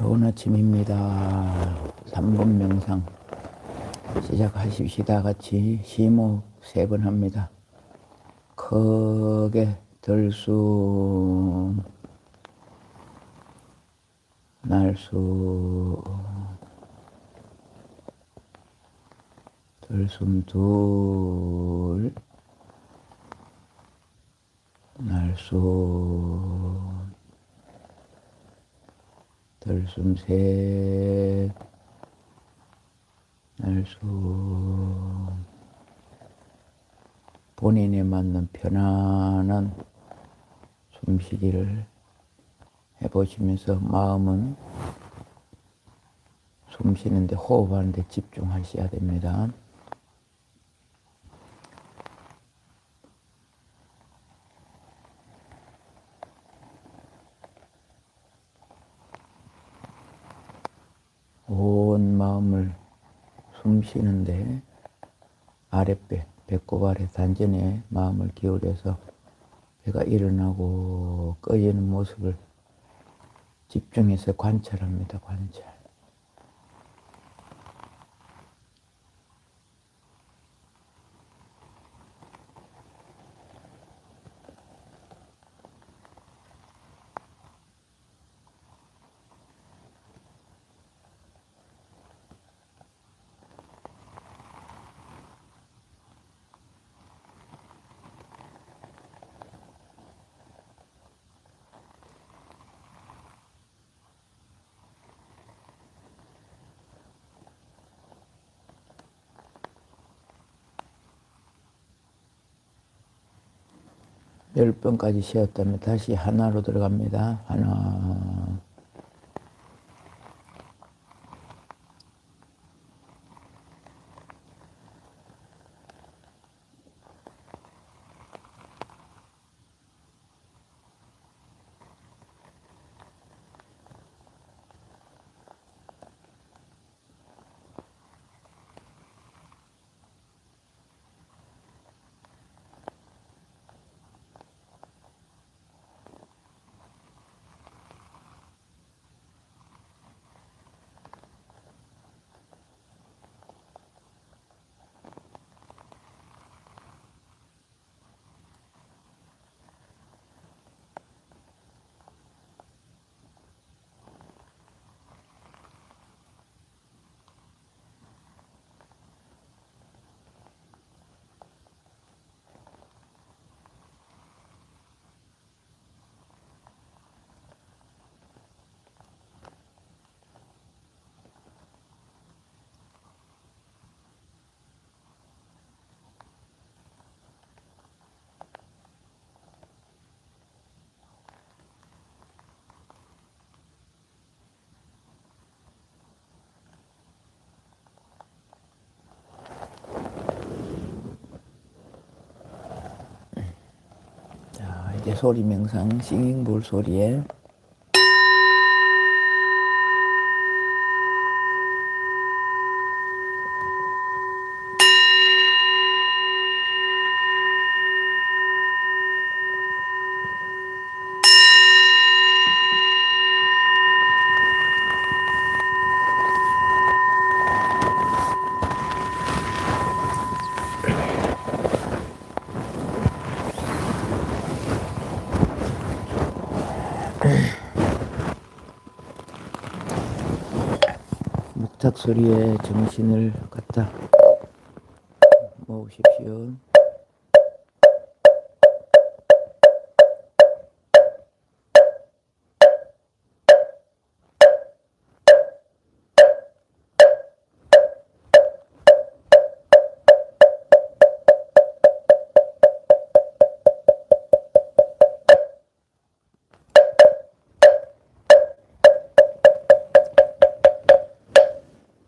좋은 아침입니다. 3분 명상 시작하십시다. 같이 심호흡 3번 합니다. 크게 들숨, 날숨, 들숨 둘, 날숨, 들숨 셋, 날숨. 본인에 맞는 편안한 숨쉬기를 해보시면서 마음은 숨쉬는데 호흡하는데 집중하셔야 됩니다. 온 마음을 숨쉬는데 아랫배, 배꼽 아래 단전에 마음을 기울여서 배가 일어나고 꺼지는 모습을 집중해서 관찰합니다. 관찰. 열 번까지 쉬었다면 다시 하나로 들어갑니다. 하나, 자, 이제 소리 명상, 싱잉볼 소리에 묵탁 소리에 정신을 갖다 모으십시오.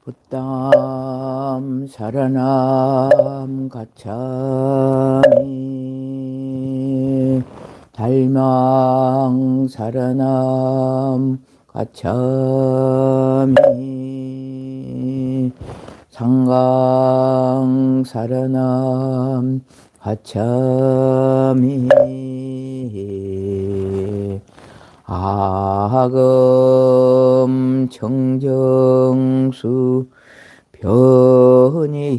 붓담 살아남 가참이 달망 살아남 가참이 상강 살아남 가참이 하금 정정수 변이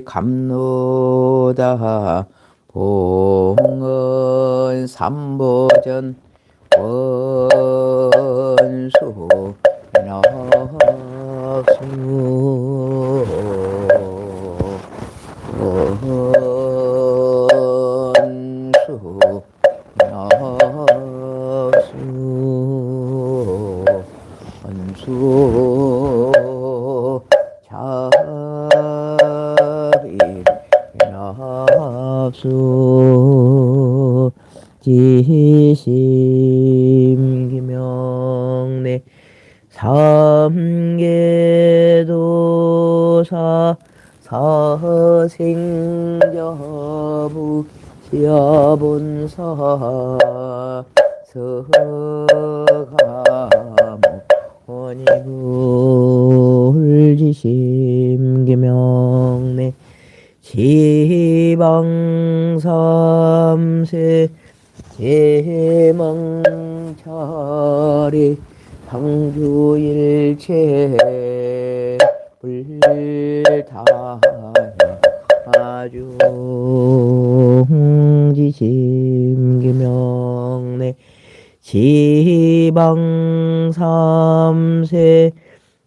감로다 봉은 삼보전 원수 낙수 원수 낙수 원수 자비 낙수 지심기명내 삼계도사 사생자부 시아본사 서가모 원이불지심기명내 지방삼세 제망차리 방주일체 불타야 아중지심기명내 지방삼세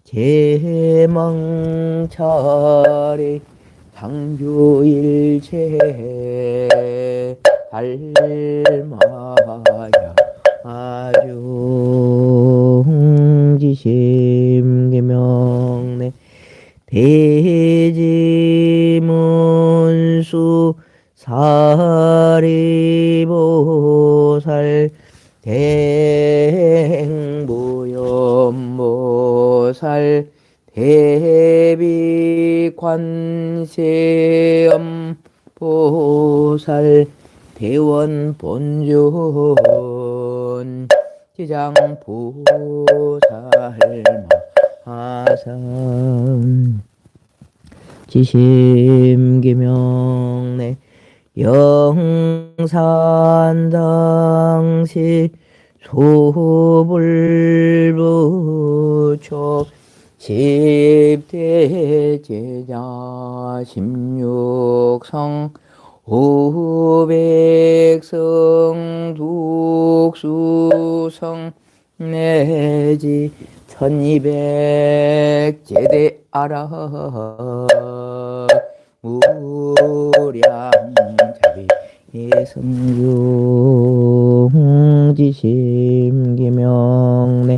제망차리 당주일체 달마야 아중지심기명내 대지문수 사리보살 대행보연보살 대비관세음보살 대원본존 지장보살 마하상 지심기명내 영산당시 소불부처 십대제자 십육성 오백성 독수성 내지 1200제대 아라 무량자비 예성중지심기명내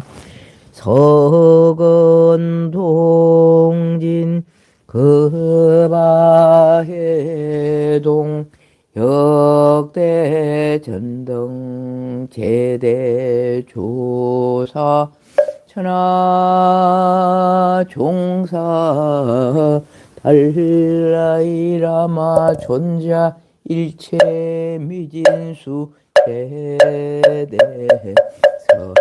서건동진 급바해동 역대전등 제대조사 천하종사 달라이라마 존자 일체미진수 제대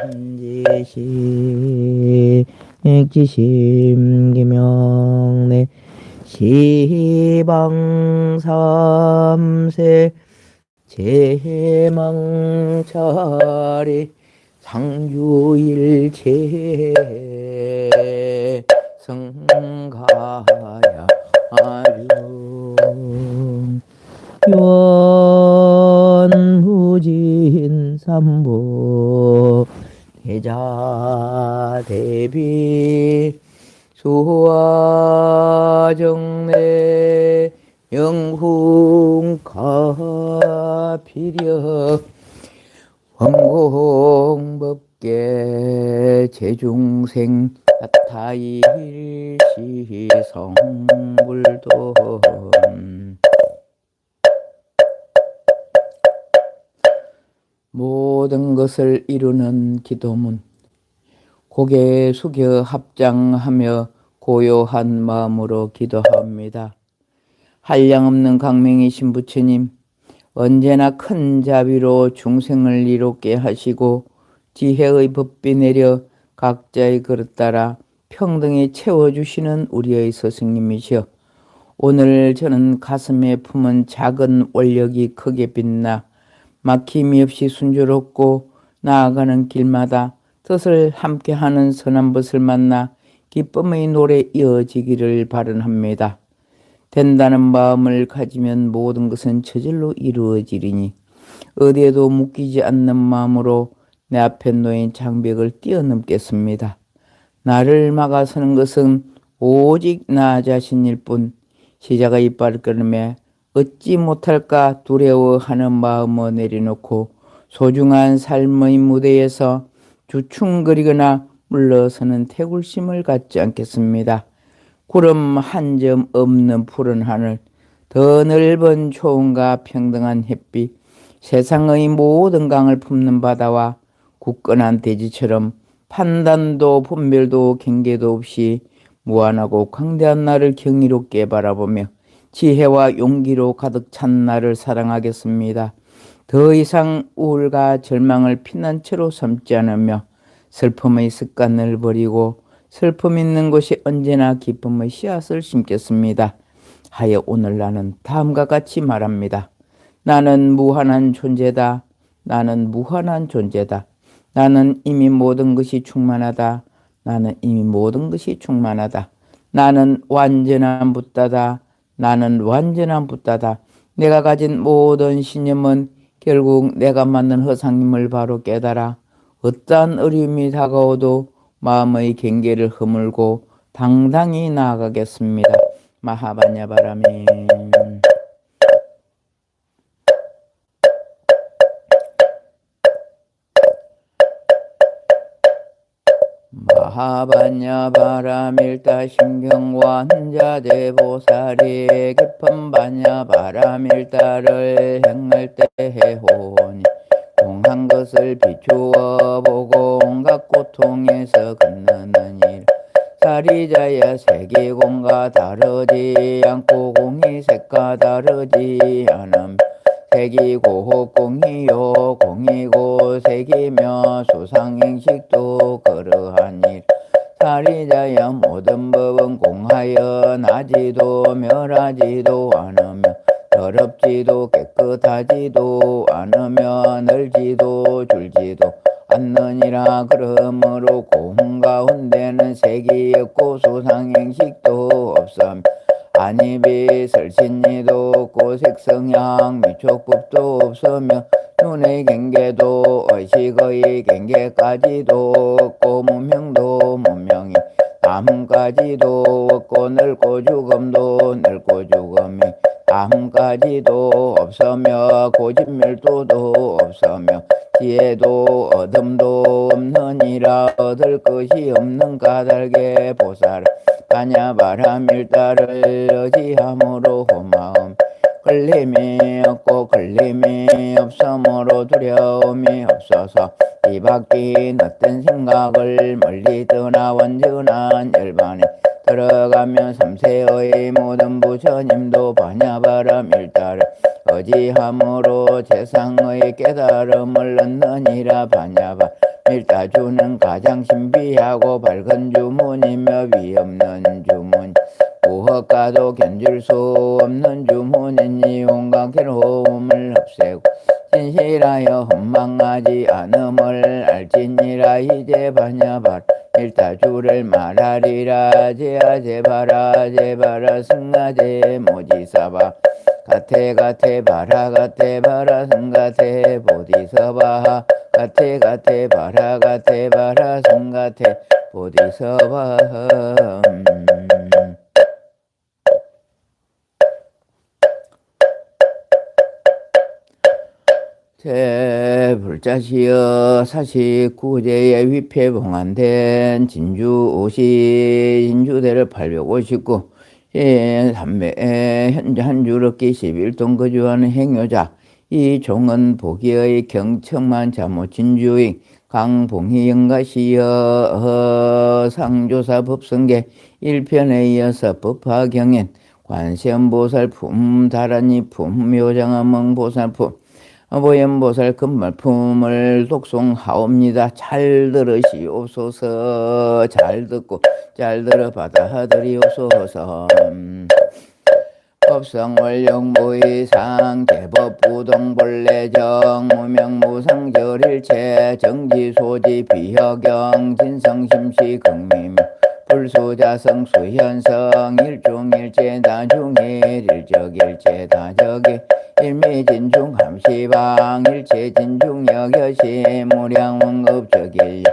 선지시 액지심기명내 시방삼세 제망차리 상주일체 성가야 아류 원무진 삼보 대자대비 소화정내 영훈가피력 원공법계 제중생 타일시성불돈 모든 것을 이루는 기도문 고개 숙여 합장하며 고요한 마음으로 기도합니다. 한량없는 강명이신 부처님, 언제나 큰 자비로 중생을 이롭게 하시고 지혜의 법비 내려 각자의 그릇 따라 평등히 채워주시는 우리의 스승님이시여, 오늘 저는 가슴에 품은 작은 원력이 크게 빛나 막힘이 없이 순조롭고 나아가는 길마다 뜻을 함께하는 선한 것을 만나 기쁨의 노래 이어지기를 바라합니다. 된다는 마음을 가지면 모든 것은 저절로 이루어지리니 어디에도 묶이지 않는 마음으로 내 앞에 놓인 장벽을 뛰어넘겠습니다. 나를 막아서는 것은 오직 나 자신일 뿐 시작의 발걸음에 얻지 못할까 두려워하는 마음을 내려놓고 소중한 삶의 무대에서 주춤거리거나 물러서는 태굴심을 갖지 않겠습니다. 구름 한 점 없는 푸른 하늘, 더 넓은 초원과 평등한 햇빛, 세상의 모든 강을 품는 바다와 굳건한 대지처럼 판단도 분별도 경계도 없이 무한하고 광대한 나를 경이롭게 바라보며 지혜와 용기로 가득 찬 나를 사랑하겠습니다. 더 이상 우울과 절망을 피난처로 삼지 않으며 슬픔의 습관을 버리고 슬픔 있는 곳이 언제나 기쁨의 씨앗을 심겠습니다. 하여 오늘 나는 다음과 같이 말합니다. 나는 무한한 존재다. 나는 무한한 존재다. 나는 이미 모든 것이 충만하다. 나는 이미 모든 것이 충만하다. 나는 완전한 붓다다. 나는 완전한 붓다다. 내가 가진 모든 신념은 결국 내가 만든 허상임을 바로 깨달아 어떠한 어려움이 다가오도 마음의 경계를 허물고 당당히 나아가겠습니다. 마하바냐바라미. 마하바냐바라밀다 신경완자대보살이 깊은 바냐바라밀다를 행할 때 해오니 공한 것을 비추어 보고 온갖 고통에서 건너는 일 사리자야 세계공과 다르지 않고 공이 색과 다르지 않음 색이고 공이요 공이고 색이며 수상행식도 그러한 일 사리자야 모든 법은 공하여 나지도 멸하지도 않으며 더럽지도 깨끗하지도 않으며 늘지도 줄지도 않느니라. 그러므로 공 가운데는 색이 없고 수상행식도 없음 안입이 설신이도 없고 색성향 미촉법도 없으며 눈의 경계도 의식의 경계까지도 없고 문명도 문명이 다음까지도 없고 늙고 죽음도 늙고 죽음이 다음까지도 없으며 고집멸도도 없으며 지혜도 어둠도 없느니라. 얻을 것이 없는 까닭에 보살 바냐바라밀다를 의지함으로 호마음 걸림이 없고 걸림이 없으므로 두려움이 없어서 뒤바뀐 어떤 생각을 멀리 떠나 완전한 열반에 들어가며 삼세의 모든 부처님도 바냐바라밀다를 의지함으로 세상의 깨달음을 얻느니라. 바냐바밀다주는 가장 신비하고 밝은 주문이며 위없는 주문 무엇과도 견줄 수 없는 주문이니 온갖 괴로움을 없애고 진실하여 헌망하지 않음을 알지니라. 이제 바냐바밀다주를 말하리라. 제아제바라 제바라 승가제 모지사바 가테 가테 바라 가테 바라 승가테 보디서바 가테 가테 바라 가테 바라 승가테 보디서바. 불자시여 49제에 위패봉안된 진주오시 진주대를 859 삼매 현재 한줄 얻기 11동 거주하는 행여자 이 종은 보기의 경청만 자못 진주인 강봉희 영가시여 상조사 법성계 1편에 이어서 법화경엔 관세음보살품 다란이품 묘장암응보살품 보현보살 금말품을 독송하옵니다. 잘 들으시옵소서. 잘 듣고 잘 들어 받아들이옵소서. 법성월령무의상 제법부동본래정 무명무상저 일체 정지소지 비허경 진성심시 극미묘 불수자성 수현성 일중일체 다중일 일적일체 다적일 일미진중 함시방 일체진중여겨시 무량원급적일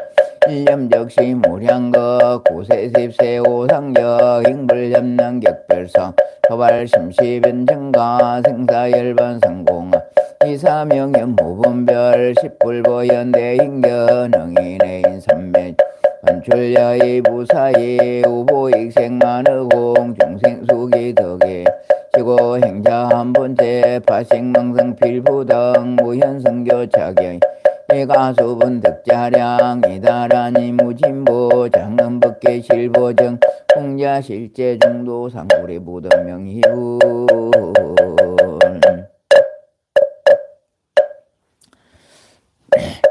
일념적시 무량거 구세십세 오상역 ing불염난격별성 토발심시변증가 생사열반 성공아 이사명연 무분별 십불보연대 인견응인해인 삼매 반출야의 부사의 우보익생만의공 중생수기 덕에 시고 행자 한번째 파식망성 필부등 무현성교차경 가수분 득자량 이다라니 무진보 장엄법계 실보정 공자 실제 중도 상구리 부덕명희분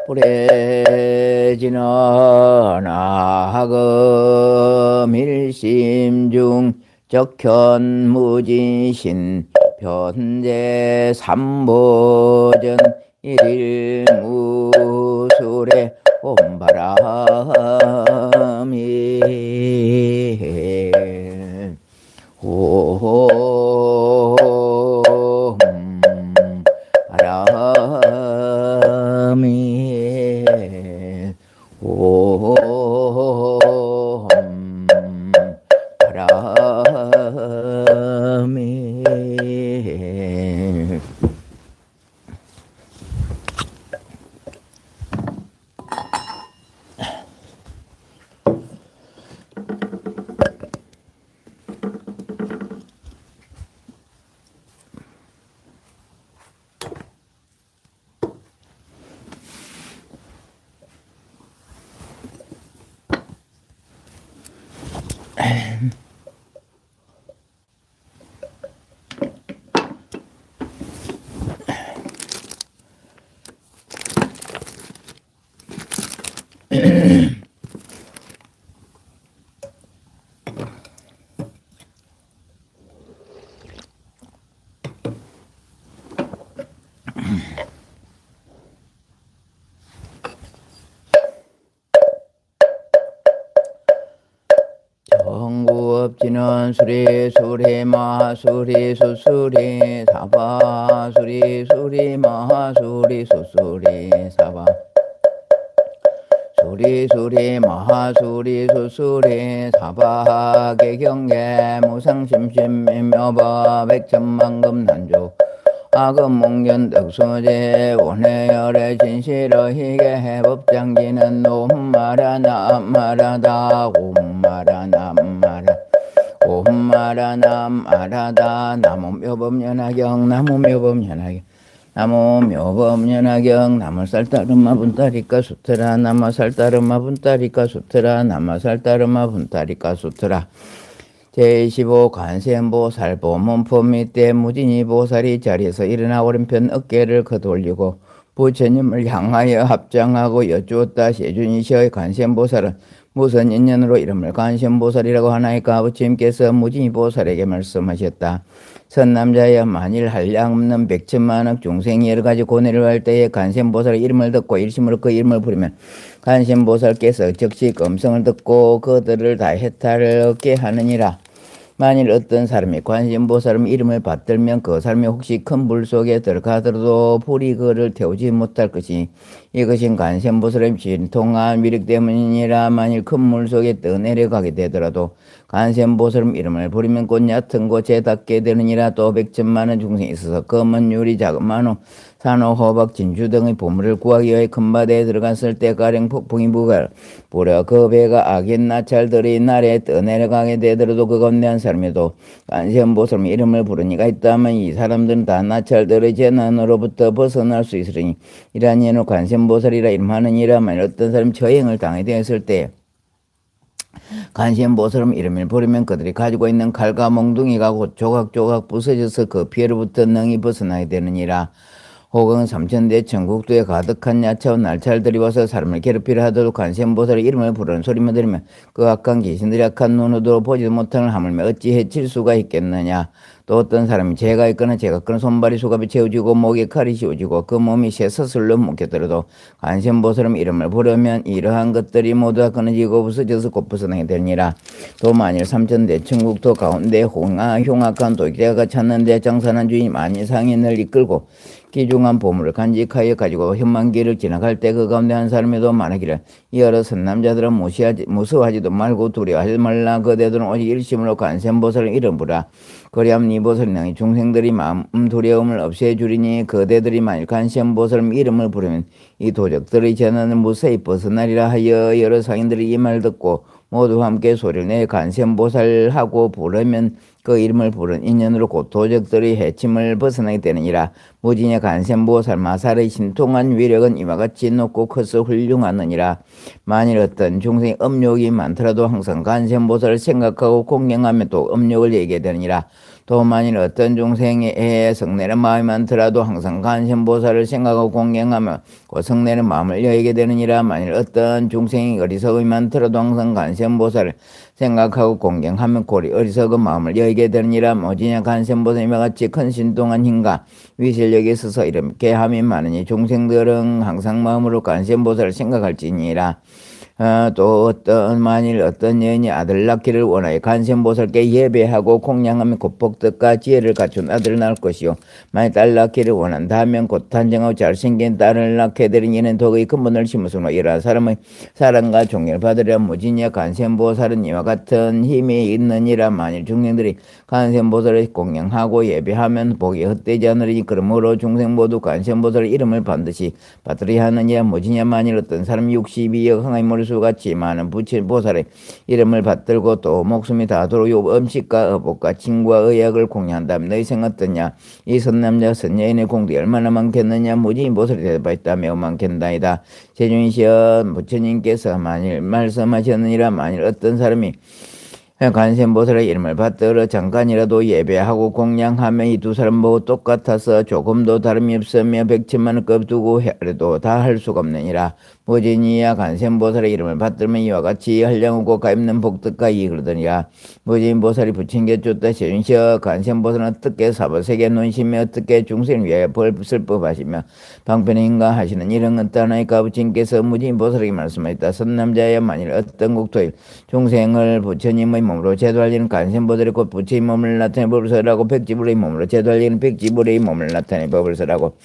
불해지는 하금 일심중 적현무진신 변제 삼보전 일일무술에 옴바람이 바람이 바람이 정구업지는 수리 수리 마수리 수수리 사바 수리 수리 마수리 수수리 사바 수리 수리 마수리 수수리 사바 개경계 무상심심묘바 백천만금 난조 아금몽견 덕수제 원해열의 진실어희게 해법장기는 옴마라 남마라다 옴마라 남마라 옴마라 남마라다 나무묘법연하경 나무묘법연하경 나무묘법연하경 나무살따르마 분따리까 수트라 나무살따르마 분따리까 수트라 나무살따르마 분따리까 수트라 제25 관세음보살 보문포 밑에 무진이 보살이 자리에서 일어나 오른편 어깨를 거돌리고 부처님을 향하여 합장하고 여쭈었다. 세준이시의 관세음보살은 무슨 인연으로 이름을 관세음보살이라고 하나이까? 부처님께서 무진이 보살에게 말씀하셨다. 선남자여, 만일 한량 없는 백천만억 중생이 여러가지 고뇌를 할 때에 관세음보살의 이름을 듣고 일심으로 그 이름을 부르면 관세음보살께서 즉시 음성을 듣고 그들을 다 해탈을 얻게 하느니라. 만일 어떤 사람이 관세음보살 이름을 받들면 그 사람이 혹시 큰 물 속에 들어가더라도 불이 그를 태우지 못할 것이 이것인 관세음보살의 진통한 위력 때문이니라. 만일 큰 물 속에 떠내려가게 되더라도 관세음보살 이름을 부르면 곧 얕은 곳에 닿게 되느니라. 또 백천만원 중생이 있어서 검은 유리 작은 만호 산호 호박 진주 등의 보물을 구하기 위해 큰 바다에 들어갔을 때 가령 폭풍이 불어 그 배가 악인 나찰들이 날에 떠내려가게 되더라도 그 건대한 사람에도 관세음보살 이름을 부르니가 있다면 이 사람들은 다 나찰들의 재난으로부터 벗어날 수 있으리니 이러한 이유로 관세음보살이라 이름하느니라. 만일 어떤 사람이 처형을 당하게 되었을 때 관세음보살 이름을 부르면 그들이 가지고 있는 칼과 몽둥이가 곧 조각조각 부서져서 그 피해로부터 능히 벗어나게 되느니라. 혹은 삼천대 천국도에 가득한 야차온 날찰들이 와서 사람을 괴롭히려 하더라도 관세음보살의 이름을 부르는 소리만 들으면 그 악한 귀신들이 악한 눈으로 보지도 못하는 하물며 어찌 해칠 수가 있겠느냐. 또 어떤 사람이 재가 있거나 재가 끄는 손발이 수갑이 채워지고 목에 칼이 씌워지고 그 몸이 쇠서슬로 묶였더라도 관세음보살음 이름을 부르면 이러한 것들이 모두 다 끊어지고 부서져서 곧 벗어나게 되니라. 또 만일 삼천대천국토 가운데 흉악한 도기자가 찾는데 장산한 주인 만일 상인을 이끌고 귀중한 보물을 간직하여 가지고 현만길을 지나갈 때 그 가운데 한 사람에도 말하기를 이 여러 선남자들은 무서워하지도 말고 두려워하지 말라. 그대들은 오직 일심으로 관세음보살을 이름 부라. 그리하면 이 보살이 능히 중생들이 마음 두려움을 없애주리니 그대들이 만일 관세음보살 이름을 부르면 이 도적들의 재난을 무사히 벗어나리라 하여 여러 상인들이 이 말 듣고 모두 함께 소리를 내 관세음보살하고 부르면 그 이름을 부른 인연으로 곧 도적들의 해침을 벗어나게 되느니라. 무진의 관세음보살 마살의 신통한 위력은 이와 같이 높고 커서 훌륭하느니라. 만일 어떤 중생의 업력이 많더라도 항상 관세음보살을 생각하고 공경하며 또 업력을 얘기해 되느니라. 또 만일 어떤 중생의 성내는 마음이 많더라도 항상 관세음보살을 생각하고 공경하며 그 성내는 마음을 여기게 되느니라. 만일 어떤 중생이 어리석음이 많더라도 항상 관세음보살을 생각하고 공경하며 고리 어리석은 마음을 여기게 되느니라. 모지냐 관세음보살과 같이 큰 신통한 힘과 위실력에 있어서 이렇게 함이 많으니 중생들은 항상 마음으로 관세음보살을 생각할지니라. 또 만일 어떤 여인이 아들 낳기를 원하여 관세음보살께 예배하고 공양하며 곧 복덕과 지혜를 갖춘 아들을 낳을 것이요 만일 딸 낳기를 원한다면 곧 단정하고 잘생긴 딸을 낳게 되는 이는 독의 근본을 심으므로 이러한 사람의 사랑과 존경을 받으려 무진이야. 관세음보살은 이와 같은 힘이 있느니라. 만일 중생들이 관세음보살을 공양하고 예배하면 복이 헛되지 않으리니 그러므로 중생 모두 관세음보살의 이름을 반드시 받으려 하느니라. 무진이야. 만일 어떤 사람이 62억 항아리 머리수같이 많은 부처보살의 이름을 받들고 또 목숨이 닿도록 음식과 어복과 친구와 의약을 공양한다면 너희 생각 어떠냐. 이 선남자 선여인의 공덕이 얼마나 많겠느냐. 무진보살이 대답하였다. 매우 많겠나이다. 제준시여 부처님께서 만일 말씀하셨느니라. 만일 어떤 사람이 관세음보살의 이름을 받들어 잠깐이라도 예배하고 공양하며 이 두 사람 모두 똑같아서 조금도 다름이 없으며 100천만을 겁두고 해도 다 할 수가 없느니라. 무진이야. 관세음보살의 이름을 받들면 이와 같이 한량하고 가입는 복덕과 이익을 얻으니라. 무진보살이 부친께 쫓다 세준시여 관세음보살은 어떻게 사법세계 논심에 어떻게 중생을 위하여 벌을 법하시며 방편의 인가하시는 이런 것도 하나이까. 부친께서 무진보살에게 말씀하셨다. 선남자야. 만일 어떤 국토에 중생을 부처님의 몸으로 제도하려는 관세음보살이 곧 부처의 몸을 나타내 법을 설하고 백지불의 몸으로 제도하려는 백지불의 몸을 나타내 법을 설하고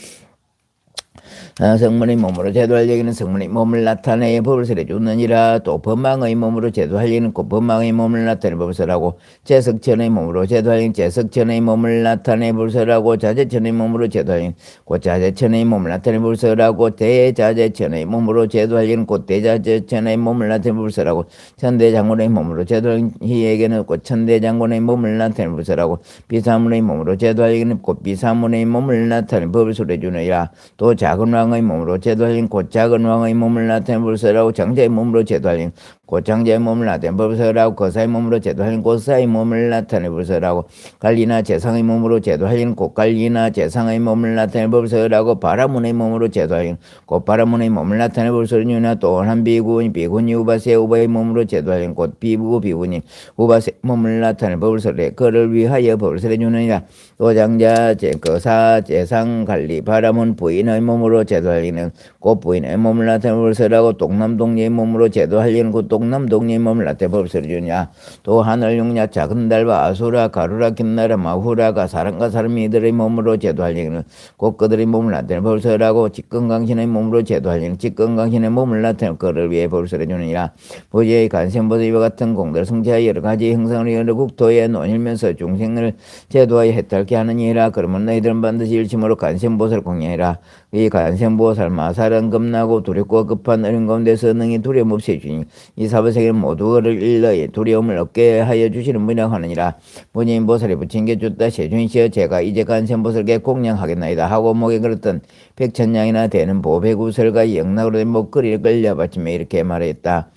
성문의 몸으로 제도하려기는 성문의 몸을 나타내 법을 설해 주느니라. 또 법망의 몸으로 제도하려기는 곧 법망의 몸을 나타내 법을 설하고 제석천의 몸으로 제도하려기는 제석천의 몸을 나타내 법을 설하고 자제천의 몸으로 제도하려기는 곧 자제천의 몸을 나타내 법을 설하고 대자제천의 몸으로 제도하려기는 곧 대자제천의 몸을 나타내 법을 설하고 천대장군의 몸으로 제도하려기는 희에게는 곧 천대장군의 몸을 나타내 법을 설하고 비사문의 몸으로 제도하려기는 곧 비사문의 몸을 나타내 법을 설해 주느니라. 또 작은 왕의 몸으로 제도하린 곧 작은 왕의 몸을 나타낸 불설하고 장자의 몸으로 제도하린 곧 장자의 몸을 나타낸 불설하고 거사의 몸으로 제도하린 고사의 몸을 나타낸 불설하고 관리나 재상의 몸으로 제도하린 곧 관리나 재상의 몸을 나타낸 불설하고 바라문의 몸으로 제도하린 곧 바라문의 몸을 나타낸 불설이나 또 한 비군이 우바세 우바의 몸으로 제도하린 곧 비군이 우바세 몸을 나타낸 불설에 그를 위하여 불설해 주느니라. 또 장자 거사 재상 관리 바라문 부인의 몸으로 제도하리는 곧 부인의 몸을 나타내 법설하고 동남동리의 몸으로 제도하리는 곧 동남동리의 몸을 나타내 법설을 주냐. 또 하늘 용냐 작은 달과 아수라 가루라 김나라 마후라가 사람과 사람이 이들의 몸으로 제도하리는 곧 그들의 몸을 나타내 법설하고 직근강신의 몸으로 제도하리는 직근강신의 몸을 나타내 그를 위해 법설해 주느니라. 부지의 관세음보살 이와 같은 공들 성취하여 여러 가지 형상을 여러 국토에 논일면서 중생을 제도하여 해탈케 하느니라. 그러면 너희들은 반드시 일심으로 관세음보살 공양해라. 이 관세음보살 마살은 겁나고 두렵고 급한 어린 가운데서 능히 두려움 없이 해주니 이 사법세계는 모두를 일러에 두려움을 얻게 하여 주시는 분이라고 하느니라. 무진보살이 부친께 줬다 세준시여 제가 이제 관세음보살께 공양하겠나이다 하고 목에 걸었던 백천냥이나 되는 보배구설과 영락으로 된 목걸이를 끌려 바치며 이렇게 말했다.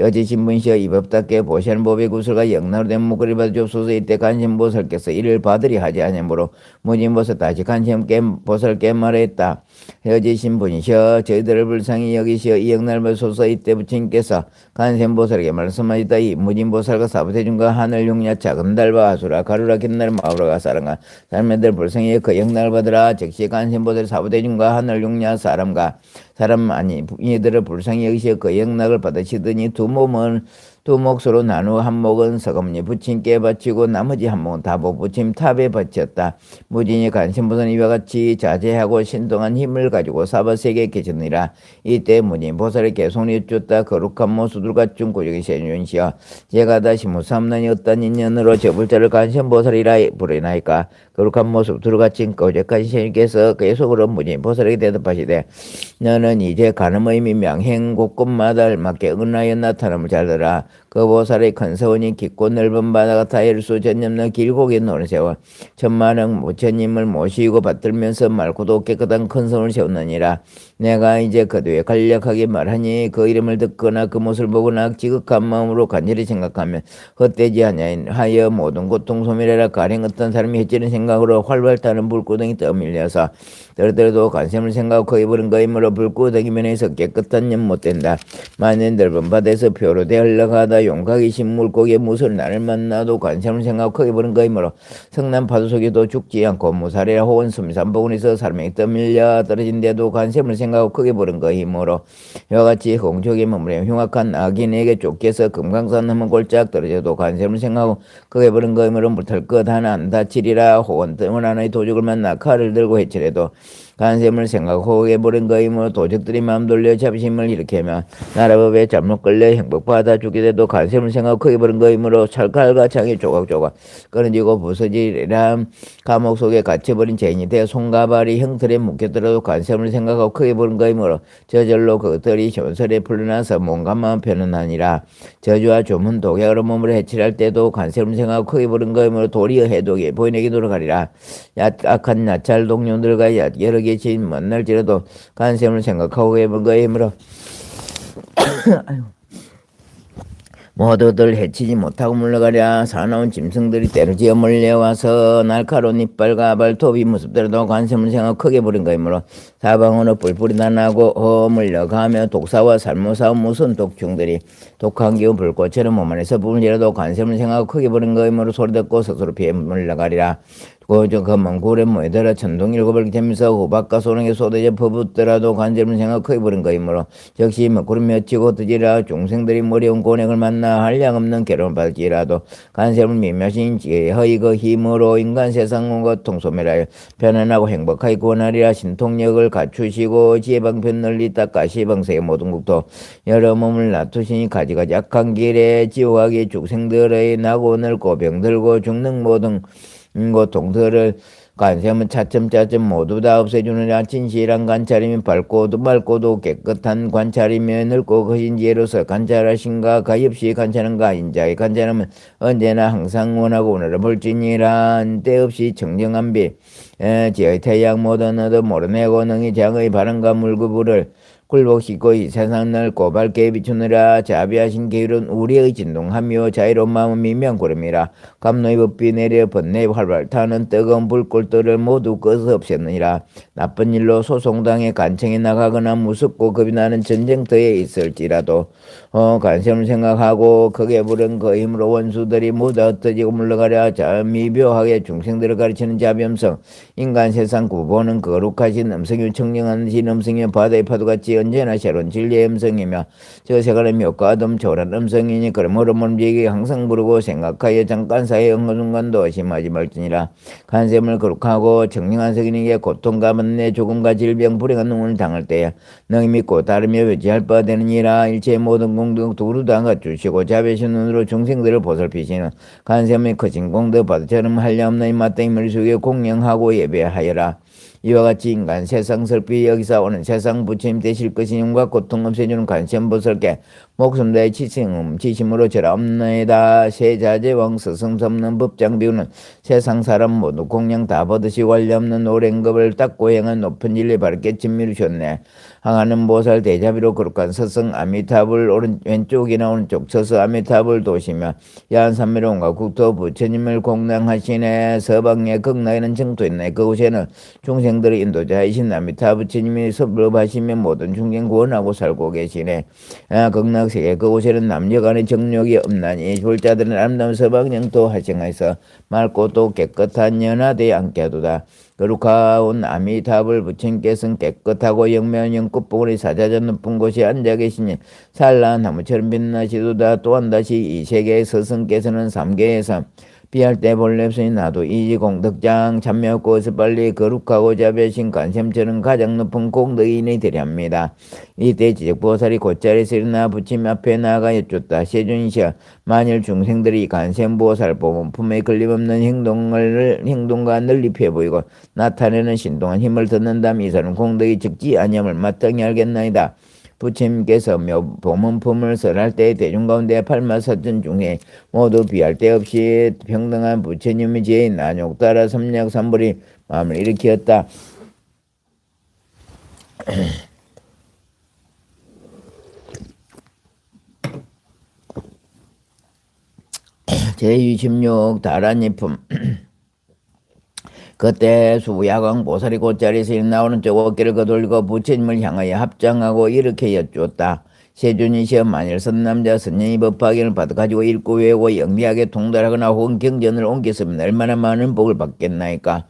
어제 신분시여 이 법답게 보시는 보배구설과 영락으로 된 목걸이를 받아주옵소서. 이때 관세음보살께서 이를 받으리 하지 아니므로 무진보살 다시 관세음보살께 말했다. 헤어지신 분이시여 저희들을 불쌍히 여기시어 이 영날을 소서. 이때 부친께서 간센보살에게 말씀하시다. 이 무진보살과 사부대중과 하늘 용야 작은 달과 아수라 가루라 깃날 마우라가 사람과 사람들 불성에 그 영날 받으라. 즉시 간센보살 사부대중과 하늘 용야 사람 아니 이들을 불쌍히 여기시어 그 영락을 받으시더니 두 몫으로 나누어 한 몫은 서금니 부친께 바치고 나머지 한 몫은 다보 부침 탑에 바쳤다. 무진이 간신보선 이와 같이 자제하고 신동한 힘을 가지고 사바세계에 계셨느니라. 이때 무진 보살의 개손이 쫓다 거룩한 모수들 갖춘 고적이 세윤시여 제가 다시 무삼난이 어떤 인연으로 저불자를 간신보살이라 부르나이까. 거룩한 모습 들어갇힌 고적한 신께서 계속으로 무진 보살에게 대답하시되 너는 이제 가늠 의미 명행 곳곳마다 알맞게 은하여 나타남을 잘 들어라. 그 보살의 큰 서원이 깊고 넓은 바다가 다일수 전념는 길고기 노르세워 천만억 무천님을 모시고 받들면서 맑고도 깨끗한 큰 성을 세웠느니라. 내가 이제 그 뒤에 간략하게 말하니 그 이름을 듣거나 그 모습을 보거나 지극한 마음으로 간절히 생각하면 헛되지 아니하여 모든 고통 소멸해라. 가령 어떤 사람이 해치는 생각으로 활발 타는 불구덩이 떠밀려서 떨어도 관심을 생각하고 거의 버린 거이므로 불구덩이 면에서 깨끗한 년 못된다. 만년 넓은 바다에서 표로되 흘러가다 용각이 신 물고기의 무술 나를 만나도 관심을 생각하고 거의 버린 거이므로 성난 파도 속에도 죽지 않고 무사리라. 혹은 숨산부근에서 사람이 떠밀려 떨어진 데도 관심을 생각하고 크게 버린 거이므로 이와 같이 공적에 머무르며 흉악한 악인에게 쫓겨서 금강산 넘은 골짝 떨어져도 관심을 생각하고 크게 버린 거이므로 못할 것 하나 안 다치리라. 혹은 뜸을 하나의 도적을 만나 칼을 들고 해치래도 간샘을 생각하고 해버린 거이므로 도적들이 마음 돌려 잡심을 일으키며 나라법에 잘못 걸려 행복받아 죽게 돼도 간샘을 생각하고 해버린 거이므로 찰칼과 창이 조각조각 끊어지고 부서지리라. 감옥 속에 갇혀버린 죄인이 되어 손가발이 형틀에 묶였더라도 간샘을 생각하고 크게 버린 거이므로 저절로 그것들이 현설에 풀려나서 몸과 마음 편안하니라. 저주와 조문 독약으로 몸을 해치할 때도 간샘을 생각하고 크게 버린 거이므로 도리어 해독이 보인에게 돌아가리라. 악한 나찰 동료들과 여러 계신 만날지라도 간샘을 생각하고 해본 거이므로 모두들 해치지 못하고 물러가랴. 사나운 짐승들이 때려지어 몰려와서 날카로운 이빨과 발톱이 무섭더라도 관심을 생각 크게 부린 거이므로 사방으로 뿔뿔이 나나고 물려가며 독사와 살모사와 무슨 독충들이 독한 기운 불꽃처럼 몸 안에서 불리라도 관심을 생각 크게 부린 거이므로 소리 듣고 스스로 피해 물러가리라. 그 먼 굴에 모이더라. 천둥 일곱을 되면서 후박과 소랑에 쏟아져 퍼붓더라도 관절을 생각 크게 부른 거이므로 즉시 먹구름 맺히고 드지라. 중생들이 머리온 고뇌를 만나 한량 없는 괴로움을 받을지라도 간샘을 미며신 허이 그 힘으로 인간 세상 온 것 통소멸하여 편안하고 행복하게 구원하리라. 신통력을 갖추시고 지혜방편 널리 닦아 시방세의 모든 국토 여러 몸을 놔두시니 가지가지 악한 길에 지옥하기 중생들의 나고 늙고 병들고 죽는 모든 고통들을 간샘은 차츰차츰 모두 다 없애주느라. 진실한 관찰이면 밝고도 깨끗한 관찰이면 늙고 거신 지혜로서 관찰하신가 가엾이 관찰한가 인자의 관찰하면 언제나 항상 원하고 오늘을 볼지니라. 때없이 청정한 빛 지의 태양 모든 얻어 모르내고 능히 장의 바람과 물구불을 굴복시고 이 세상 넓고 밝게 비추느라. 자비하신 계율은 우리의 진동하며 자유로운 마음은 미명구름이라. 감노의 법비 내려 번뇌 활발 타는 뜨거운 불꽃들을 모두 꺼서 없앴느니라. 나쁜 일로 소송당해 간청에 나가거나 무섭고 겁이 나는 전쟁터에 있을지라도 간sem을 생각하고 크게 부른 그 힘으로 원수들이 모두 흩어지고 물러가랴. 미묘하게 중생들을 가르치는 자비엄성 인간 세상 구보는 거룩하신 음성이 청량하신 음성이며 바다의 파도같이 언제나 새로운 진리의 음성이며 저 세간의 묘과 어둠 초월한 음성이니 그러므로 몸지기 항상 부르고 생각하여 잠깐 사이에 응어순간도 심하지 말지니라. 간샘을 거룩하고 청량한 성인에게 고통과 번뇌 죽음과 질병 불행한 눈을 당할 때에 너희 믿고 따르며 외지할 바 되느니라. 일체 모든 공덕 두루 다 갖추시고 자비하신 눈으로 중생들을 보살피시는 간샘의 크신 공덕 바다처럼 한량없는 이 마땅히 머릿속에 공양하고 예배하여라. 이와 같이 인간 세상 설비 여기서 오는 세상 부처님 되실 것인 힘과 고통 없애주는 간sem보살께 목숨 다해 지심으로 절하 없나이다. 세자제왕 스승섭는 법장 비우는 세상 사람 모두 공양 다 받으시 관리 없는 오랜급을 닦고 행한 높은 진리 바르게 진미루셨네. 항하는 보살 대자비로 거룩한 스승 아미타불 왼쪽이나 오른쪽 서서 아미타불 도시며 야한 삼미로운과 국토 부처님을 공양하시네. 서방에 극락에는 정토있네. 그곳에는 중생들의 인도자이신 아미타 부처님이 섭법하시며 모든 중생 구원하고 살고 계시네. 극락 세계 그곳에는 남녀간의 정욕이 없나니 졸자들은 아름다운 서방 영토 활성하여서 맑고 또 깨끗한 연화대에 앉게 하도다. 거룩하온 아미타불 부처님께서는 깨끗하고 영매한 영꽃봉우리 사자전 높은 곳에 앉아 계시니 산란 나무처럼 빛나시도다. 또한 다시 이 세계의 스승께서는 삼계에서 비할 때 본래선이 나도 이지공덕장 참여하고 어서 빨리 거룩하고 자비하신 관sem처럼 가장 높은 공덕인이 되렵니다. 이때 지적보살이 곧자리에서 일어나 부처님 앞에 나아가 여쭙다. 세존이시여, 만일 중생들이 관sem보살 보문품에 걸림없는 행동과 널리 펴 보이고 나타내는 신동한 힘을 듣는다면 이 사람 공덕이 적지 아니함을 마땅히 알겠나이다. 부처님께서 보문품을 설할 때 대중 가운데 팔마사전 중에 모두 비할 데 없이 평등한 부처님의 지혜에 난욕 따라 삼략삼불이 마음을 일으켰다. 제26 다란이품 그때 수야광 보살이 곧자리에서 나오는 쪽 어깨를 거돌리고 부처님을 향하여 합장하고 이렇게 여쭈었다. 세존이시여, 만일 선남자 선녀의 법화경을 받아가지고 읽고 외우고 영리하게 통달하거나 혹은 경전을 옮겼으면 얼마나 많은 복을 받겠나이까.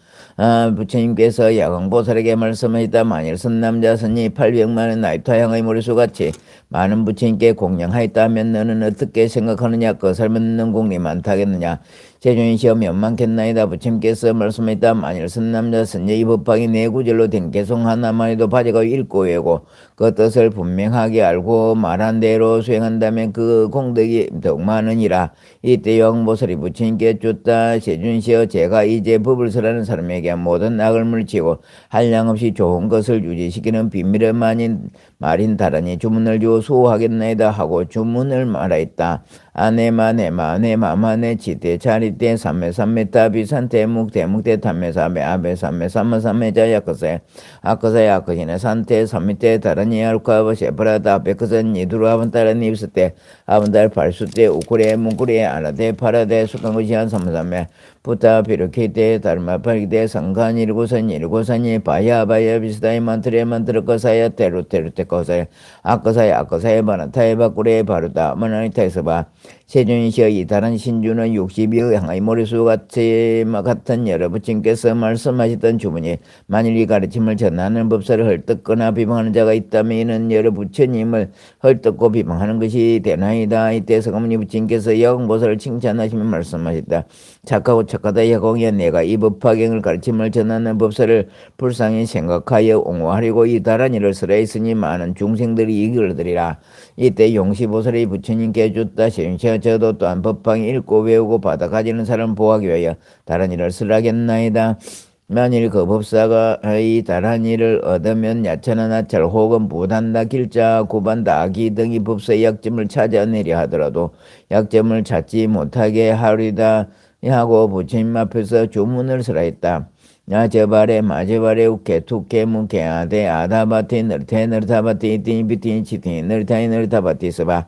부처님께서 야광보살에게 말씀하셨다. 만일 선남자 선녀의 800만의 나이타향의 머리수같이 많은 부처님께 공양하였다면 너는 어떻게 생각하느냐? 그 삶은 너는 공이 많다겠느냐? 세존이시여, 몇만겠나이다. 부처님께서 말씀하셨다. 만일 선남자 선녀의 법화경이 네 구절로 된 개송 하나만 해도 받아가 읽고 외우고 그 뜻을 분명하게 알고 말한 대로 수행한다면 그 공덕이 더욱 많으니라. 이때 야광보살이 부처님께 줬다. 세존이시여, 제가 이제 법을 설하는 사람에게 모든 악을 물리치고 한량없이 좋은 것을 유지시키는 비밀의 말인 다라니 주문을 주어 수호하겠나이다 하고 주문을 말하였다. 아네마네마네마마네 지대 자리대 삼매삼매타비 산대묵 대묵대 탐매삼매 아베 삼매 삼마삼매자 야크세 아크세 야크시네 산대 삼미대 다라니 아루카바 셰프라다 베크선 이두루 아반따라니 입스대 아반달 발수대 우쿠레 뭉쿠레 아라데 파라데 수강구시한 삼마삼매 부타 비르케대 다르마파리대 상간 일구선 일구선이 바야바야 비스다이 만트레 만트르거사야 테루테루테 거사야 아거사야 아거사야 바나타에 바꾸레 바르다 마나니타에서바. 세존이시여, 이 다른 신주는 60여 향의 머리수 같은 여러 부처님께서 말씀하셨던 주문이 만일 이 가르침을 전하는 법사를 헐뜯거나 비방하는 자가 있다면 이는 여러 부처님을 헐뜯고 비방하는 것이 되나이다. 이때 서가모니 부처님께서 야광보살을 칭찬하시며 말씀하셨다. 착하고 착하다 야광이여, 내가 이 법화경을 가르침을 전하는 법사를 불쌍히 생각하여 옹호하려고 이 다른 일을 설하 있으니 많은 중생들이 이익을 얻으리라. 이때 용시보살이 부처님께 줬다. 세존이시여, 저도 또한 법화경 읽고 외우고 받아 가지는 사람 보호하기 위하여 다른 일을 쓰라겠나이다. 만일 그 법사가 이 다른 일을 얻으면 야천한 나찰 혹은 부단다 길자 구반다 악의 등이 법사의 약점을 찾아내려 하더라도 약점을 찾지 못하게 하리다 하고 부처님 앞에서 주문을 설하였다. 나저바레 마저바레 우케 투케 무케 아데 아다바티 너르테 너르타바티 이티니비티 치티 너르타이 너르타바티 서바.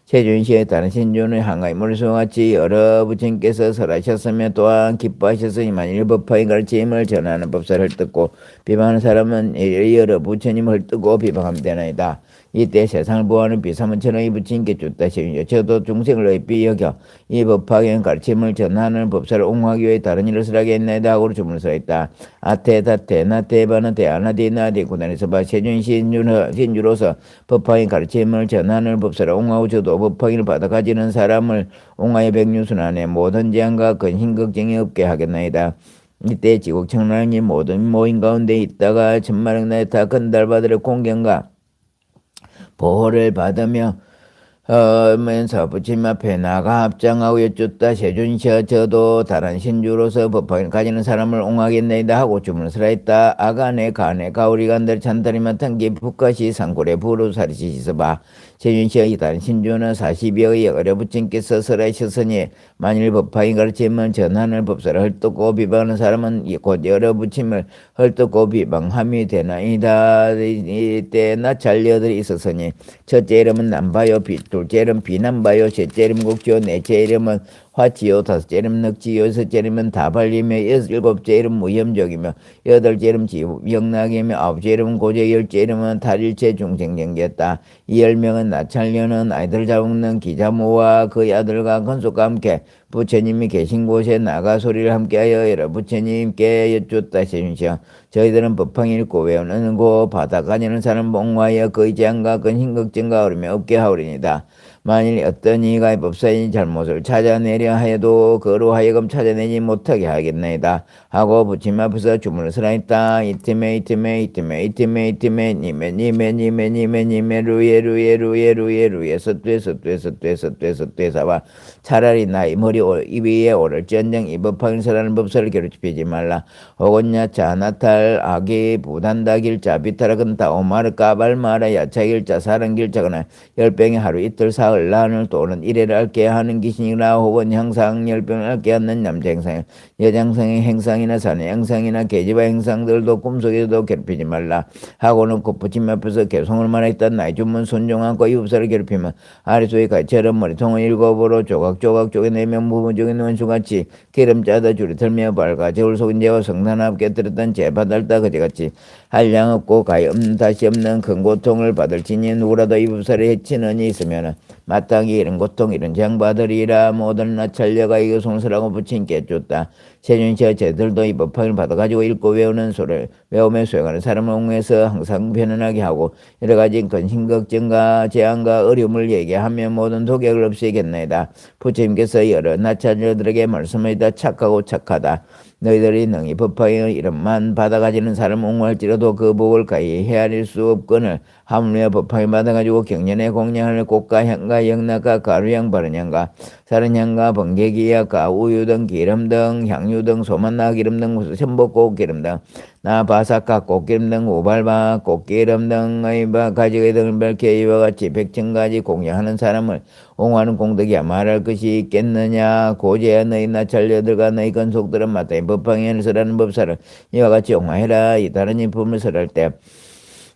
세존시에 다른 신주는 한가위 머리수같이 여러 부처님께서 설하셨으며 또한 기뻐하셨으니 만일 법화의 가르침을 전하는 법사를 헐뜯고 비방하는 사람은 여러 부처님을 헐뜯고 비방하면 되나이다. 이때 세상을 보호하는 비사문천의 부처님께 줬다. 세존이시여, 저도 중생을 의비 여겨 이 법화경 가르침을 전하는 법사를 옹호하기 위해 다른 일을 설하게 했나이다 하고 주문을 설했다. 아테다테 나테바나테 아나디나디 구단에서 봐. 세존 신주로서 법화경 가르침을 전하는 법사를 옹호하고 저도 법화경을 받아 가지는 사람을 옹호의 백류순환에 모든 재앙과 근심 걱정이 없게 하겠나이다. 이때 지국청랑이 모든 모임 가운데 있다가 천만億나이타 건달바들의 공경과 보호를 받으며 면서 부처님 앞에 나가 합장하고 여쭙다. 세존이시여, 저도 다른 신주로서 법화경을 가지는 사람을 옹호하겠나이다 하고 주문을 설하였다. 아가네 가네 가오리간들 찬다리만 탄기 북가시 상고래 부루사리시 시서바. 세존이시여, 이 다른 신주는 40여의 어려 부처님께서 설하셨으니 만일 법화경 가르침을 전하는 법사를 헐뜯고 비방하는 사람은 곧 여러 부처님을 헐뜯고 비방함이 되나이다. 이때 나찰녀들이 있었으니 첫째 이름은 남바요 둘째 이름 비남바요 셋째 이름 국조 넷째 이름은 화지요 다섯째는 넉지요 여섯째는 다발리며 일곱째는 무염적이며 여덟째는 지영락이며 아홉째는 고제 열째는 탈일체 중생경계였다. 이 10명은 나찰녀는 아이들 잡먹는 기자모와 그의 아들과 건속과 함께 부처님이 계신 곳에 나가 소리를 함께하여 여러 부처님께 여쭈었다. 세준시여 저희들은 법황 읽고 외우는 고 바닥가니는 사람 봉화하여 그의 재앙과 그 흰극증과 어림이 없게 하오리니다. 만일 어떤 이가 법사인이 잘못을 찾아내려 하여도 그로 하여금 찾아내지 못하게 하겠나이다 하고 부처님 앞에서 주문을 설하였다. 이티메 니메 루에 서투에 사바 차라리 나의 머리 위에 오를지언정 이 법황일서라는 법사를 괴롭히지 말라. 혹은 야차 나탈 아기 부단다길자 비타라근다 오마르 까발마라 야차길자 사랑길자거나 열병에 하루 이틀 사흘 나흘 또는 이래를 앓게 하는 귀신이나 혹은 형상 열병을 앓게 하는 남자 행상 여자 행상의 행상이나 사내 행상이나 계집아 행상들도 꿈속에서도 괴롭히지 말라 하고는 그 부처님 앞에서 개송을 말했다. 나의 주문 순종하고 이 법사를 괴롭히면 아래소의 가처럼 머리통을 일곱으로 조각조각 쪼개내며 무무적인 원수같이 기름 짜다 줄이 털며 밝아 저울 속인 재와 성난 앞에 들었던 재바달다 그제같이 한량 없고 가히 없는 다시 없는 큰 고통을 받을 지니 누구라도 이 법사를 해치는 이 있으면 마땅히 이런 고통 이런 재앙 받으리라. 모든 나찰려가 이 송설하고 부친께 쫓다. 세준시여 저들도 이 법황을 받아가지고 읽고 외우는 소를 외우며 수행하는 사람을 옹호해서 항상 편안하게 하고 여러 가지 근심 걱정과 재앙과 어려움을 얘기하며 모든 독약을 없애겠나이다. 부처님께서 여러 나찰녀들에게 말씀하시다. 착하고 착하다. 너희들이 능히 법황의 이름만 받아가지는 사람 옹호할지라도 그 복을 가히 헤아릴 수 없거늘 하물며 법황을 받아가지고 경전에 공양하는 꽃과 향과 영락과 가루향 바른향과 사른향과 번개기약과 우유 등 기름 등 향유 등 소만나 기름 등 전복꽃 기름 등 나바삭과 꽃기름 등 우발바 꽃기름 등의 가지가 등을 밝게 이와 같이 100,000가지 공양하는 사람을 옹호하는 공덕이야 말할 것이 있겠느냐. 고제야 너희 나찰녀들과 너희 건속들은 마땅히 법황에 설하는 법사를 이와 같이 옹호해라. 이 다른 인품을 설할 때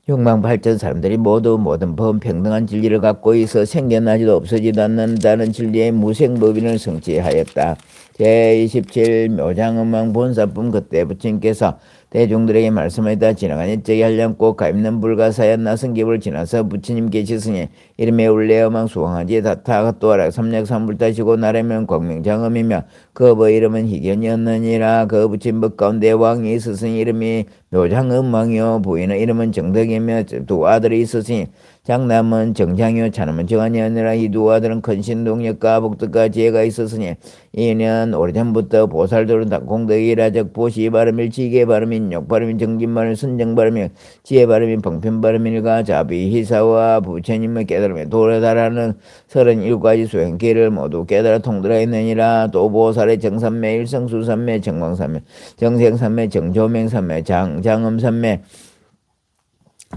흉망 발전 사람들이 모두 모든 법 평등한 진리를 갖고 있어 생겨나지도 없어지도 않는다는 진리의 무생법인을 성취하였다. 제27 묘장음왕 본사품 그때 부처님께서 대중들에게 말씀하였다. 지나간 일적이 한량꽃 가입는 불가사연 나선깁을 지나서 부처님 계시으니 이름에 울레어망 수왕하지 다타 또하라 삼약삼불타시고 나라면 광명장엄이며 그 어버이 이름은 희견이었느니라. 그 부처님 법 가운데 왕이 있었으니 이름이 묘장음왕이요 부인의 이름은 정덕이며 두 아들이 있었으니 장남은 정장이요 차남은 정한이었느라. 이 두 아들은 큰신동력과 복덕과 지혜가 있었으니 이는 오래전부터 보살들은 다 공덕이라. 즉 보시 발음일 지계 발음인 욕 발음인 정진 발음 선정 발음인 지혜 발음인 방편 발음일과 자비 희사와 부처님의 깨달음에 도래다라는 31가지 수행계를 모두 깨달아 통달하였느니라. 또 보살의 정삼매 일성수삼매 정광삼매 정생삼매 정조맹삼매 장음삼매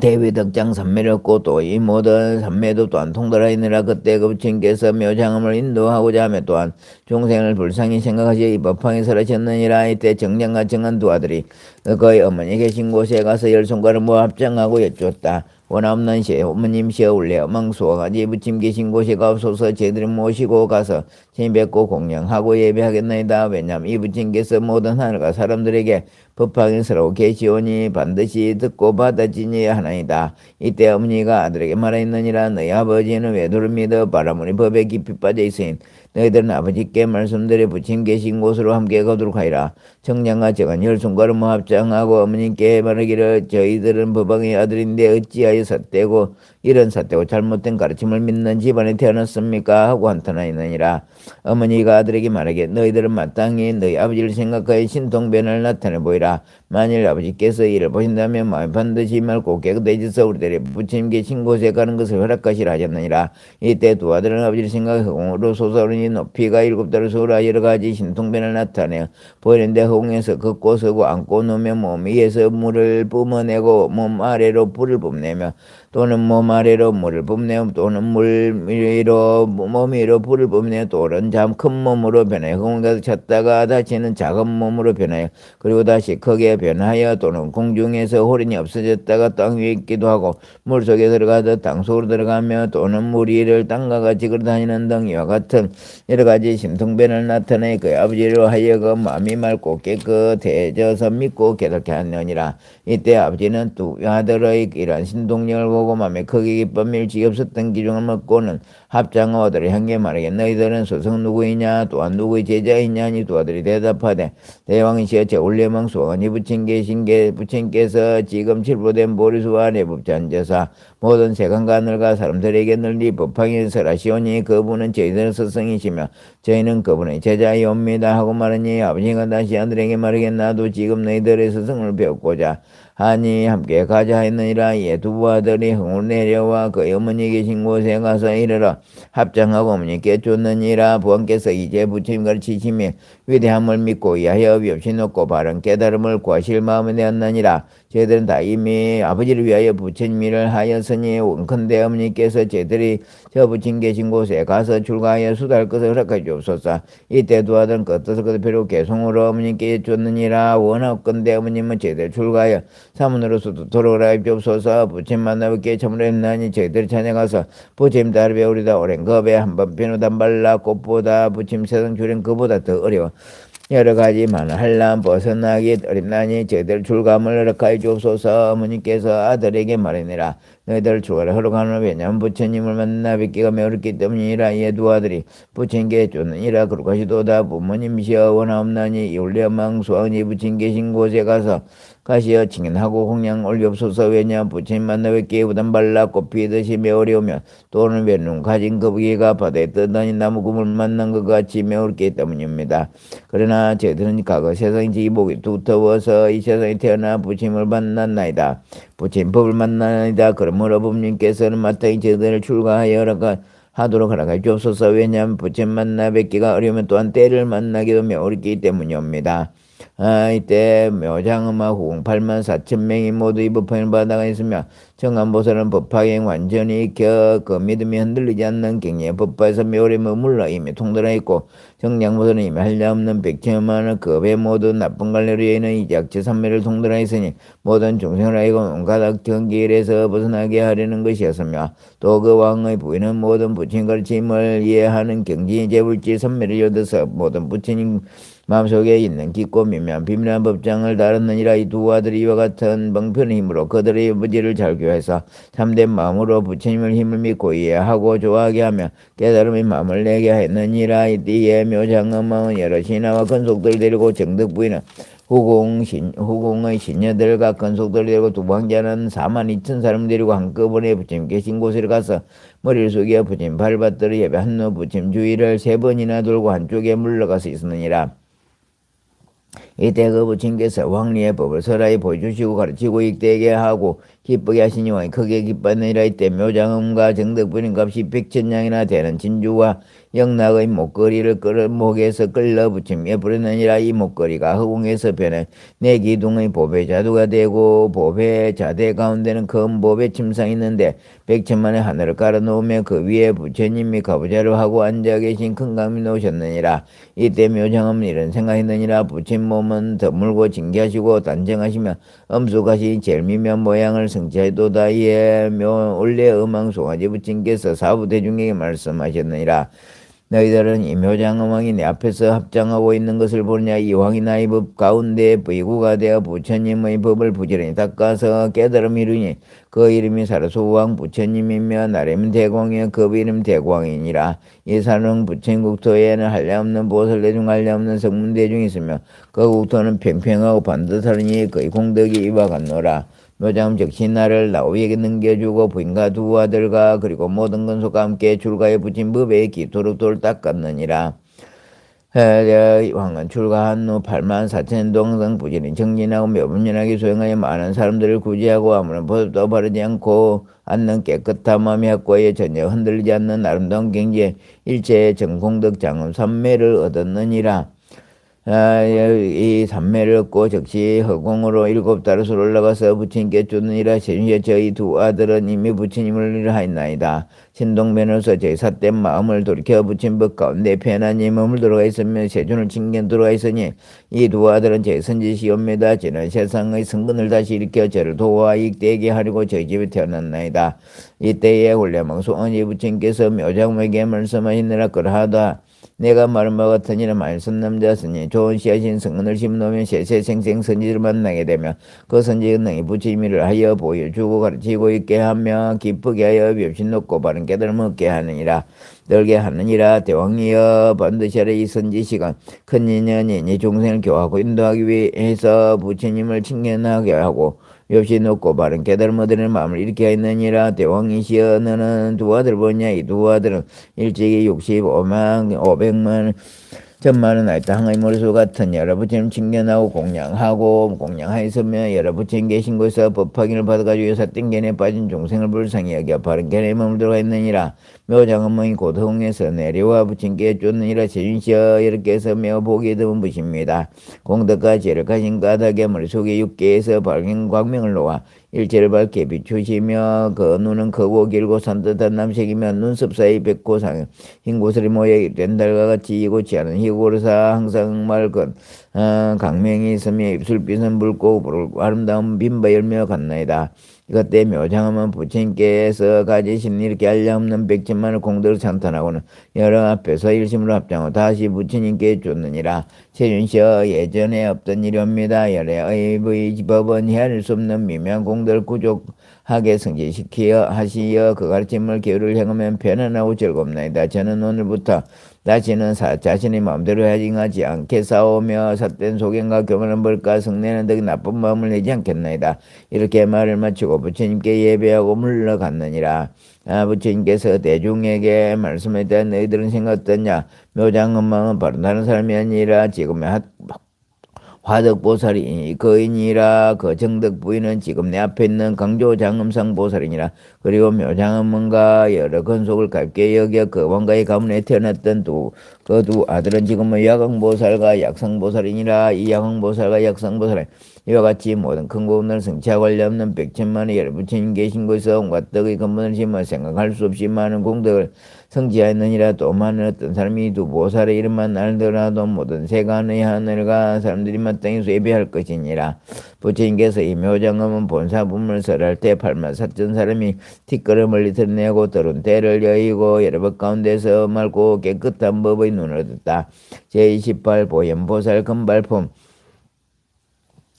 대위덕장 삼매를 얻고 또 이 모든 삼매도 또한 통달하였느라. 그때 그 부처님께서 묘장음을 인도하고자 하며 또한 중생을 불쌍히 생각하시어 이 법황에 설하셨느니라. 이때 정량과 정한 두 아들이 그의 어머니 계신 곳에 가서 열 손가락을 모아 합장하고 여쭈었다. 원없는 시에 어머님시여 울레어 망수어가지 부침 계신 곳에 가옵소서. 저희들을 모시고 가서 신 뵙고 공양하고 예배하겠나이다. 왜냐하면 이 부침께서 모든 하늘과 사람들에게 법황에 서로 계시오니 반드시 듣고 받아지니 하나이다. 이때 어머니가 아들에게 말하였느니라. 너희 아버지는 외도를 믿어 바라문이 법에 깊이 빠져 있으니 너희들은 아버지께 말씀드려 부침 계신 곳으로 함께 가도록 하리라. 정량과 정한 열 손가락 모아 합장하고 어머님께 말하기를 저희들은 법왕의 아들인데 어찌하여 삿되고 이런 삿되고 잘못된 가르침을 믿는 집안에 태어났습니까? 하고 한탄하였느니라. 어머니가 아들에게 말하기에 너희들은 마땅히 너희 아버지를 생각하여 신통변을 나타내 보이라. 만일 아버지께서 이를 보신다면 마음에 반드시 맑고 깨끗해져서 우리들의 부처님 계신 곳에 가는 것을 허락하시라 하셨느니라. 이때 두 아들은 아버지를 생각해 허공으로 솟아오르니 높이가 7달을 솟아 여러 가지 신통변을 나타내어 보이는데 허공에서 걷고 서고 앉고 누우며 몸 위에서 물을 뿜어내고 몸 아래로 불을 뿜내며 또는 몸 몸 아래로 물을 뿜내어 또는 물 위로 몸 위로 불을 뿜내어 또는 큰 몸으로 변하여 흥을 가득 찼다가 다시는 작은 몸으로 변하여 그리고 다시 크게 변하여 또는 공중에서 호련히 없어졌다가 땅 위에 있기도 하고 물속에 들어가듯 땅속으로 들어가며 또는 물 위를 땅과 같이 걸어다니는 등 이와 같은 여러 가지 심통변을 나타내 그 아버지로 하여금 마음이 맑고 깨끗해져서 믿고 깨닫게 하느니라. 이때 아버지는 두 아들의 이러한 신동력을 보고 마음에 크게 기쁨 일찍 없었던 기중을 먹고는 합장어들을 향해 말하게 너희들은 스승 누구이냐 또한 누구의 제자이냐 하니 두 아들이 대답하되 대왕이시여 제올레망 수왕이 부친께서 지금 칠보된 보리수와 내법자 앉아서 모든 세간과 늙아 사람들에게 널리 법하게 설하시오니 그분은 저희들의 스승이시며 저희는 그분의 제자이옵니다 하고 말하니 아버지가 다시 아들에게 말하게 나도 지금 너희들의 스승을 배웠고자 하니 함께 가자 했느니라. 이에 두 아들이 흥을 내려와 그의 어머니 계신 곳에 가서 이르러 합장하고 어머니께 쫓느니라. 부왕께서 이제 부처님 가르치심이 위대함을 믿고 이하여 없이 높고 바른 깨달음을 구하실 마음에 내었느니라. 저희들은 다 이미 아버지를 위하여 부처님을 하였으니 원컨대 어머니께서 저희들이 저 부친 계신 곳에 가서 출가하여 수달 것을 허락하여 주옵소서. 이때 두 아들은 그 뜻을 그대로 개송으로 어머니께 쫓느니라. 원하건대 어머님은 저희들 출가하여 사문으로서도 돌아오라 주옵소서. 부처님 만나뵙기에 참으로 했나니 저희들이 찾아가서 부처님 다를 배우리다. 오랜 겁에 한번 비누단 발라 꽃보다 부처님 세상 주린 그보다 더 어려워 여러 가지 많은 한란 벗어나기 어렵나니 저희들 출감을 허락하여 주옵소서. 어머니께서 아들에게 말하니라. 너희들 출가를 허락하노라. 왜냐하면 부처님을 만나 뵙기가 매우 어렵기 때문이라. 이에 두 아들이 부처님께 쫓느니라. 그러가시도다. 부모님이시여 원하옵나니 이올레망 수왕이 부처님 계신 곳에 가시어 칭언하고 공양 올리옵소서. 왜냐 부처님 만나 뵙기에 우단 발라 꽃피듯이 매우 어려우며 또는 외눈 가진 거북이가 바다에 떠다니 나무 구물 만난 것 같이 매우 어렵기 때문입니다. 그러나 저희들은 과거 세상의 지복이 두터워서 이 세상에 태어나 부처님을 만났나이다. 부처님 법을 만나나이다. 그러므로 부모님께서는 마땅히 저희들을 출가하여 하도록 허락하여 주옵소서. 왜냐하면 부처님 만나 뵙기가 어려우면 또한 때를 만나기도 매우 어렵기 때문입니다. 이때 묘장음악 후궁 8만 4천 명이 모두 이 법화를 받아가 있으며 청안보살은 법화행 완전히 그 믿음이 흔들리지 않는 경리의 법화에서 묘에 머물러 이미 통달하 있고 정량보살은 이미 한량없는 백천만의 급의 모든 나쁜 관례로 인한 이작지 삼매를 통달하 있으니 모든 중생을 하여금 온갖 악한 길에서 벗어나게 하려는 것이었으며 또 그 왕의 부인은 모든 부처님 가르침을 이해하는 경지 재불지 삼매를 얻어서 모든 부처님 마음속에 있는 깊고 미묘한 비밀한 법장을 다루느니라. 이 두 아들이 이와 같은 방편의 힘으로 그들의 아버지를 잘 교해서 참된 마음으로 부처님을 힘을 믿고 이해하고 좋아하게 하며 깨달음의 마음을 내게 했느니라. 이때에 묘장엄은 여러 신하와 건속들을 데리고 정덕 부인은 후궁의 신녀들과 건속들을 데리고 두 왕자는 4만 2천 사람 데리고 한꺼번에 부처님 계신 곳에 가서 머리를 숙여 부처님 발받들어 예배한 후 부처님 주위를 3번이나 돌고 한쪽에 물러가서 있었느니라. 이때 그 부친께서 왕리의 법을 설하에 보여주시고 가르치고 익대게 하고 기쁘게 하시니 왕이 크게 기뻤느니라. 이때 묘장음과 정덕부인 값이 100,000냥이나 되는 진주와 영락의 목걸이를 목에서 끌러 부침에 부르느니라. 이 목걸이가 허공에서 변해 네 기둥의 보배 자두가 되고 보배 자대 가운데는 큰 보배 침상이 있는데 100천만의 하늘을 깔아놓으며 그 위에 부처님이 가부좌로 하고 앉아 계신 큰 강이 놓으셨느니라. 이때 묘장음은 이런 생각했느니라. 부처님 몸은 드물고 징계하시고 단정하시며 엄숙하신 제일 미묘한 모양을 성취하도다. 이에 원래 음왕송아지 부친께서 사부대중에게 말씀하셨느니라. 너희들은 이 묘장엄왕이 내 앞에서 합장하고 있는 것을 보느냐. 이 왕이 나의 법 가운데 부의구가 되어 부처님의 법을 부지런히 닦아서 깨달음이 이루니 그 이름이 사르소왕 부처님이며 나름 대광이여 그 이름 대광이니라. 이 사는 부처님 국토에는 한량없는 보살대중 한량없는 성문대중이 있으며 그 국토는 평평하고 반듯하니 그의 공덕이 이와 같노라. 묘장음 즉시 나를 나우에게 넘겨주고 부인과 두 아들과 그리고 모든 건속과 함께 출가에 붙인 법에 기토록 돌 닦았느니라. 왕은 출가한 후 8만 4천 동성 부지런히 정진하고 매분연하게 소행하여 많은 사람들을 구제하고 아무런 보습도 바르지 않고 않는 깨끗한 마음이 확고해 전혀 흔들리지 않는 아름다운 경지에 일체의 정공덕 장엄 삼매를 얻었느니라. 이 삼매를 얻고 즉시 허공으로 7달을 올라가서 부처님께 쫓느니라. 세준시여 저희 두 아들은 이미 부처님을 하였나이다. 신동면으로서 저희 삿된 마음을 돌이켜 부처님 법 가운데 편안히 머물 들어가 있으며 세준을 칭견 들어가 있으니 이 두 아들은 저희 선지시옵니다. 저는 세상의 성근을 다시 일으켜 저를 도와 익되게 하려고 저희 집에 태어났나이다. 이때에 홀레망수 언니 부처님께서 묘장에게 말씀하시느라 그러하다. 내가 말한 바와 같으니라. 말씀 남자였으니 좋은 씨앗인 성근을 심으면 세세생생 선지를 만나게 되며 그 선지는 능히 부처님을 하여 보여주고 가르치고 있게 하며 기쁘게 하여 멸신 높고 바른 깨달음을 얻게 하느니라. 늘게 하느니라. 대왕이여 반드시 하라. 이 선지시간 큰 인연이 이 종생을 교하고 인도하기 위해서 부처님을 칭견하게 하고 묘시 높고 바른 깨달음 얻으는 마음을 일으켜 있느니라. 대왕이시여 너는 두 아들 보냐. 이 두 아들은 일찍이 65만 500만 천만은 나이다. 항의 머리수 같은 여러 부처님 칭견하고 공양하였으며 여러 부처님 계신 곳에서 법화기를 받아가지고 사땡견에 빠진 종생을 불쌍히 여겨 바른 견에 머물 들어가 있느니라. 묘장엄문이 고통에서 내려와 부처님께 쫓느니라. 세준시여 이렇게 해서 매우 보기 드문 부십니다. 공덕과 죄를 가진 까닭에 머릿속에 육계에서 밝은 광명을 놓아 일체를 밝게 비추시며 그 눈은 크고 길고 산뜻한 남색이며 눈썹 사이 백고상 흰 고슬이 모여 된 달과 같이 이고치 않은 희고르사 항상 맑은 강명이 있으며 입술빛은 붉고 아름다운 빈바 열며 같나이다. 이것 때 묘장하면 부처님께서 가지신 이렇게 알려없는 100천만의 공덕을 찬탄하고는 여러 앞에서 일심으로 합장하고 다시 부처님께 쫓느니라. 세준시여 예전에 없던 일이옵니다. 열애의 법은 헤아릴 수 없는 미묘한 공덕을 구족하게 성취시키어 하시어 그 가르침을 기울을 행하면 편안하고 즐겁나이다. 저는 오늘부터 다시는 자신의 마음대로 행하지 않게 싸우며 삿된 소견과 교만한 벌과 성내는 등 나쁜 마음을 내지 않겠나이다. 이렇게 말을 마치고 부처님께 예배하고 물러갔느니라. 부처님께서 대중에게 말씀하되 너희들은 생각 어떠냐. 묘장엄망은 바로 다른 사람이 아니라 지금의 화덕보살이 거인이라. 그 정덕 부인은 지금 내 앞에 있는 강조장엄상 보살이니라. 그리고 묘장엄문과 여러 건속을 갖게 여겨 그 왕가의 가문에 태어났던 그 두 아들은 지금은 야광보살과 약상보살이니라. 이 야광보살과 약상보살은 이와 같이 모든 큰 고운을 성취하고 관련 100천만의 여러 부처님 계신 곳에서 온갖 덕의 근본을 심어 생각할 수 없이 많은 공덕을 성취하였느니라. 또 많은 어떤 사람이 두 보살의 이름만 알더라도 모든 세간의 하늘과 사람들이 마땅히 예배할 것이니라. 부처님께서 이 묘장엄은 본사분을 설할 때 8만 4천 사람이 티끌을 멀리 드러내고 들은 때를 여의고 여러 법 가운데서 맑고 깨끗한 법의 눈을 얻었다. 제28 보현보살 금발품.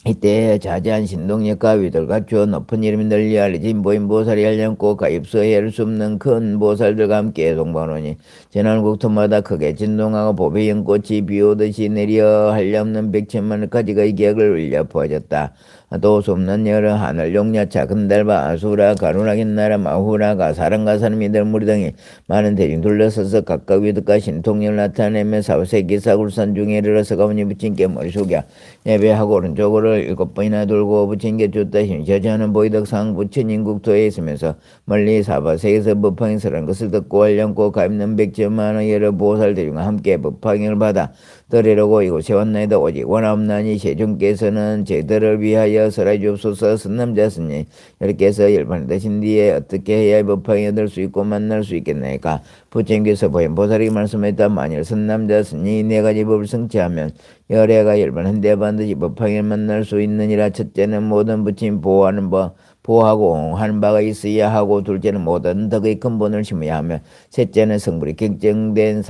이때 자제한 신동력과 위들 갖추어 높은 이름이 널리 알려진 보인보살이 알려고 가입서 헤아릴 수 없는 큰 보살들과 함께 동반하니 전월국토마다 크게 진동하고 보배 연꽃이 비오듯이 내려 한량없는 100천만의 가지가의 기약을 울려 퍼졌다. 또 솜난 여러 하늘 용야차 금달바 아수라 가루라긴 나라 마후라가 사람과 사람이들 무리 등이 많은 대중 둘러서서 각각 위득과 신통력을 나타내며 사후세기사 울산 중에 이르러서 가문이 부친께 머리속에 예배하고 오른쪽으로 7번이나 돌고 부친께 줬다. 신셔저는 보이덕상 부처님 국토에 있으면서 멀리 사바세에서 법화행설한 것을 듣고 알량고 가입는 100천만의 여러 보살 대중과 함께 법화행을 받아 들으려고 이곳에 왔나이다. 오직 원하옵나니 세존께서는 제들을 위하여 설하여 주옵소서. 선남자스니 여러께서 열반을 되신 뒤에 어떻게 해야 법화행을 얻을 수 있고 만날 수 있겠나이까. 부처님께서 보현보살에게 말씀했다. 만일 선남자스니 네 가지 법을 성취하면 열애가 열반한데 반드시 법화행을 만날 수 있느니라. 첫째는 모든 부처님 보호하고 하는 바가 있어야 하고, 둘째는 모든 덕의 근본을 심어야 하며, 셋째는 성불이 결정된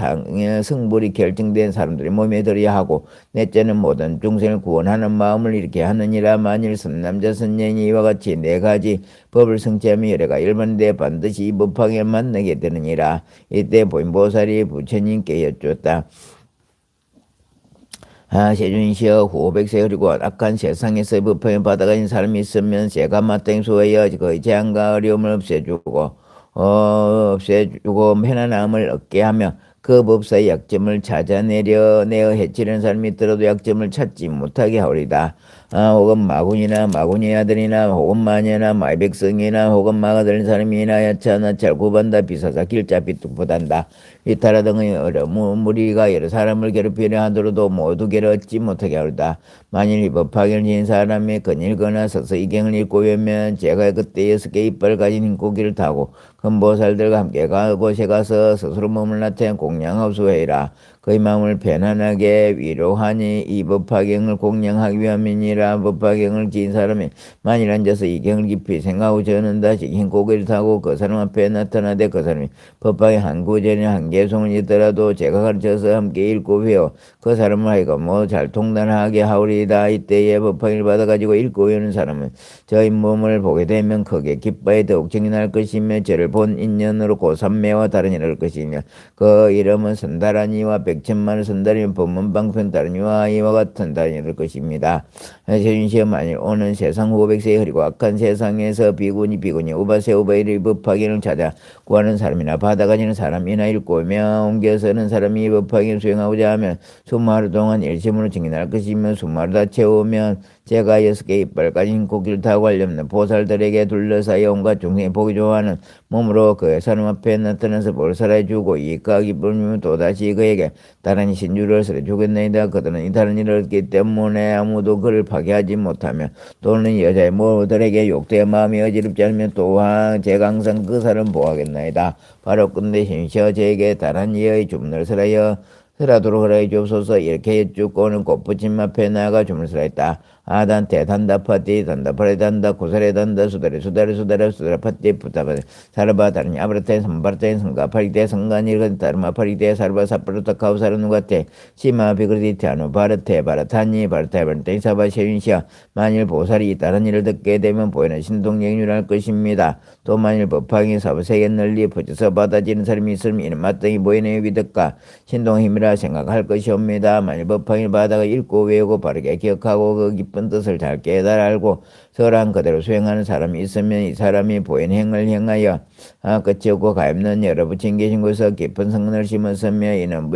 사람들이 몸에 들어야 하고, 넷째는 모든 중생을 구원하는 마음을 이렇게 하느니라. 만일 선남자 선녀인이 이와 같이 네 가지 법을 성취하며 열애가 일반인데 반드시 이 법화행을 만나게 되느니라. 이때 보인보살이 부처님께 여쭈었다. 세준시여 후백세 그리고 악한 세상에서 법화행을 받아가진 사람이 있으면 제가 마땅히 수하여 그의 재앙과 어려움을 없애주고 편안함을 얻게 하며 그 법사의 약점을 찾아내어 해치려는 사람이 있더라도 약점을 찾지 못하게 하오리다. 혹은 마군이나 마군의 아들이나 혹은 마녀나 마의 백성이나 혹은 마가 들린 사람이나 야차나 찰구반다 비사사 길자 비뚝보단다 이타라 등의 무리가 여러 사람을 괴롭히려 하더라도 모두 괴롭지 못하게 하리다. 만일 이 법하기를 지닌 사람이 건일거나 서서히 경을 읽고 오면 제가 그때 6개 이빨 가진 흰고기를 타고 금보살들과 함께 그곳에 가서 스스로 몸을 나타내 공양하수해라. 그의 마음을 편안하게 위로하니 이 법화경을 공양하기 위함이니라. 법화경을 지은 사람이 만일 앉아서 이 경을 깊이 생각하고 저는 다시 흰 고개를 타고 그 사람 앞에 나타나되 그 사람이 법화경 한 구절이나 한 개송을 있더라도 제가 가르쳐서 함께 읽고 배워 그 사람을 하여금 잘 통달하게 하오리이다. 이때에 법화경을 받아가지고 읽고 외우는 사람은 저희 몸을 보게 되면 크게 기뻐해 더욱 정이 날 것이며 저를 본 인연으로 고삼매와 다른 일을 할 것이며 그 이름은 선다라니와 백천만을 선다리며 법문방편 다르니와 이와 같은 다른 일을 할 것입니다. 세준시여 만일 오는 세상 후백세에 흐리고 악한 세상에서 비군이 우바세 우바이를 법화경을 찾아 구하는 사람이나 받아가지는 사람이나 읽고 오며 옮겨서는 사람이 법화경을 수행하고자 하면 20하루 동안 일심으로 증인할 것이며 20하루 다 채우면 제가 6개 이빨 가진 고기를 타고 하려면 보살들에게 둘러싸여 온갖 중생이 보기 좋아하는 몸으로 그 사람 앞에 나타나서 볼살해 주고 이가 기쁨이면 또다시 그에게 다른 신주를 설해 주겠나이다. 그들은 이 다른 일을 했기 때문에 아무도 그를 파괴하지 못하며 또는 여자의 모들에게 욕되어 마음이 어지럽지 않으면 또한 제가 항상 그 사람 보호하겠나이다. 바로 끝내 신시여 저에게 다른 이의 주문을 설하여 설하도록 하여 주옵소서. 이렇게 여쭙고는 꽃부침 앞에 나아가 주문을 설하였다. 아단테 단다파티 단다파레 단다 고사레 단다 수다레 파티 부타바데 사르바 다른 아브라테 삼바르테 성가파리테 성간이르 다르마파리테 사르바 사프르타 카우사르 누가테 시마 비그리티 아노 바르테 바라타니 바르테 바르테 사바 셰윈시아 만일 보살이 다른 일을 듣게 되면 보이는 신동영유할 것입니다. 또 만일 법황이 사부세계 널리 퍼져서 받아지는 사람이 있으면 이는 마땅히 보이는 위득과 신동힘이라 생각할 것이옵니다. 만일 법황을 받아가 읽고 외우고 바르게 기억하고 그 깊은 뜻을 잘 깨달아 알고 설한 그대로 수행하는 사람이 있으면 이 사람이 보인 행을 행하여 끝이 없고 가없는 여러 부침개 신고서 깊은 성근을 심었으며 이는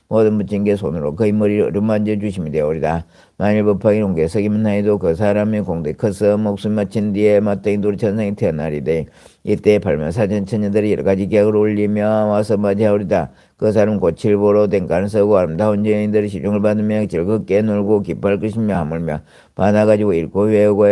모든 부침개 손으로 그의 머리를 어루만져 주시면 되오리다. 만일 법화기 옮겨서기만 하여도 그 사람의 공덕이 커서 목숨 마친 뒤에 마땅히 우리 천상에 태어나리되 이때 발면 사전 처녀들이 여러 가지 객을 올리며 와서 맞이하오리다. 그 사람 고칠 보러 댕간을 쓰고 아름다운 여인들의 시중을 받으며 즐겁게 놀고 기뻐할 것이며 하물며 받아가지고 읽고 외우고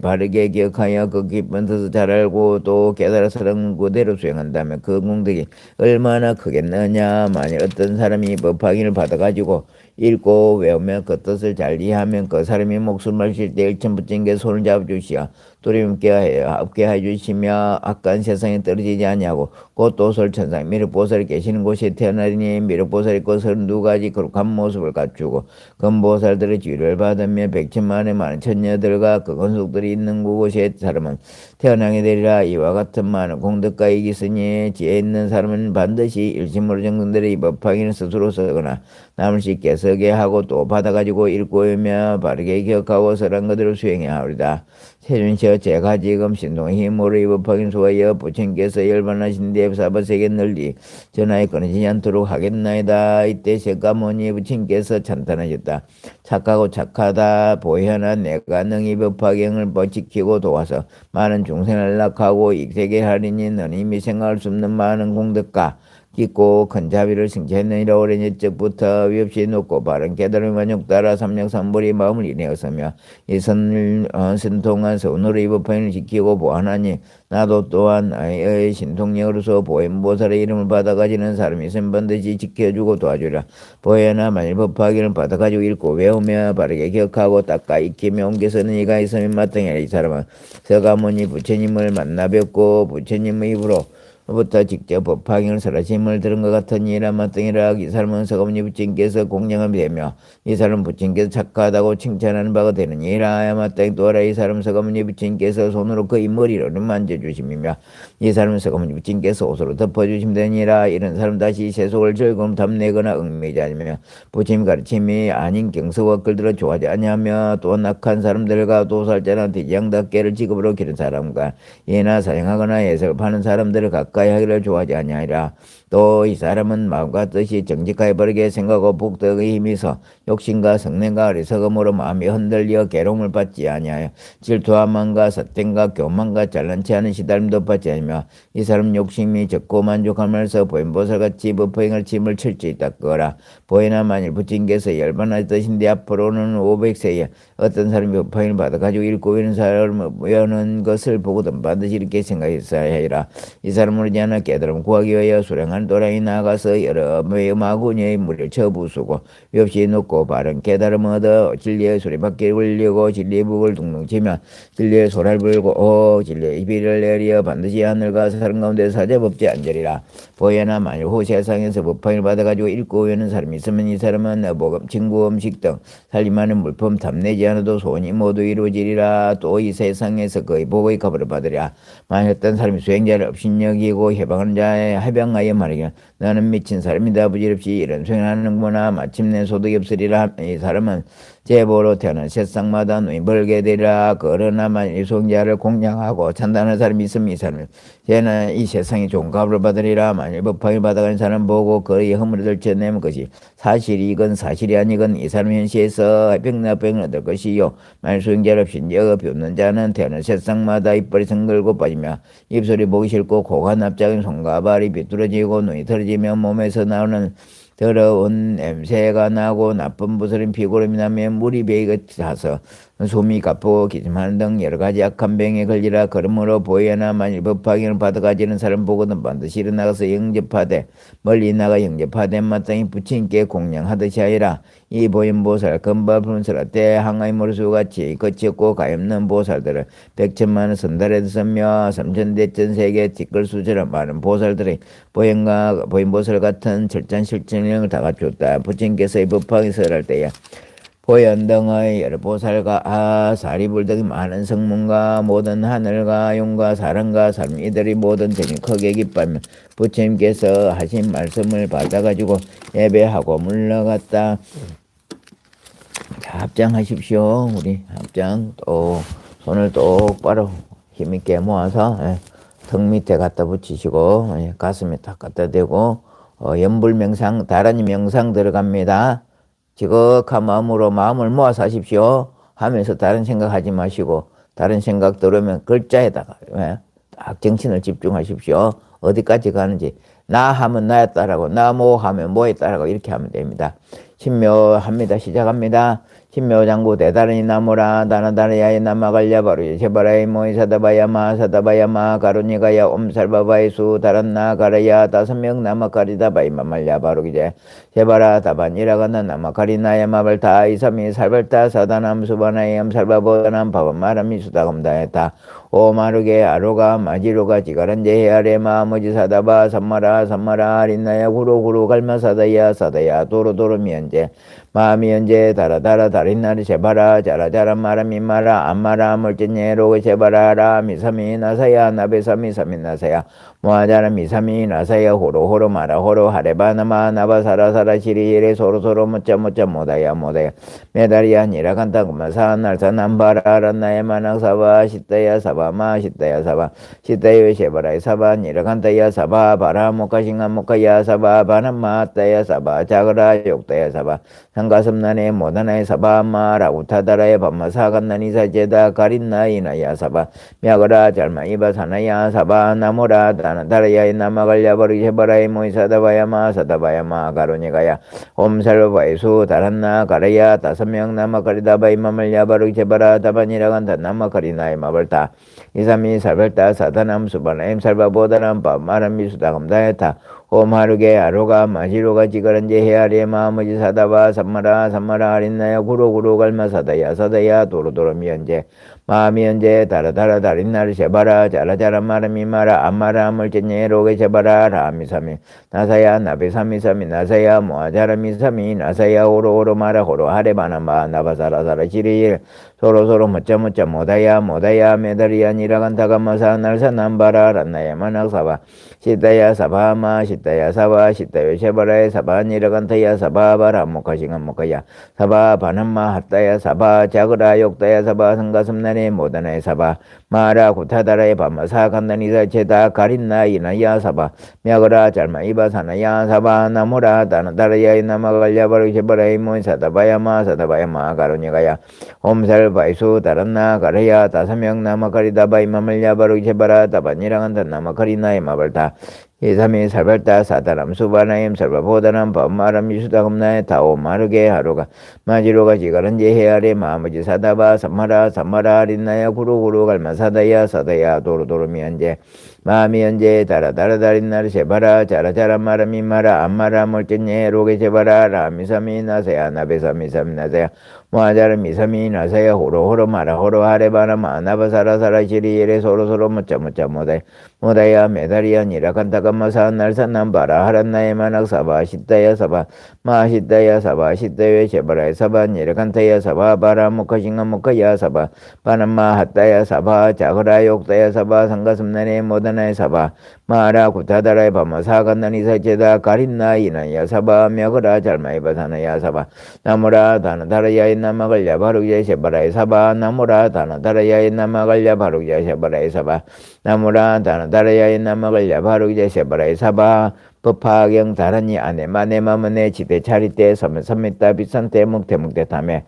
바르게 기억하여 그 기쁜 뜻을 잘 알고 또 깨달아 사랑 그대로 수행한다면 그 공덕이 얼마나 크겠느냐. 만일 어떤 사람이 법화기를 받아가지고 읽고 외우며 그 뜻을 잘 이해하면 그 사람이 목숨을 쉴 때 일천부침개 손을 잡아주시어 두려움께 없게 해주시며 악한 세상에 떨어지지 아니하고 곧 도솔천상 미륵보살이 계시는 곳에 태어나리니 미륵보살이 곧 32가지 거룩한 모습을 갖추고 금보살들의 지위를 받으며 백천만의 많은 천녀들과 그 건속들이 있는 그곳에 사람은 태어나게 되리라. 이와 같은 많은 공덕과 이익이 있으니 지혜 있는 사람은 반드시 일심으로 정성들의 이 법화기는 스스로 쓰거나 남을 쉽게 서게 하고 또 받아가지고 읽고 오며 바르게 기억하고 설한 그대로 수행해야 하리다. 세준시여 제가 지금 신동의 힘으로 이 법화기를 수하여 부처님께서 열반하신 뒤에 사바세계 널리 전하에 끊어지지 않도록 하겠나이다. 이때 세가모니 부처님께서 찬탄하셨다. 착하고 착하다 보현아 내가 능히 법화경을 지키고 도와서 많은 중생을 낙하고 익세게 하리니 너는 이미 생각할 수 없는 많은 공덕과 깊고 큰 자비를 승천했느니라. 오랜 옛적부터 위없이 높고 바른 깨달음의 만족 따라 삼력삼불이 마음을 인하였으며 이 선통한 선으로 이 법화를 지키고 보하나니 나도 또한 나의 신통력으로서 보현보살의 이름을 받아가지는 사람이 있으면 반드시 지켜주고 도와주라. 보현아 만일 법화기를 받아가지고 읽고 외우며 바르게 기억하고 닦아 익히며 옮겨서는 이가 있으면 마땅히 이 사람은 서가모니 부처님을 만나 뵙고 부처님의 입으로 부터 직접 법화경을 설하심을 들은 것 같으니라. 마땅히라. 이 사람은 서가모니 부처님께서 공양함이 되며 이 사람은 부처님께서 착하다고 칭찬하는 바가 되느니라. 마땅히 또하라. 이 사람은 서가모니 부처님께서 손으로 그의 머리를 만져주심이며 이 사람은 서가모니 부처님께서 옷으로 덮어주시면 되니라. 이런 사람 다시 세속을 즐거움 탐내거나 얽매이지 않으며 부처님 가르침이 아닌 경서와 글들을 좋아하지 아니하며 또 낙한 사람들과 도살자나 돼지양답게를 직업으로 기른 사람과 예나 사냥하거나 예색을 파는 사람들을 가까이 가까이 하기를 좋아하지 아니하리라. 또 이 사람은 마음과 뜻이 정직하게 바르게 생각하고 복덕의 힘이서 욕심과 성냄과 어리석음으로 마음이 흔들려 괴로움을 받지 아니하여 질투와 만과 사땡과 교만과 잘난치 않은 시달림도 받지 아니며 이 사람 욕심이 적고 만족하면서 보현보살같이 법행을 침을 칠 수 있다 거라. 보혜나 만일 부친께서 열반하듯인데 앞으로는 500세에 어떤 사람이 법행을 받아가지고 읽고 있는 사람을 여는 것을 보고도 반드시 이렇게 생각했어야 하리라. 이 사람은 오지 않아 깨달음 구하기 위하여 수량한 도량이 나가서 여러 마구니의 물을 쳐 부수고 위없이 놓고 바른 깨달음 얻어 진리의 소리밖에 울리고 진리의 북을 둥둥 치며 진리의 소리를 불고 진리의 이비를 내리어 반드시 하늘과 사람 가운데 사제법제 앉으리라. 보혜나 만일 후 세상에서 법행을 받아가지고 읽고 외는 사람이 있으면 이 사람은 보금, 친구, 음식 등 살림하는 물품 탐내지 않아도 소원이 모두 이루어지리라. 또 이 세상에서 거의 복의 값을 받으리라. 만일 어떤 사람이 수행자를 업신여기고 해방하는 자에 해방하여 말하기를 나는 미친 사람이다 부질없이 이런 수행하는구나 마침내 소득이 없으리라. 이 사람은 제보로 태어난 세상마다 눈이 벌게 되리라. 그러나 만일 수행자를 공양하고 찬단하는 사람이 있으면 이 사람은 쟤는 이 세상에 좋은 값을 받으리라. 만일 법행을 받아가는 사람 보고 그의 허물을 들춰내면 것이 사실이건 사실이 아니건 이 사람 현시에서 병나병을 얻을 것이요. 만일 수행자를 신여가 비웃는 자는 태어난 세상마다 이빨이 성글고 빠지며 입술이 보기 싫고 코가 납작은 손과 발이 비뚤어지고 눈이 털어지며 몸에서 나오는 더러운 냄새가 나고 나쁜 부스럼 피고름이 나면 물이 배이가 차서 숨이 가쁘고 기침하는 등 여러 가지 악한 병에 걸리라. 그러므로 보혜나 만일 법화경을 받아가지는 사람 보고는 반드시 일어나가서 영접하되 멀리 나가 영접하되 마땅히 부친께 공양하듯이 하리라. 이 보현보살 금발푼스라 때 항아의 모르수같이 거치었고 가엾는 보살들을 백천만을 선달해 드으며 삼천대천세계 뒷걸수처럼 많은 보살들의 보현과 보현보살 같은 철저한 실천력을 다 갖췄다. 부친께서 이 법화경을 설할 때에 보현 등의 여러 보살과 사리불 등의 많은 성문과 모든 하늘과 용과 사람과 사람 이들이 모든 정이 크게 기뻐하며 부처님께서 하신 말씀을 받아가지고 예배하고 물러갔다. 자, 합장하십시오. 우리 합장 또 손을 똑바로 힘있게 모아서 턱 밑에 갖다 붙이시고 가슴에 탁 갖다 대고 연불명상 다른 명상 들어갑니다. 지극한 마음으로 마음을 모아서 하십시오. 하면서 다른 생각하지 마시고 다른 생각 들으면 글자에다가 딱 정신을 집중하십시오. 어디까지 가는지 나 하면 나에 따라고 나 뭐 하면 뭐에 따라고 이렇게 하면 됩니다. 신묘합니다. 시작합니다. 신묘장구 대다르니 나무라 다나다라야에 나마갈야 바로 제바라이 모이사다바야마 사다바야마 가루니가야 옴살바바이수 다란나 가라야 5명 나마가리다바이 마말야 바로 이제 제바라 다반이라가나 나마가리나야 마발타 이삼이 살발타 사다남 수바나이 암살바보다남 바바마람이 수다검다했다. 오마르게 아로가 마지로가 지가란제 헤아레마 머지사다바 삼마라 삼마라 아린나야 구로구로 갈마사다야 사다야 도로도로 미연제 마미연제 다라다라 다린나리 제바라 자라자라 마라미 마라 암마라 멀전예로 제바라 라미사미 나사야 나베사미 사미 나사야 모아자라 미사미 나사야 호로호로 마라 호로 하레바나마 나바사라사라 시리이레 소로소로 모짜 모다야 메다리야 니라간다 구마사 날사 남바라 란나야 마낙사바 시다야 사바마 시다야 사바 시다요 제바라이 사바 니라간다야 사바 바라 모카싱가 모카야 사바 바나마 따야 사바 자그라 욕다야 사바 상가섬난에 모다나의 사바마라 우타다라의 밤마사간나니 사제다 가린나이나야 사바 미아거라 잘마이바 사나야 사바 나모라 다나다라야의 나마갈야 버리 해바라의 모이사다바야마 사다바야마 가로니가야 옴살바이수 다란나 가라야 5명 나마가리다바이 마말야 바로 제바라 다바니라간다 나마가리나의 마벌타 이삼이 살벌타 사다남 수바나임 살바보다남 바마람미 수다감다야타 오마르게 아로가 마지로가 지가란제 헤아리에 마머지 사다바 삼마라 아린나야 구로구로 갈마 사다야 도로도로 미연제 마미연제 다라다라 다린나를 제바라 자라자라 마라미 마라 암마라 물전예 로게 제바라 라미사미 나사야 나베사미사미 나사야 모아자라미사미 나사야 오로오로 마라 호로 하레바나마 나바사라사라 시리일 서로서로 묻자 모다야 메다리야 니라간타가 마사 날사 남바라 란나야 마낙사바 시다야 사바마 시다야 사바 시다요 쉐바라에 사바 니라간타야 사바바라 모카싱한 모카야 사바 바남마 핫다야 사바 자그라 욕다야 사바 성가슴나네 모다나에 사바 마라 구타다라에 바마사 간다니사 제다 가린나 이나야 사바 мя그라 잘마 이바사나야 사바 나무라 다나다라야 이나마갈야 바로 쉐바라에 모이사다바야마 사다바야마 가로니가야 옴살 바이수 다란나 가라야 다사명 나마가리다 바이마말야 바로 쉐바라 다바니랑한다 나마가리나에 마발다 예삼이 살발다 사다람 수바나임 살바보다남 밤마람 이수다금나에 다오 마르게 하루가 마지로가 지가른지 헤아레 마무지 사다바 삼마라 린나야 구루구루 갈마 사다야 도로도로 미안제 마미연제 다라다라다린나르 세바라 자라자라 마라미 마라 암마라 멀견예 로게 세바라 라미사미 나세야 나베사미사미 나세야 모아자르 미사미 나세야 호로호로 마라 호로 하레바라 마나바사라사라 시리예레 소로소로 묻자 모다야 메다리야 니라칸타가 마사 날산남바라 하란나에 마낙사바 시다야 사바 마시다야 사바 시다요 제바라에 사바 니라칸타야 사바 바라 모카싱가 모카야 사바 바나마 핫다야 사바 자그라 욕다야 사바 상가슴나네 모다나에 사바 마라 구타다라에 바마 사간나니 사제다 가린나 이나야 사바 мя그라 잘마이 바사나야 사바 나무라 다나다라야 이나마갈야 바루야 제바라에 사바 나무라 다나다라야 이나마갈야 바루야 제바라에 사바 나무라 다나다라야 이나마갈야 바루야 제바라에 사바 법화경 다라니 안에 마네마문에 지대 차리때 섬미따 비산때 묵대 담에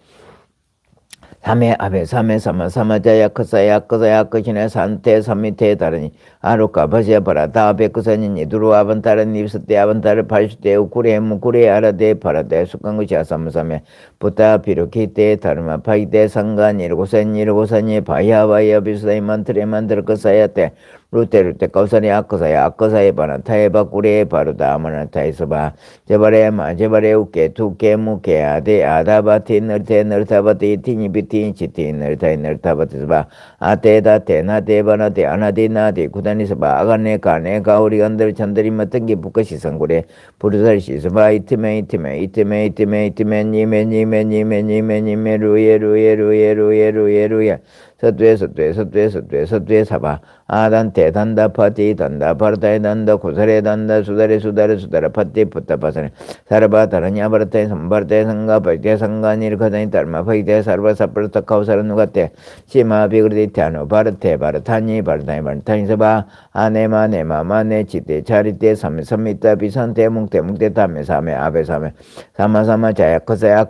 삼해 아베 삼해 사마자야 크사야 크시네 산테 삼미테 다르니 아루카 바시야 바라다 아베 크사니 두루 아반타르 닙스테 아반타르 팔시테 우쿠레 무쿠레 아라데 파라데 수강구시아 삼삼해 부타 비로키테 다르마 파이데 상가니 일고산이 바야바야 비스다이 만트레 만들 크사야테 루테 카우사니 아크사에 바나 타에바 꾸레 바루다 아마나 타이스바 제바레 우케 투케 무케 아데 아다바티 너르타바티 티니비티 치티 너르타바티스바 아테다 테나데 바나데 아나디나데 구다니스바 아가네 가네 가우리 안들 찬들이 마տն기 부카시 상구레 부르살시스바 이티메 니메 루예 서트웨 사바 아단테 단다 파티 단다 파르타에 단다 고사레 단다 수다레 파티 푸타파사네 사르바 다라냐 바르테 삼바르테 상가 바이테 상가 니르카다니 달마 파이테 사르바 사프르타 카우사르누가테 시마 비그르디타노 바르타니 바르타니 사바 아네마네 치테 차리테 삼미타 비산테 뭉테 타메 사메 아베 사메 사마사마 자야커사야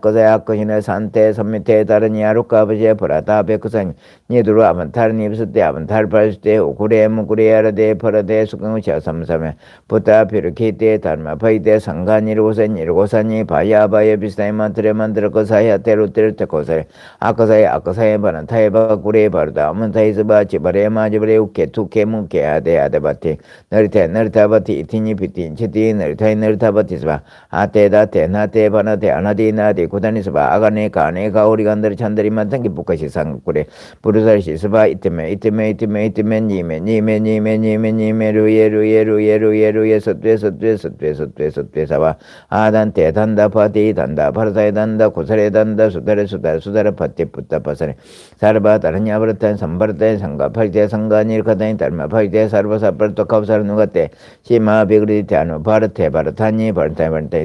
커시네 산테 삼미테 다르니 아루카바제 브라타 베크사니 니두루 아반타르니 비스테 아반타르 발스테 오쿠레 무쿠레 아라데 파라데 수강우샤 삼삼에 부타 피르키테 달마 파이데 상가니르고사니 바야바야 비스타이 만트레 거사야 테루테르테 거사에 아카사에 바나 타에바 구레 바르다 아문타이스바 지바레 마지바레 우케 투케 무케 아데바티 너르타바티 이티니 피틴 치티 너르타바티스바 아테다 테나테 바나테 아나디나데 구다니스바 아가네 가네 가오리 간들 찬들이 만탕기 부카시 상구레 부르살시스바 이테메 니메 루예 서트웨 사바 아단테 단다 파티 단다 파르사에 단다 고사레 단다 수다레 파티 푸타파사레 사르바 다르냐 버탄 삼바르테 상가 파이테 상가니 일카다니 달마 파이테 사르바사퍼토 카우사르누가테 시마 비그리티아노 바르타니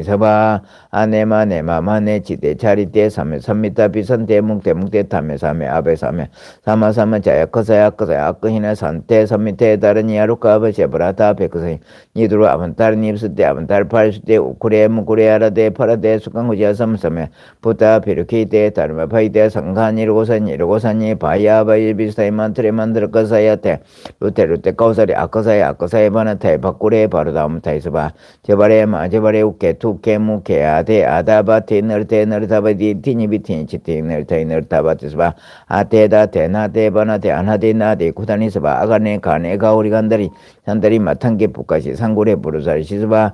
사바 아네마네 치테 차리테 삼미타 비선테 묵테 타메 사메 아베 사메 사마사마 자야 커사야 아크히나 산테 삼미테 다르니 아루카바세 브라타 베크세 니두루 아반타르 닙스테 아반타르 팔스테 우쿠레 무쿠레 아라데 파라데 수강구지아 삼삼에 부타 피르키테 다르마 파이테 상가니 일고사니 바야바이 비스타이 만트레 만들 거사야테 루테 카우사리 아크사에 바나테 바쿠레 바르다움 타이스바 제바레 우케 투케 무케 아데 아다바티 너르타바디 티니비티 치티 너르타바티스바 아테다 테나테 바나테 아나데나데 구다니스바 아가네 가네 가오리 간다리 산다리 마탕게 부까지 상고레 부르사리 시스바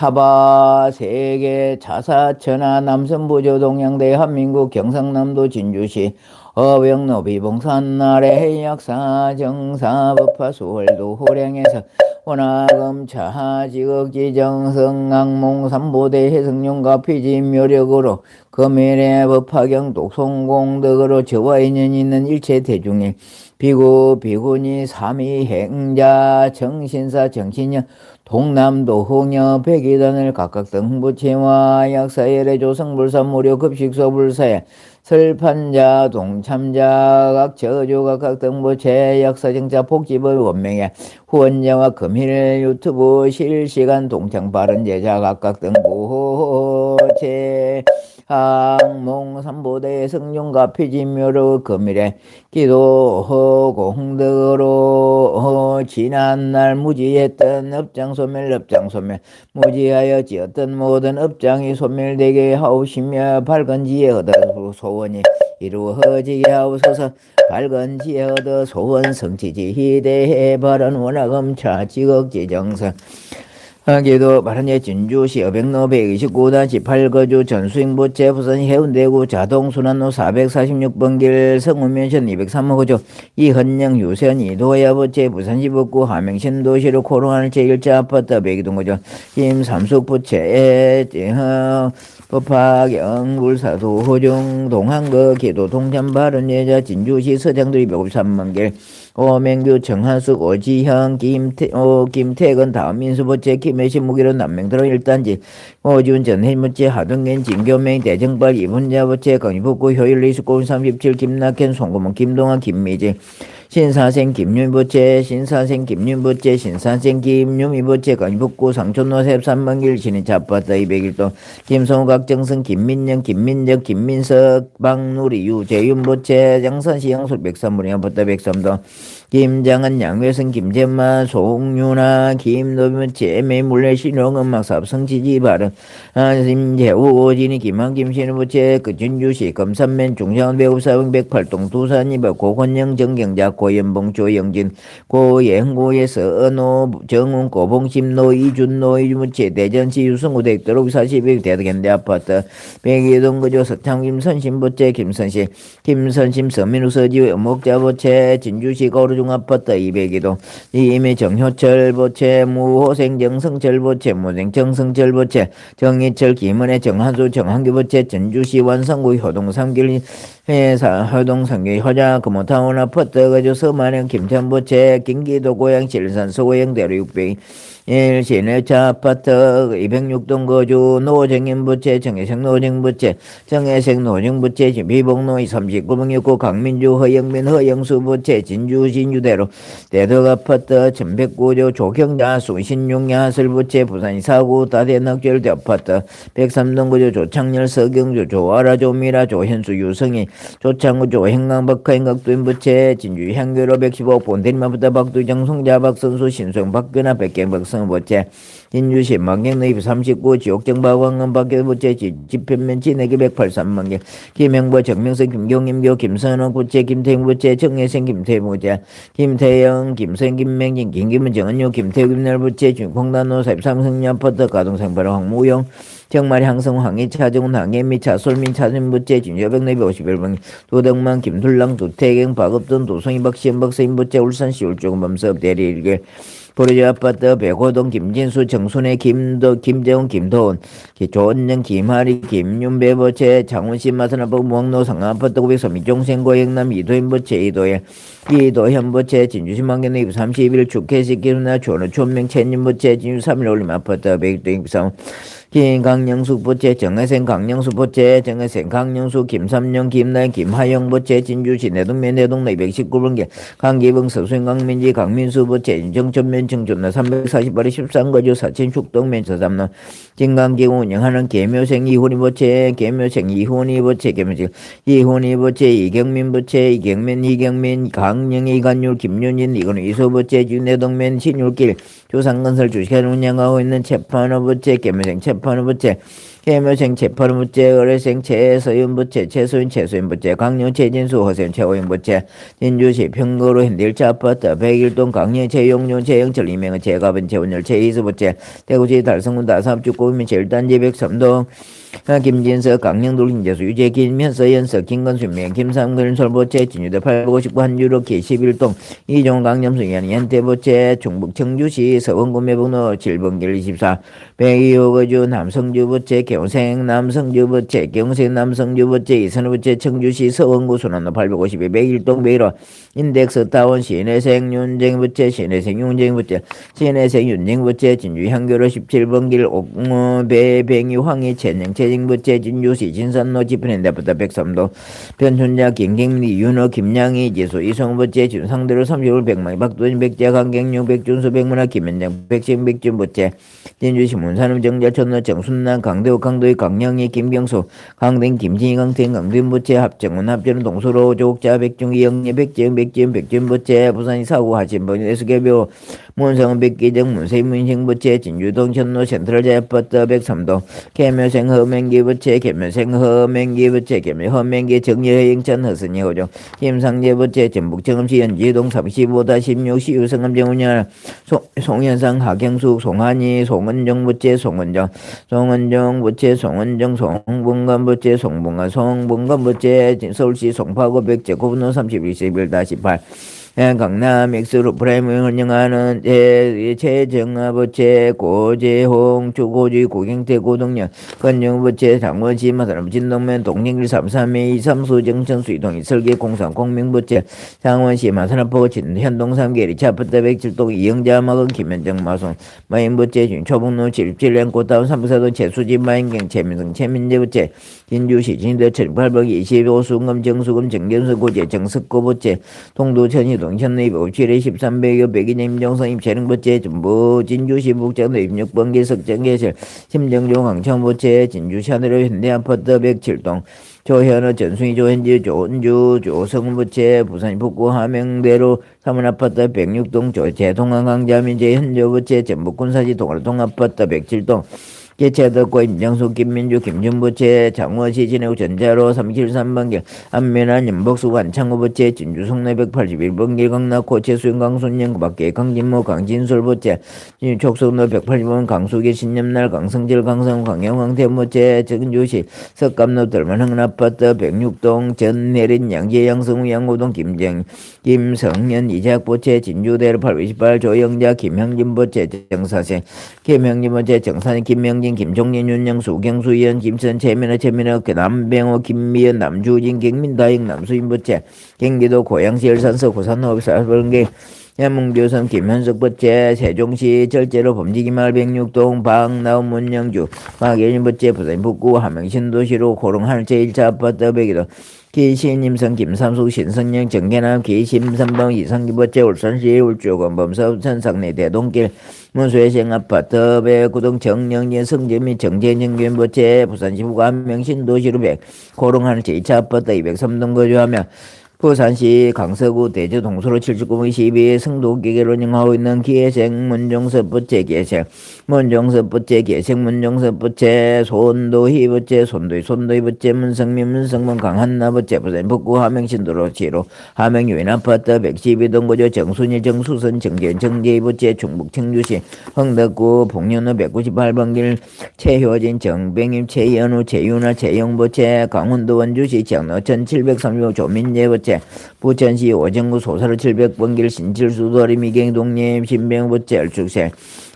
타바 세계 차사천하 남선부조 동양대 한민국 경상남도 진주시 어병로 비봉산 아래 해역사 정사 법화 수월도 호령에서 원화금 차지극지 정성 악몽 삼보대 해성룡과 피지묘력으로 금일의 법화경 독송공덕으로 저와 인연 있는 일체 대중에 비구 비구니 삼위행자 정신사 정신녀 동남도 홍여 백이단을 각각 등부채와 약사열의 조성불사 무료 급식소불사에 설판자 동참자 각 저주 각각 등부채 약사정자 복지벌 원명에 후원자와 금일 유튜브 실시간 동창 바른 제자 각각 등부채 항몽 삼보대 성룡과 피지묘로 금일에 기도 공덕으로 지난날 무지했던 업장소멸 무지하여 지었던 모든 업장이 소멸되게 하옵시며 밝은 지혜 얻어 소원이 이루어지게 하옵소서. 밝은 지혜 얻어 소원 성취지희대해 바른 원화금 차지극지정성 기도 바른예 진주시 어백로 129-18거주 전수행보채 부산 해운대구 자동순환로 446번 길 성운면션 203호거주 이헌영 유세현 이도야보채 부산시 북구 하명신도시로 코로나를 제1자 아파트 백이동거주 김삼숙보채 법화경 불사도 호중 동한거 기도 동참 바른예자 진주시 서장도리 153번 길 오명규 정한숙 오지형 김태근 다음 민수보채 김해신 무기로 남명들어 일단지 오지훈 전해무채 하동현 진교명 대정발 이분자보채 강의북구 효율리수골 37 김낙현 송구문 김동환 김미지 신사생 김윤보채 신사생 김윤보채 신사생 김유미보채 강북구 상촌로 셉산만길 신인차 아파트 201동 김성우 각정승 김민영 김민적 김민석 박누리 유재윤보채 장산시 양솔 103분 아파트 103동 김장은 양회성 김재만 송윤아 김노비보채 매물레 신용음악사업 성지지 바른 심재우 오진이 김한 김신우보채 진주시 금산면 중장원 배우사병 108동 두산이버 고건영 정경자 고연봉 조영진 고예흥고에서 은호 정훈 고봉심노 이준노 이주무채 대전시 유성구 대도로 42 대덕현대 아파트 백이동 거주 서창 김선심보채 김선시 김선심 서민우 서지우 목자보채 진주시 거루중아파트 202동 이임의 정효철보채 무호생 정성철보채 무생 정성철보채 정희철 김은혜 정한수 정한규보채 전주시 완성구 효동 3길 회사 효동성계 효자 금호타운 아파트 거주 서만영 김천보채 경기도 고양시 일산 서고영대로 600 일시내차 아파트 206동 거주 노정인부채 정혜생 노정부채 정혜생 노정부채 비봉로 3906구 강민주 허영민 허영수부채 진주 진주대로 대덕 아파트 천백구조 조경자 수신용야설부채 부산이 사구 다대낙절 아파트 103동 거주 조창렬 서경주 조아라 조미라 조현수 유성희 조창구 조행강 박하행각두인부채 진주 향교로 115 본대리마부터 박두정 송자 박선수 신송 박근아 백경박 성보채 진주시 망경너입 39 지옥정바광은 박교보채 집현면 진해기 183만개 김영보 정명선 김경임교 김선호 부채 김태웅부채 정혜생 김태부채 김태영 김선 김맹진 김김은 정은유 김태우 김날부채 중콩단노 43성리 아파트 가동생바로 황무용 정말 향성 황희 차정훈 황예미 차솔민 차진부채 진여백너비 51번 도덕만 김둘랑 도태경 박업돈 도성이 박시현 박서인부채 울산시 울조금범사업 대리일개 보리저 아파트 백호동 김진수 정순혜 김정훈 김도훈 조은영 김하리 김윤배보채 장훈시 마산아파트 무항로 상암아파트 903 이종생고 영남 이도현보채 이도현보채 진주시 망견의 31 축해식 기루나 조는 촌명 채님보채 진주 3일 올림 아파트 백도임상 김강영수 보채 정혜생 강영수 보채 정혜생 강영수 김삼영 김나연 김하영 보채 진주시 내동면 내동로 219번개 강기봉 서수인 강민지 강민수 보채 인정천면 청존로 348에 13거주 사천 축동면 저삼로 진강기공 운영하는 계묘생 이훈이 보채 계묘생 이훈이 보채 계묘생 이훈이 보채 이경민 보채 이경민 강영희 이간율 김윤진 이건우 이소 보채 내동면 신율길 조상건설 주식회사 운영하고 있는 채판호 보채 계묘생 채판호 보채 계묘생 최팔무째 어뢰생 최서윤부째 최소윤 최소윤부째 강릉 최진수 허생 최호영부째 진주시 평거로 현대일차 아파트 백일동 강릉 최용윤 최영철 이명은 최가빈 최원열 최이수부째 대구시 달성군 다삼주 고민 제일단지 백삼동 김진서 강릉돌 김재수 유재 김현서 연서 김건수 명 김삼근 설보채 진유대 859 한유로키 11동 이종 강념수 연현대보채 중북 청주시 서원구매번호 7번길 24 백이호거주 남성주보채 경생 남성주보채 경생 남성주보채 이선우보채 청주시 서원구 순환로 852 백일동 백일호 인덱스 다운 신혜생 윤쟁부채 신혜생 윤쟁부채 신혜생 윤쟁부채 진주 향교로 17번길 배뱅이 황희 채녕 재정부채 진주시 진산로 지편현대부터 백삼도 변춘자 김경미 윤호 김양희 지수 이성부채 준상대로 30월 백망이 박도진 백제 강경용 백준수 백문화 김현장 백신 백준부채 진주시 문산읍 정자 천로 정순남 강대호 강도희 강영희 김경수 강댕 김진희 강태인 강된부채 합정원 합전은 동서로 조국자 백중기 영리 백지영 백지영 백준부채 부산이 사고 하신번 에스개교 문성은 백기정 문세인 문생부채 진주동 천로 센트럴 제아파트 백삼동 계묘생 허맹기부채 계묘생 허맹기부채 허맹기 정예회 영천 허선이 호종 김상제부채 전북정음시 연지동 35-16 시유성암정운영 송현상 하경숙 송한이 송은정부채 송은정부채 송은정 송봉관부채 송봉관 송봉관부채 서울시 송파구 백제 고분로 31-11-8 강남 엑스로 프라임을 운영하는 최정아부채 고재홍 주고주의 고경태 고동년 건영부채 장원시 마사람 진동면 동행길 332 23수 정천수 이동이 설계 공상 공명부채 장원시 마사람포 현동 3개리 차프터 107동 이영자 막은 김현정 마송 마인부채 초봉로 77년 꽃다운 304동 최수진 마인경 최민성 최민재부채 진주시 진도 78번 25수금 정수금 정견수 고제 정석고부채 동두천이 동천의 57회 1300여 백인임 정성 임채능부채 전부 진주시 북장도 입력번기 석정계실 심정종 강청부채 진주시 하늘의 현대아파트 107동 조현우 전순희 조현지 조은주 조성부채 부산 북구 함영대로 사문아파트 106동 조재동항 강자민재 현조부채 전북군사지 동아통아파트 107동 개체덕고 임정수 김민주 김준부채 장원시 진해우 전자로 373번길 안면한 연복수 관창호부채 진주 성내 181번길 강락호 최수영 강순영 밖에 강진모 강진술부채 촉성로 180번 강수기 신념날 강성질 강성 강영황 대모채 전주시 석감로 들만 흥나파트 106동 전내린 양재 양성우 양호동 김성현 이재학부채 진주대로 828 조영자 김형진부채 정사생 김형진부채 정사생 김명진 김종린 윤영수 우경수 이현 김선 최민호 남병호 김미연 남주진 경민다익 남수인부채 경기도 고양시 열산서 고산호흡 사번개 해몽교선 김현석부채 세종시 절제로 범지기마을 106동 박나온 문영주 박예진부채 부산 북구 함영신도시로 고롱하늘제 1차 아파트 102동 기신임성 김삼숙 신성령 정계남 기심삼동 이성기부채 울산시 울주군 범서우천 상내 대동길 문수회생 아파트 배구동 정영진 성재민 정재정견부채 부산시 북구 함영신도시로 100 고롱하늘제 2차 아파트 203동 거주하며 부산시 강서구 대저 동서로 79번 12 승도기계로 운영하고 있는 기회생 문정섭부채 기회생 문정섭부채 기회생 문정섭부채 손도희부채 손도희부채 문성민 문성문 강한나부채 부산 북구 함영신도로 지로 함영유인아파트 112동 거주 정순일 정수선 정재현 정재희부채 충북 청주시 흥덕구 봉련로 198번 길 최효진 정병임 최연우 최윤아 최영부채 강원도 원주시 장로 1735 조민재부채 부천시 오정구 소사로 700번길 신칠수 도리미경 동림 신병부채 얼죽생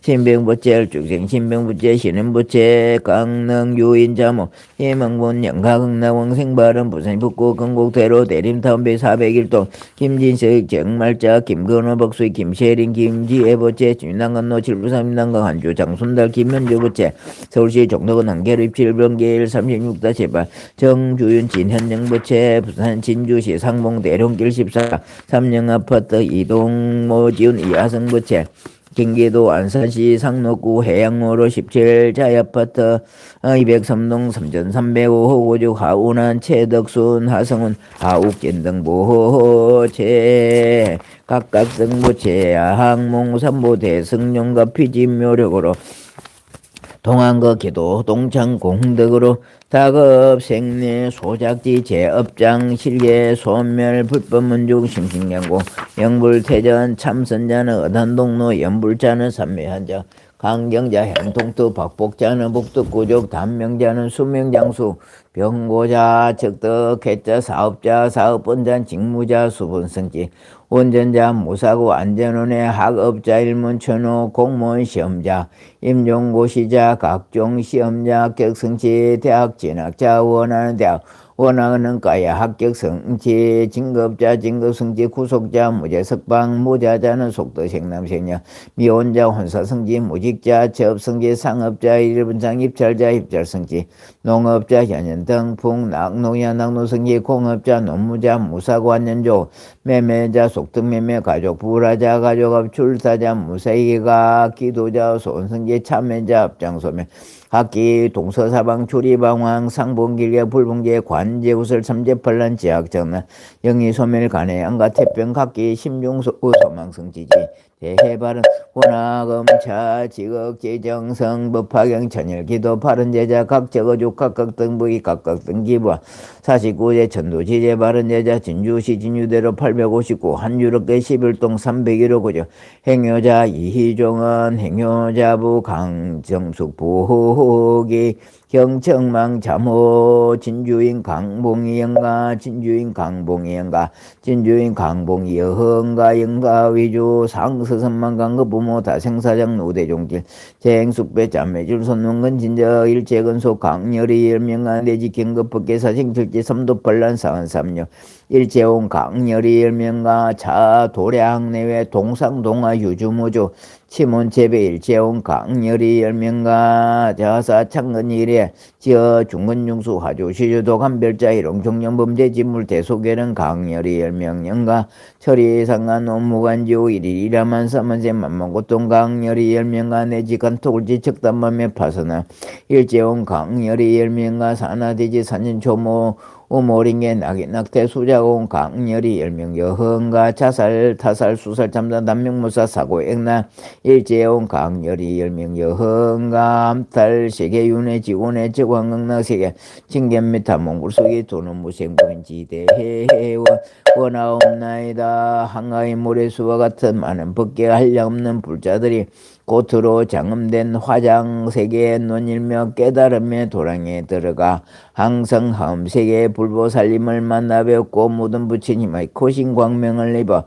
신병부채 얼죽생 신병부채 신은부채 강릉 유인자모 희망본 영가흥나원 생발은 부산 북구 건곡대로 대림타운배 401동 김진석 정말자 김건호 박수희 김세린 김지혜부채 윤남건로 7부삼남강 한주 장순달 김현주부채 서울시 종로군 한계로 7번길 36-8 정주윤 진현정부채 부산 진주시 상봉 대룡길 14 삼영아파트 이동 모지훈 이하성부채 경기도 안산시 상록구 해양로로 17 자이아파트 203동 3305 호고죽 하운한 최덕순 하성훈 하욱진 등 보호체 각각 등부채 항몽 삼보 대승용과 피진묘력으로 동안거 기도 동창 공덕으로 다급 생내 소작지 제업장 실계 소멸 불법문중 심신경고 영불태전 참선자는 어단동로 연불자는 삼매한자 강경자 행통투 박복자는 복덕구족 단명자는 수명장수 병고자 적덕 해자 사업자 사업본잔 직무자 수분성지 운전자 무사고 안전운의 학업자 일문천호 공무원 시험자 임용고시자 각종 시험자 합격성취 대학 진학자 원하는 대학 원하는 과에 합격성취 진급자 진급성취 구속자 무죄석방 무자자는 속도 생남생녀 미혼자 혼사성취 무직자 취업성취 상업자 일분상 입찰자 입찰성취 농업자 현연등 풍낙 농야 낙노성취 공업자 농무자 무사고 안연조 매매자 속등매매 가족 불화자 가족업 출사자 무사이기가 기도자 소원성취 참매자 합장소매 학기 동서사방 출입방황 상봉길계 불봉계 관제구설 삼재팔란 지학정난 영희소멸 간해 안가 태평 각기 심중소 소망성지지 대해발은 원화검차 지극 제정성 법화경 천일기도 바른제자 각적어주 각각등부기 각각등기부와 49제 천도지제 바른제자 진주시 진유대로 859 한유럽계 11동 301호 구조 행여자 이희종은 행여자부 강정숙 부호기 경청망 잠호 진주인 강봉이 영가 진주인 강봉이 영가 진주인 강봉이 여흥가 영가 위주 상서선만 강거 부모 다생사장 노대종질 재행숙배 짬매줄 손능근 진저 일체근소 강렬이 열명가 내지 경급법계사 생철지 삼도팔란 사은삼녀 일제온 강렬이 열명가 자 도량 내외 동상동화 유주무주 치문체배 일제온 강렬이 열명가 자사 창근일에 지어 중근중수 화주 시주도 간별자 일용종년범죄 진물 대소계는 강렬이 열명령가 철이상간 업무관지오 일일이라만 사만세 만만고통 강렬이 열명가 내지 간토굴지 척단맘에 파서나 일제온 강렬이 열명가 산하대지 산진초모 오모링에 낙태 수자공 강렬이 열명 여흥가 자살 타살 수살 참단 남명무사 사고 액나 일제온 강렬이 열명 여흥가 암탈 세계윤회 지원회 적왕극락 세계 징견미타 몽골속이 도는 무생부인지대해원 원하옵나이다. 한가위 모래수와 같은 많은 법계 한량없는 불자들이 고트로 장음된 화장세계의 논일며 깨달음의 도랑에 들어가 항상 하음세계의 불보살림을 만나 뵙고 모든 부처님의 고신광명을 입어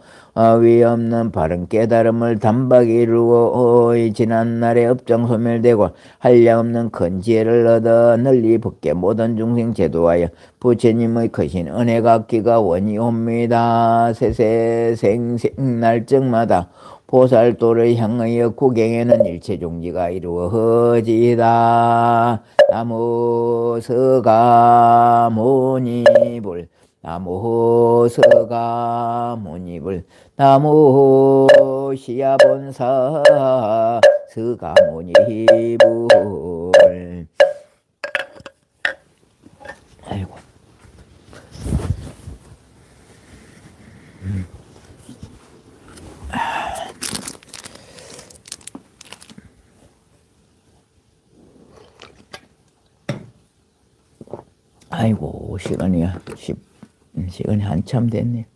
위없는 바른 깨달음을 단박에 이루어 지난날의 업장 소멸되고 한량없는 큰 지혜를 얻어 널리 벗게 모든 중생 제도하여 부처님의 크신 은혜가 기가 원이옵니다. 세세생생 날정마다 보살도를 향하여 구경에는 일체종지가 이루어지다. 나무 서가모니불 나무 서가모니불 나무 시야본사 서가모니불. 아이고. 아이고 시간이 한참 됐네.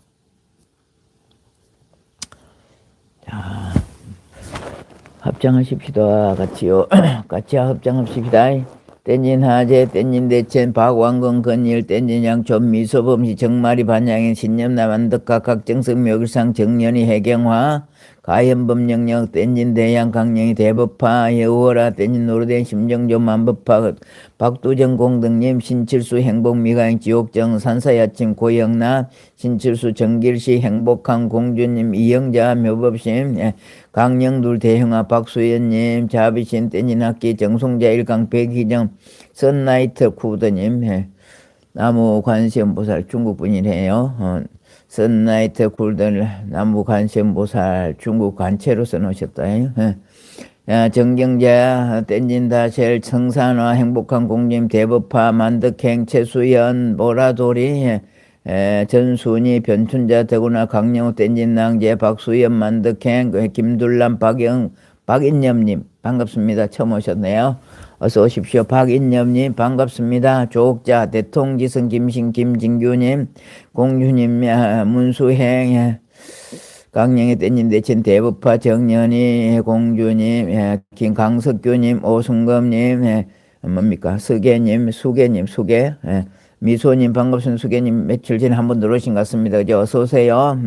자, 합장하십시다. 같이요. 같이 합장합시다. 땐진하제 땐진대첸 박왕건 건일 땐진양 전미소범시 정마리 반양인 신념남한덕각 각정성 묘길상 정년이 해경화 가연법령령 땐진대양 강령이 대법파 여우어라 땐진노르된 심정조 만법파 박두정공등님 신칠수 행복미가행 지옥정 산사야침 고영란 신칠수 정길시 행복한 공주님 이영자 묘법심 강령둘 대형아 박수연님 자비신 땐진학기 정송자 일강 백희정 선나이트 쿠드님 나무 관세음보살 중국분이래요. 선나이트 쿨들 나무 관세음보살 중국 관체로 써놓으셨다. 정경자 땐진다셀 청산화 행복한 공님 대법파 만덕행 최수연 보라돌이 전순이 변춘자 더구나 강영호 땐진낭제 박수연 만덕행 김둘람 박인념님 반갑습니다. 처음 오셨네요. 어서 오십시오. 박인념님 반갑습니다. 조옥자 대통지성 김신 김진규님 공주님 문수행 강령의 떼님 대친 대법파 정연희 공주님 김강석규님 오순검님 뭡니까 수계님 수계 미소님 반갑습니다. 수계님 며칠 전에 한번 들어오신 것 같습니다. 그죠? 어서 오세요.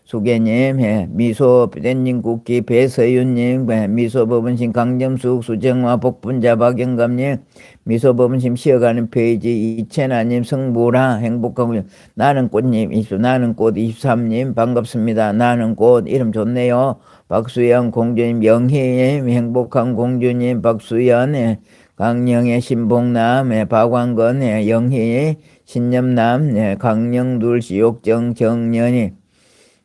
수계님, 미소 댄님 국기 배서윤님, 미소 법은심 강점숙 수정화 복분자 박영감님, 미소 법은심 쉬어가는 페이지 이채나님 성보라 행복하고 나는 꽃님 나는 꽃 23님 반갑습니다. 나는 꽃 이름 좋네요. 박수영 공주님 영희님 행복한 공주님 박수연 강령의 신봉남 박광건 영희 신념남 강령둘 지옥정 정연이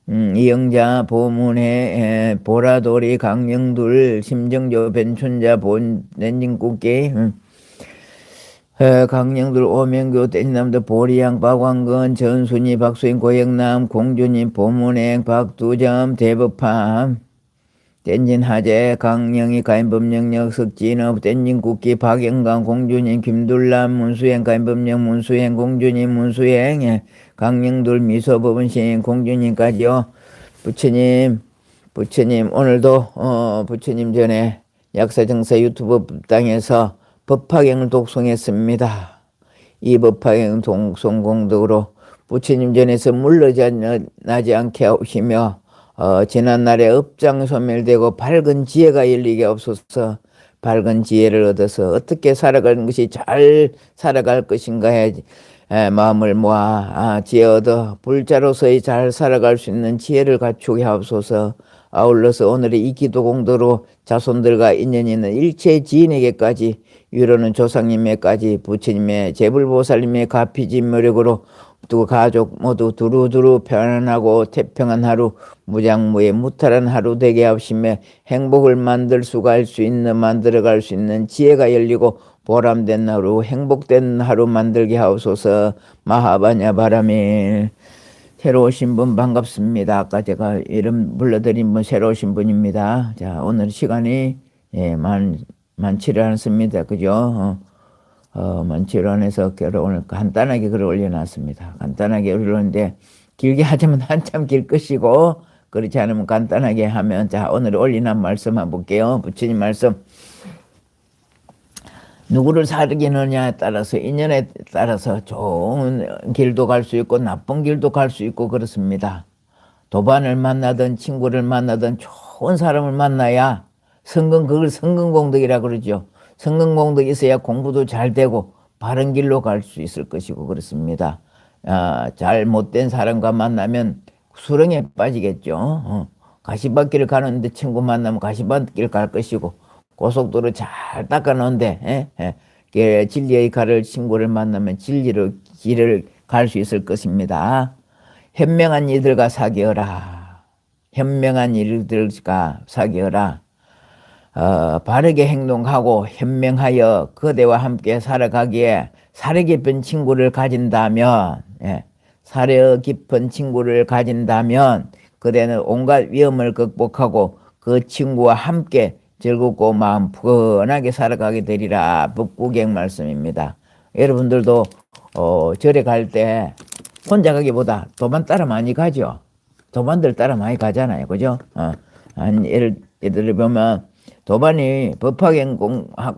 이영자 보문의 보라돌이 강령둘 심정조 변춘자 본nen진국기 강령둘 오명교 떼님남도 보리양 박광건 전순이 박수인 고영남 공주님 보문행 박두점 대법함 땐진하재 강령이 가인법령력 석진업 땐진국기 박영강 공주님 김둘남 문수행 가인법령 문수행 공주님 문수행 강령둘 미소법은신 공주님까지요. 부처님 오늘도 부처님 전에 약사정사 유튜브 땅에서 법화경을 독송했습니다. 이 법화경 독송 공덕으로 부처님 전에서 물러나지 않게 하시며 지난날에 업장 소멸되고 밝은 지혜가 열리게 없어서 밝은 지혜를 얻어서 어떻게 살아가는 것이 잘 살아갈 것인가에 마음을 모아 지혜 얻어 불자로서의 잘 살아갈 수 있는 지혜를 갖추게 하옵소서. 아울러서 오늘의 이 기도 공도로 자손들과 인연이 있는 일체 지인에게까지 위로는 조상님에까지 부처님의 제불보살님의 가피진묘력으로 또 가족 모두 두루두루 편안하고 태평한 하루 무장무의 무탈한 하루 되게 하시며 행복을 만들어갈 수 있는 지혜가 열리고 보람된 하루 행복된 하루 만들게 하옵소서. 마하바냐 바라밀. 새로 오신 분 반갑습니다. 아까 제가 이름 불러드린 분 새로 오신 분입니다. 자, 오늘 시간이 많지를 않습니다. 그죠? 많지를 않아서 오늘 간단하게 글을 올려놨습니다. 간단하게 올렸는데 길게 하자면 한참 길 것이고 그렇지 않으면 간단하게 하면 자, 오늘 올린 말씀 한번 볼게요. 부처님 말씀. 누구를 사귀느냐에 따라서 인연에 따라서 좋은 길도 갈 수 있고 나쁜 길도 갈 수 있고 그렇습니다. 도반을 만나든 친구를 만나든 좋은 사람을 만나야 그걸 성근공덕이라 그러죠. 성근공덕이 있어야 공부도 잘 되고 바른 길로 갈 수 있을 것이고 그렇습니다. 잘못된 사람과 만나면 수렁에 빠지겠죠. 가시밭길을 가는데 친구 만나면 가시밭길 갈 것이고 고속도로 잘 닦아놓은데 진리의 갈을 친구를 만나면 길을 갈 수 있을 것입니다. 현명한 이들과 사귀어라. 현명한 이들과 사귀어라. 바르게 행동하고 현명하여 그대와 함께 살아가기에 사려 깊은 친구를 가진다면 그대는 온갖 위험을 극복하고 그 친구와 함께 즐겁고 마음 푸근하게 살아가게 되리라. 법구경 말씀입니다. 여러분들도 절에 갈 때 혼자 가기보다 도반 따라 많이 가죠. 도반들 따라 많이 가잖아요. 그죠? 예를 보면 도반이 법화경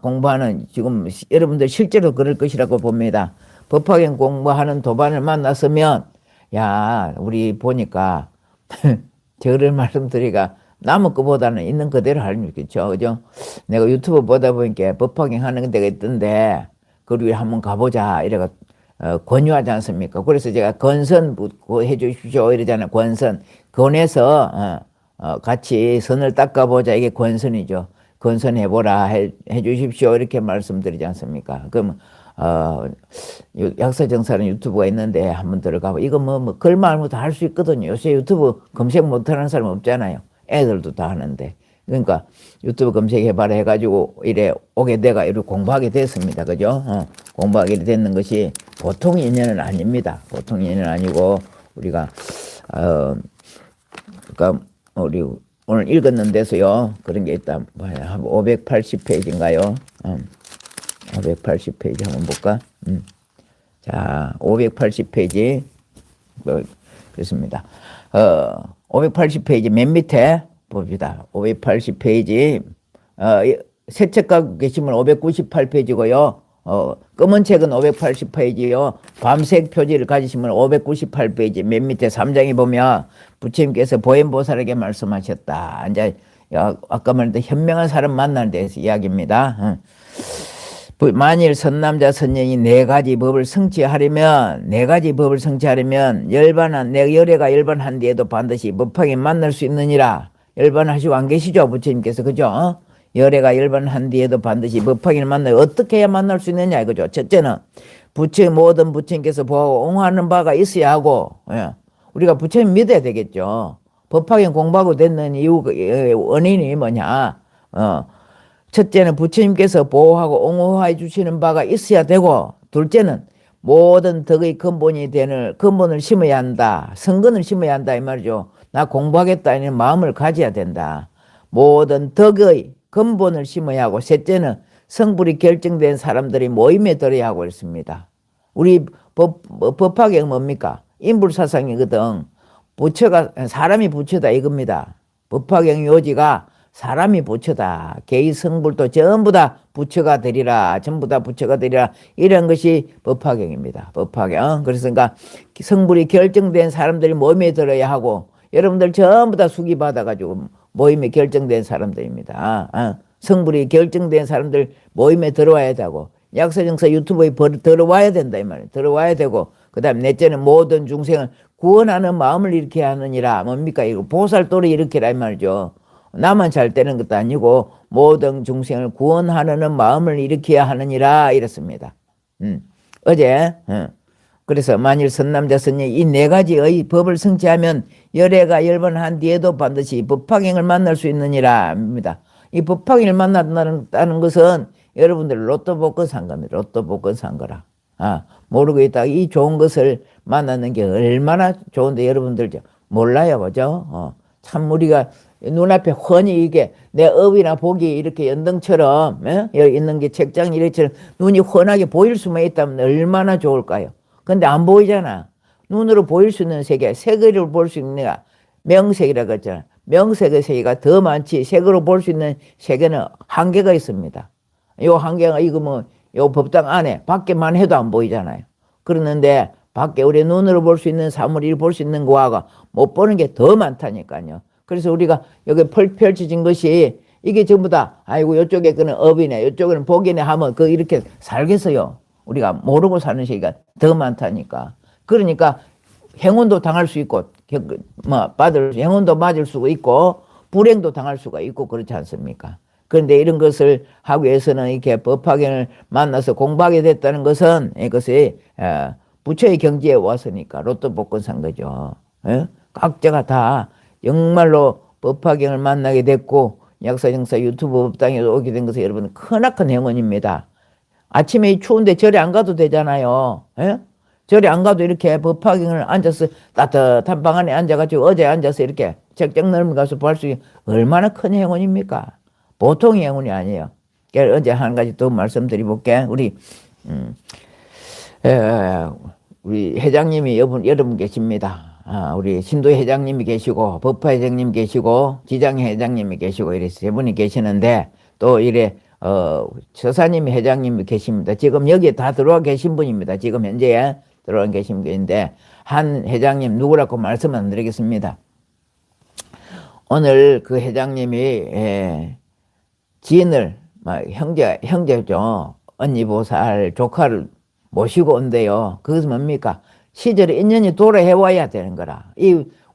공부하는 지금 여러분들 실제로 그럴 것이라고 봅니다. 법화경 공부하는 도반을 만났으면 야 우리 보니까 저를 말씀드리가 남의 것보다는 있는 그대로 하는 거죠. 그죠? 내가 유튜브 보다 보니까 법화경 하는 데가 있던데 거기 한번 가보자 이래가 권유하지 않습니까? 그래서 제가 건선 해주십시오 이러잖아요. 권해서 같이 선을 닦아보자 이게 권선이죠. 건선해보라 해주십시오 이렇게 말씀드리지 않습니까? 그럼 약사정사는 유튜브가 있는데 한번 들어가고 이거 글만 다 할 수 있거든요. 요새 유튜브 검색 못하는 사람 없잖아요. 애들도 다 하는데. 그러니까 유튜브 검색해봐라 해가지고 이래 오게 내가 이렇게 공부하게 됐습니다. 그죠? 공부하게 됐는 것이 보통 인연은 아닙니다. 보통 인연은 아니고 우리가 그러니까 우리 오늘 읽었는 데서요 그런 게 있다. 580페이지인가요? 580페이지 한번 볼까? 자, 580페이지. 그렇습니다. 580페이지 맨 밑에 봅시다. 580페이지. 새 책 갖고 계시면 598페이지고요. 검은 책은 580페이지요. 밤색 표지를 가지시면 598페이지 맨 밑에 3장에 보면 부처님께서 보현보살에게 말씀하셨다. 이제 아까 말했던 현명한 사람 만나는 데서 이야기입니다. 만일 선남자 선녀이 네 가지 법을 성취하려면 열애가 열반한 뒤에도 반드시 법하게 만날 수 있느니라. 열반하시고 안 계시죠 부처님께서. 그죠? 열애가 열반한 뒤에도 반드시 법하기를 만나요. 어떻게 해야 만날 수 있느냐 이거죠. 첫째는 모든 부처님께서 보고 옹호하는 바가 있어야 하고, 우리가 부처님 믿어야 되겠죠. 법화경 공부하고 됐는 이유, 원인이 뭐냐. 첫째는 부처님께서 보호하고 옹호해 주시는 바가 있어야 되고, 둘째는 모든 덕의 근본을 심어야 한다. 성근을 심어야 한다 이 말이죠. 나 공부하겠다 이런 마음을 가져야 된다. 모든 덕의 근본을 심어야 하고, 셋째는 성불이 결정된 사람들이 모임에 들어야 하고 있습니다. 우리 법화경 뭡니까? 인불사상이거든. 사람이 부처다 이겁니다. 법화경 요지가 사람이 부처다. 개의 성불도 전부 다 부처가 되리라. 전부 다 부처가 되리라. 이런 것이 법화경입니다. 법화경. 그래서 그러니까 성불이 결정된 사람들이 모임에 들어야 하고, 여러분들 전부 다 수기 받아가지고 모임에 결정된 사람들입니다. 성불이 결정된 사람들 모임에 들어와야 되고, 약사정사 유튜브에 들어와야 된다 이 말이에요. 들어와야 되고, 그 다음 넷째는 모든 중생을 구원하는 마음을 일으켜야 하느니라. 뭡니까? 이거 보살도를 일으키라 이 말이죠. 나만 잘 되는 것도 아니고 모든 중생을 구원하는 마음을 일으켜야 하느니라 이랬습니다. 어제 그래서 만일 선남자 선녀 이 네 가지의 법을 성취하면 열애가 열반한 뒤에도 반드시 법화경을 만날 수 있느니라 입니다. 이 법화경을 만난다는 것은 여러분들 로또 복권 산 겁니다. 로또 복권 산 거라. 모르고 있다가 이 좋은 것을 만나는 게 얼마나 좋은데 여러분들 몰라요. 그죠? 참 우리가 눈앞에 훤히 이게 내 업이나 복이 이렇게 연등처럼 여기 있는 게 책장이 이렇게 눈이 훤하게 보일 수만 있다면 얼마나 좋을까요? 근데 안 보이잖아. 눈으로 보일 수 있는 세계, 색을 볼 수 있는 명색이라고 했잖아. 명색의 세계가 더 많지 색으로 볼 수 있는 세계는 한계가 있습니다. 요 한계가 요 법당 안에 밖에만 해도 안 보이잖아요. 그러는데 밖에 우리 눈으로 볼 수 있는 사물을 볼 수 있는 거하고 못 보는 게 더 많다니까요. 그래서 우리가 여기 펼쳐진 것이 이게 전부 다 아이고 이쪽에 그는 업이네 이쪽에는 복이네 하면 이렇게 살겠어요. 우리가 모르고 사는 시기가 더 많다니까. 그러니까 행운도 당할 수 있고 행운도 맞을 수가 있고 불행도 당할 수가 있고 그렇지 않습니까? 그런데 이런 것을 하기 위해서는 이렇게 법화경을 만나서 공부하게 됐다는 것은 이것이 부처의 경지에 왔으니까 로또 복권 산 거죠. 각자가 다 정말로 법화경을 만나게 됐고 약사정사 유튜브 법당에 오게 된 것은 여러분 크나큰 행운입니다. 아침에 추운데 절에 안 가도 되잖아요. 절에 안 가도 이렇게 법화경을 앉아서 따뜻한 방 안에 앉아가지고 어제 앉아서 이렇게 책장 넓은 가서 볼 수 있는 얼마나 큰 행운입니까? 보통의 행운이 아니에요. 어제 한 가지 또 말씀드려볼게. 우리 회장님이 여러분 계십니다. 우리 신도 회장님이 계시고 법화 회장님 계시고 지장 회장님이 계시고 이래 세 분이 계시는데 또 이래 처사님 회장님이 계십니다. 지금 여기에 다 들어와 계신 분입니다. 지금 현재 들어와 계신 분인데 한 회장님 누구라고 말씀 안 드리겠습니다. 오늘 그 회장님이 지인을 형제죠. 언니 보살 조카를 모시고 온대요. 그것은 뭡니까? 시절에 인연이 돌아해와야 되는 거라.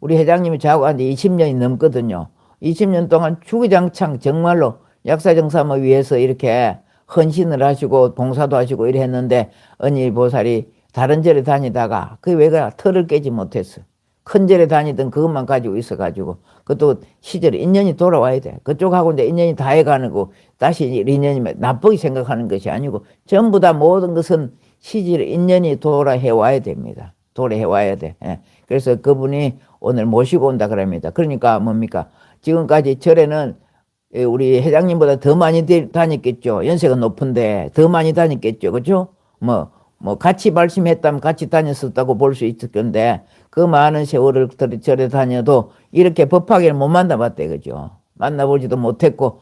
우리 회장님이 저하고 한 20년이 넘거든요. 20년 동안 주기장창 정말로 약사정삼을 위해서 이렇게 헌신을 하시고 봉사도 하시고 이래 했는데 언니 보살이 다른 절에 다니다가 그 외가 털을 깨지 못했어. 큰 절에 다니던 그것만 가지고 있어가지고 그것도 시절에 인연이 돌아와야 돼. 그쪽하고 이제 인연이 다 해가는 거 다시 인연이 나쁘게 생각하는 것이 아니고 전부 다 모든 것은 시절에 인연이 돌아해와야 됩니다. 돌아해와야 돼. 그래서 그분이 오늘 모시고 온다 그럽니다. 그러니까 뭡니까? 지금까지 절에는 우리 회장님보다 더 많이 다녔겠죠. 연세가 높은데 더 많이 다녔겠죠. 그죠? 같이 발심했다면 같이 다녔었다고 볼 수 있을 건데 그 많은 세월을 절에 다녀도 이렇게 법화계를 못 만나봤대. 그죠? 만나보지도 못했고,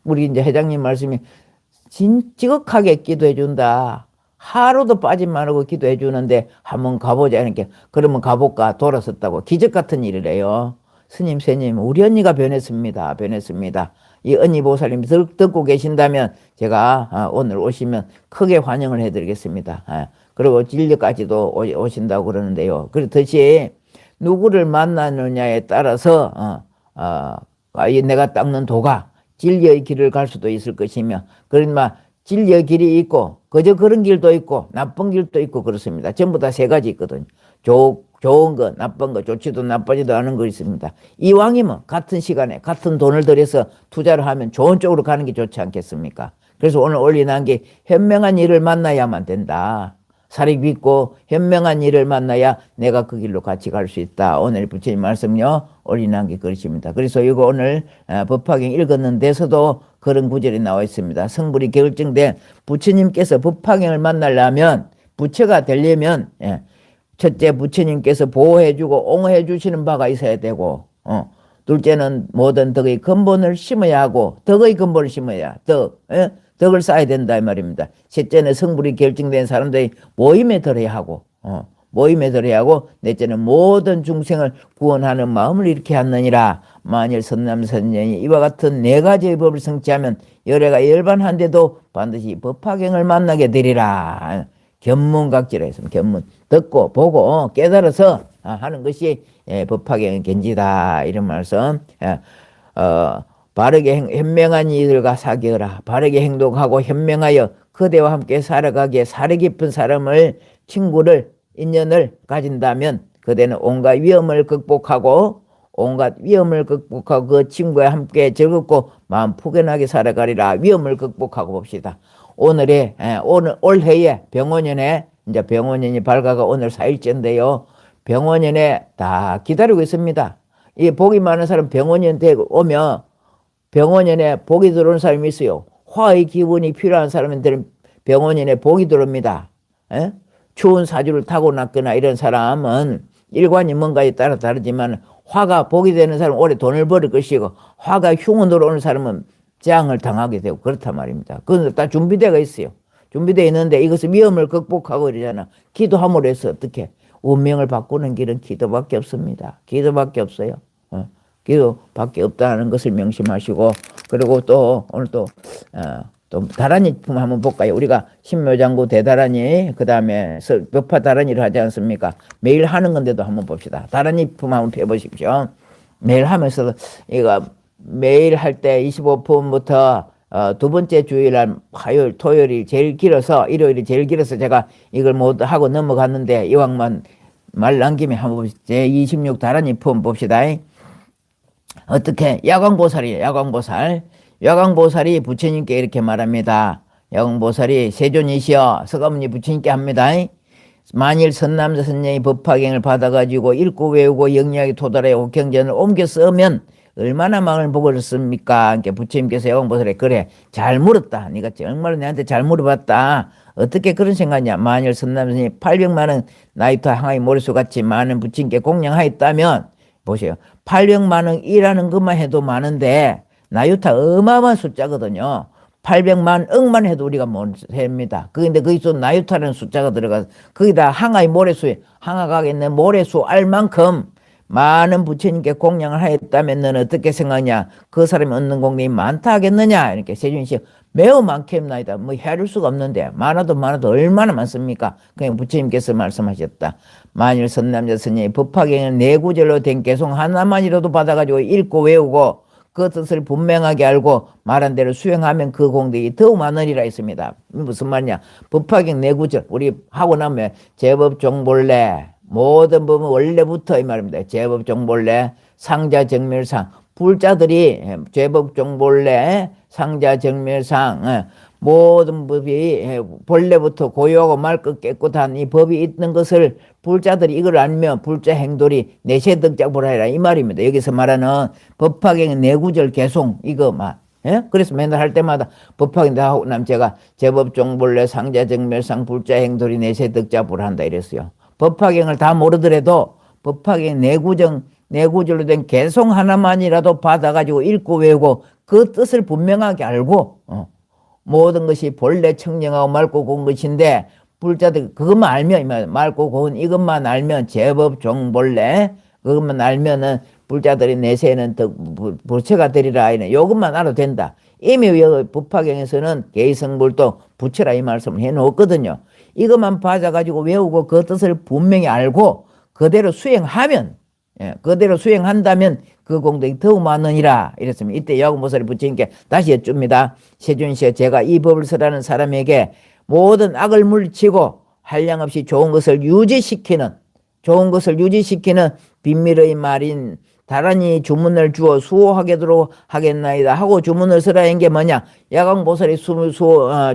우리 이제 회장님 말씀이 지극하게 기도해 준다. 하루도 빠짐 말고 기도해 주는데 한번 가보자. 이렇게 그러면 가볼까 돌아섰다고 기적 같은 일이래요. 스님, 스님, 우리 언니가 변했습니다. 변했습니다. 이 언니 보살님 듣고 계신다면 제가 오늘 오시면 크게 환영을 해드리겠습니다. 그리고 진료까지도 오신다고 그러는데요. 그렇듯이 누구를 만나느냐에 따라서 내가 닦는 도가 진리의 길을 갈 수도 있을 것이며, 그러나 진리의 길이 있고 그저 그런 길도 있고 나쁜 길도 있고 그렇습니다. 전부 다 세 가지 있거든요. 좋은 거, 나쁜 거, 좋지도 나쁘지도 않은 거 있습니다. 이왕이면 같은 시간에 같은 돈을 들여서 투자를 하면 좋은 쪽으로 가는 게 좋지 않겠습니까? 그래서 오늘 올려놓은 게 현명한 일을 만나야만 된다. 살이 깊고 현명한 일을 만나야 내가 그 길로 같이 갈 수 있다. 오늘 부처님 말씀요 올려놓은 게 그것입니다. 그래서 이거 오늘 법화경 읽었는 데서도 그런 구절이 나와 있습니다. 성불이 결정된 부처님께서 법화경을 만나려면, 부처가 되려면 첫째 부처님께서 보호해주고 옹호해 주시는 바가 있어야 되고, 둘째는 모든 덕의 근본을 심어야 하고, 덕의 근본을 심어야 덕을 쌓아야 된다 이 말입니다. 셋째는 성불이 결정된 사람들이 모임에 들어야 하고, 모임에 들어야 하고, 넷째는 모든 중생을 구원하는 마음을 이렇게 하느니라. 만일 선남선녀이 이와 같은 네 가지의 법을 성취하면 열애가 열반한데도 반드시 법화경을 만나게 되리라. 견문각지라 했습니다. 견문, 듣고 보고 깨달아서 하는 것이 법화경의 견지다, 이런 말씀. 바르게 현명한 이들과 사귀어라. 바르게 행동하고 현명하여 그대와 함께 살아가기에 사려 깊은 사람을, 친구를, 인연을 가진다면 그대는 온갖 위험을 극복하고 그 친구와 함께 즐겁고 마음 푸근하게 살아가리라. 위험을 극복하고 봅시다. 올해에 병원년에, 이제 병원년이 밝아가 오늘 4일째인데요. 병원년에 다 기다리고 있습니다. 이 복이 많은 사람 병원년 되고 오면 병원년에 복이 들어오는 사람이 있어요. 화의 기운이 필요한 사람들은 병원년에 복이 들어옵니다. 추운 사주를 타고났거나 이런 사람은 일관이 뭔가에 따라 다르지만 화가 복이 되는 사람은 오래 돈을 벌을 것이고, 화가 흉운으로 오는 사람은 재앙을 당하게 되고 그렇단 말입니다. 그건 다 준비되어 있어요. 준비되어 있는데 이것을 위험을 극복하고 이러잖아. 기도함으로 해서 어떻게 운명을 바꾸는 길은 기도밖에 없습니다. 기도밖에 없어요. 기도밖에 없다는 것을 명심하시고, 그리고 또 오늘 또 다란이 품 한번 볼까요? 우리가 신묘장구 대다란이, 그 다음에 법화 다란이를 하지 않습니까? 매일 하는 건데도 한번 봅시다. 다란이 품 한번 펴보십시오. 매일 하면서 이거 매일 할 때 25분부터 두 번째 주일날 화요일, 토요일이 제일 길어서, 일요일이 제일 길어서 제가 이걸 못 하고 넘어갔는데 이왕만 말 남김에 한번 봅시다. 제26 다란이 품 봅시다. 어떻게? 야광보살이에요. 야광보살. 야광보살이 부처님께 이렇게 말합니다. 야광보살이 세존이시여 서가모니 부처님께 합니다. 만일 선남자 선녀의 법화경을 받아가지고 읽고 외우고 영리하게 도달하고 경전을 옮겨 쓰면 얼마나 망을 먹었습니까? 그러니까 부처님께서 야광보살에 그래 잘 물었다. 네가 정말 내한테 잘 물어봤다. 어떻게 그런 생각이냐? 만일 선남자 선녀이 800만 원 나이터 항아리 머릿수 같이 많은 부처님께 공양하였다면, 보세요. 800만 원이라는 것만 해도 많은데 나유타 어마어마한 숫자거든요. 800만 억만 해도 우리가 못 셉니다. 그런데 거기서 나유타라는 숫자가 들어가서 거기다 항아의 모래수에 항아가 있는 모래수 알 만큼 많은 부처님께 공양을 하였다면 너는 어떻게 생각하냐? 그 사람이 얻는 공덕이 많다 하겠느냐? 이렇게 세준씨 매우 많겠나이다. 뭐 헤아릴 수가 없는데 많아도 얼마나 많습니까? 그냥 부처님께서 말씀하셨다. 만일 선남자 선녀의 법화경을 네 구절로 된 개송 하나만이라도 받아가지고 읽고 외우고 그 뜻을 분명하게 알고 말한 대로 수행하면 그 공덕이 더욱 많으리라 했습니다. 무슨 말이냐? 법화경 네 구절 우리 하고 나면 제법 종본래 모든 법은 원래부터 이 말입니다. 제법 종본래 상자 정멸상 불자들이 제법 종본래 상자 정멸상 모든 법이 본래부터 고요하고 맑고 깨끗한 이 법이 있는 것을 불자들이 이걸 알면 불자 행돌이 내세덕자불하리라 이 말입니다. 여기서 말하는 법화경 내구절 개송 이거만. 예? 그래서 맨날 할 때마다 법화경 하고 남 제가 제법종본래 상자정멸상 불자 행돌이 내세덕자불한다 이랬어요. 법화경을 다 모르더라도 법화경 내구절로 된 개송 하나만이라도 받아가지고 읽고 외우고 그 뜻을 분명하게 알고 모든 것이 본래 청정하고 맑고 고운 것인데 불자들 그것만 알면 맑고 고운 이것만 알면 제법 종본래 그것만 알면은 불자들이 내세에는 더 부처가 되리라 이네 요것만 알아도 된다. 이미 법화경에서는 개의성불도 부처라 이 말씀을 해놓았거든요. 이것만 받아가지고 외우고 그 뜻을 분명히 알고 그대로 수행하면 그대로 수행한다면 그 공덕이 더욱 많으니라 이랬습니다. 이때 야공보살이 부처님께 다시 여쭙니다. 세존시여 제가 이 법을 설하는 사람에게 모든 악을 물리치고 한량없이 좋은 것을 유지시키는 비밀의 말인 다란히 주문을 주어 수호하게도록 하겠나이다 하고 주문을 설하는 게 뭐냐 야광보살이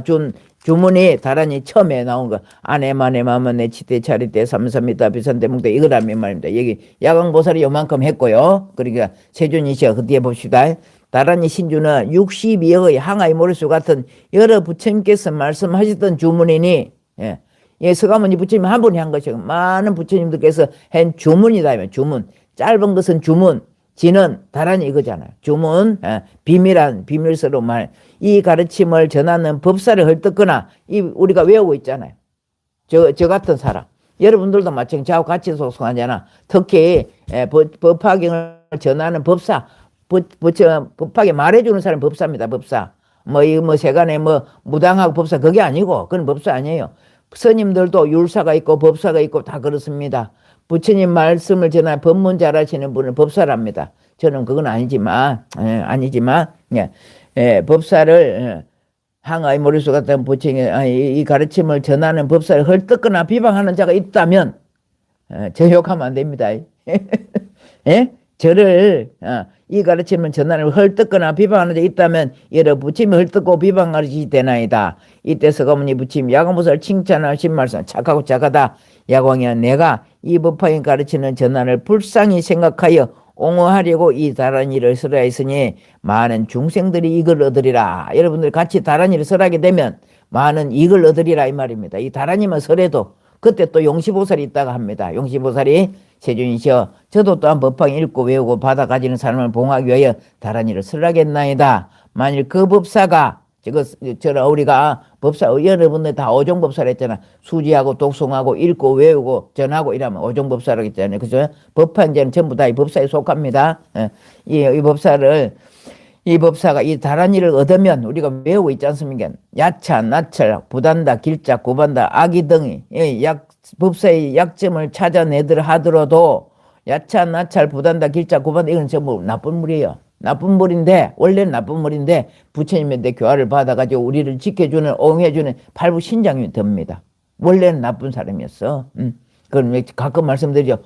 준 주문이 다란히 처음에 나온 거 아내만의 마음은 내 치대 차리대 삼삼이다 비산대 묵대 이거라면 말입니다. 여기 야광보살이 요만큼 했고요. 그러니까 세존이시여 그 뒤에 봅시다. 다란히 신주는 62억의 항아의 모래수 같은 여러 부처님께서 말씀하셨던 주문이니 서가모니 부처님 한 분이 한 것이고 많은 부처님들께서 한 주문이다. 주문 짧은 것은 주문 지는 다란히 이거잖아요. 주문 비밀한 비밀스러운 말 이 가르침을 전하는 법사를 헐뜯거나 우리가 외우고 있잖아요. 저 같은 사람 여러분들도 마찬가지 저하고 같이 소송하잖아. 특히 법화경을 전하는 법사 법하게 말해주는 사람 법사입니다. 법사 세간에 무당하고 법사 그게 아니고 그건 법사 아니에요. 스님들도 율사가 있고 법사가 있고 다 그렇습니다. 부처님 말씀을 전하 법문 잘하시는 분은 법사랍니다. 저는 그건 아니지만 법사를 항아의 머릿수 같은 부처님의 이 가르침을 전하는 법사를 헐뜯거나 비방하는 자가 있다면 저 욕하면 안 됩니다. 저를 이 가르침을 전하는 헐뜯거나 비방하는 자가 있다면 여러 부처님이 헐뜯고 비방하시 되나이다. 이때 서가모니 부처님 야광보살 칭찬하신 말씀 착하고 착하다. 야광이야 내가 이 법화경 가르치는 전하를 불쌍히 생각하여 옹호하려고 이 다란이를 설하였으니 많은 중생들이 이걸 얻으리라. 여러분들 같이 다란이를 설하게 되면 많은 이걸 얻으리라 이 말입니다. 이 다란이만 설해도 그때 또 용시보살이 있다가 합니다. 용시보살이 세존이시여 저도 또한 법화경 읽고 외우고 받아 가지는 사람을 봉하기 위하여 다란이를 설하겠나이다. 만일 그 법사가 우리가 법사 여러분들 다 오종법사라 했잖아. 수지하고 독송하고 읽고 외우고 전하고 이러면 오종법사라고 했잖아요. 그죠? 법화경제는 전부 다 이 법사에 속합니다. 이 법사가 이 다란이를 얻으면 우리가 외우고 있지 않습니까? 야차, 나철, 부단다, 길자, 구반다, 악이 등이 법사의 약점을 찾아내들 하더라도 야차, 나철, 부단다, 길자, 구반다 이건 전부 나쁜 물이에요. 나쁜 물인데 원래는 나쁜 물인데 부처님한테 교화를 받아가지고 우리를 지켜주는 옹해주는 발부신장이 됩니다. 원래는 나쁜 사람이었어. 그럼 가끔 말씀드리죠.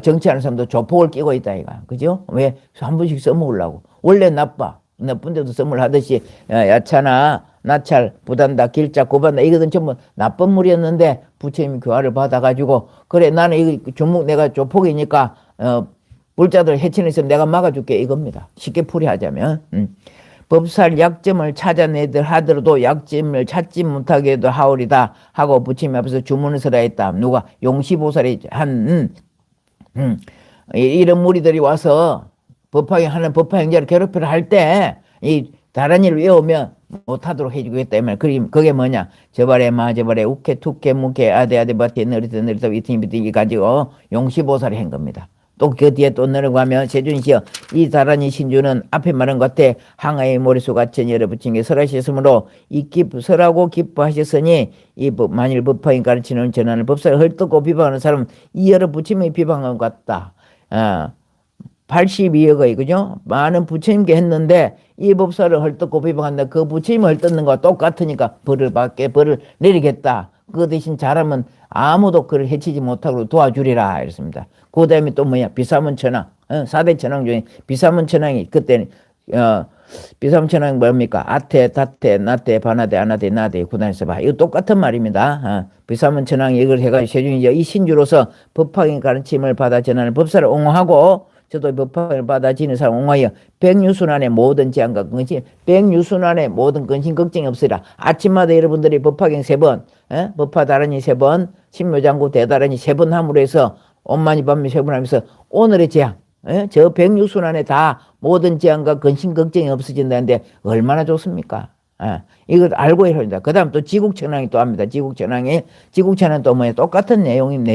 정치하는 사람도 조폭을 끼고 있다 이가 그죠? 왜 한 번씩 써먹으려고 원래 나쁜데도 선물하듯이 야차나 나찰 부단다 길자 고반다 이거는 전부 나쁜 물이었는데 부처님이 교화를 받아가지고 그래 나는 이 조목 내가 조폭이니까 불자들 해치는 있으면 내가 막아줄게 이겁니다. 쉽게 풀이하자면 법살 약점을 찾아내들 하더라도 약점을 찾지 못하게도 하오리다 하고 부처님 앞에서 주문을 설하 했다. 누가 용시보살이 한 이런 무리들이 와서 하는 법화경제를 괴롭히를 할 때 이 다른 일을 외우면 못하도록 해주겠다 이 말. 그게 뭐냐? 저발에 저발에 우케 투케 무케 아데 바티 너리다 이팅비팅 가지고 용시보살이 한 겁니다. 또 그 뒤에 또 내려가면 세존시여 이 다란이 신주는 앞에 말한 것 같아 항아의 모래수 같은 여러 부친께 설하셨으므로 설하고 기뻐하셨으니 만일 법화경 가르치는 전하는 법사를 헐뜯고 비방하는 사람은 이 여러 부친이 비방한 것 같다. 82억의 그죠? 많은 부처님께 했는데 이 법사를 헐뜯고 비방한다. 그 부처님을 헐뜯는 거와 똑같으니까 벌을 내리겠다. 그 대신 잘하면 아무도 그를 해치지 못하고 도와주리라 이랬습니다. 그 다음에 또 뭐야? 비사문천왕 4대 천왕 중에 비사문천왕이 그때는 비삼천왕 뭡니까? 아태, 다태, 나태, 반하대, 안하대, 나대, 구단에서 봐. 이거 똑같은 말입니다. 비삼천왕이 이걸 해가지고 세종이 이 신주로서 법화경 가르침을 받아 전하는 법사를 옹호하고 저도 법화경을 받아 지는 사람 옹호하여 백유순환의 모든 재앙과 근심, 백유순환의 모든 근심 걱정이 없으리라. 아침마다 여러분들이 법화경 3번, 법화다란이 3번, 신묘장구 대다란이 3번 함으로 해서 엄마니 밤에 3번 하면서 오늘의 재앙, 저 백유순환에 다 모든 재앙과 근심 걱정이 없어진다는데 얼마나 좋습니까? 이걸 알고 해야 합니다. 그 다음 또 지국천왕이 또 합니다. 지국천왕은 또 뭐예요? 똑같은 내용은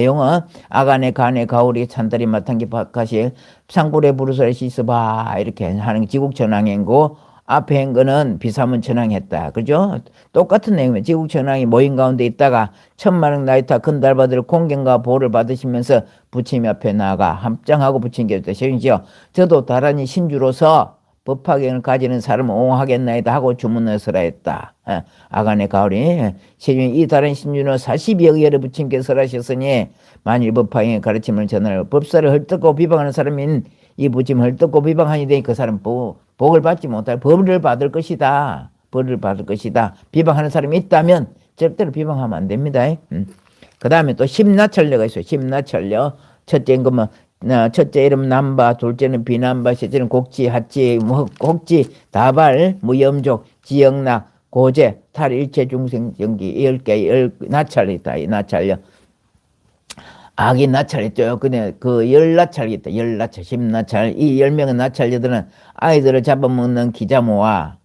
아간에, 간에, 가오리, 찬다리, 마탕기, 박하실, 상불에 부르설에 시스바 이렇게 하는 지국천왕이고 앞에 한 거는 비사문천왕이 했다. 그죠? 똑같은 내용이에요. 지국천왕이 모임 가운데 있다가 천만원 나이타 근달받을 공경과 보호를 받으시면서 부처님 앞에 나아가 합장하고 부처님께 되시죠. 저도 다란히 신주로서 법화경을 가지는 사람을 옹호하겠나이다 하고 주문을 서라 했다. 아간의 가오리 세종이 이 다른 신주는 40여 개를 부처님께서 설하셨으니 만일 법화경의 가르침을 전하여 법사를 헐뜯고 비방하는 사람인 이 부처님을 헐뜯고 비방하니 되니 그 사람 복을 받지 못할 벌을 받을 것이다. 벌을 받을 것이다. 비방하는 사람이 있다면 절대로 비방하면 안 됩니다. 그 다음에 또 심나철려가 있어요. 심나철려. 첫째는 그뭐 첫째 이름 남바, 둘째는 비남바, 셋째는 곡지, 하지, 곡지, 다발, 무염족, 지역락, 고제, 탈, 일체 중생, 전기, 10개, 나찰이 있다. 이 나찰려. 악이 나찰했죠. 근데 그 10나찰이 있다. 10나찰, 10나찰. 이 10명의 나찰녀들은 아이들을 잡아먹는 기자모와,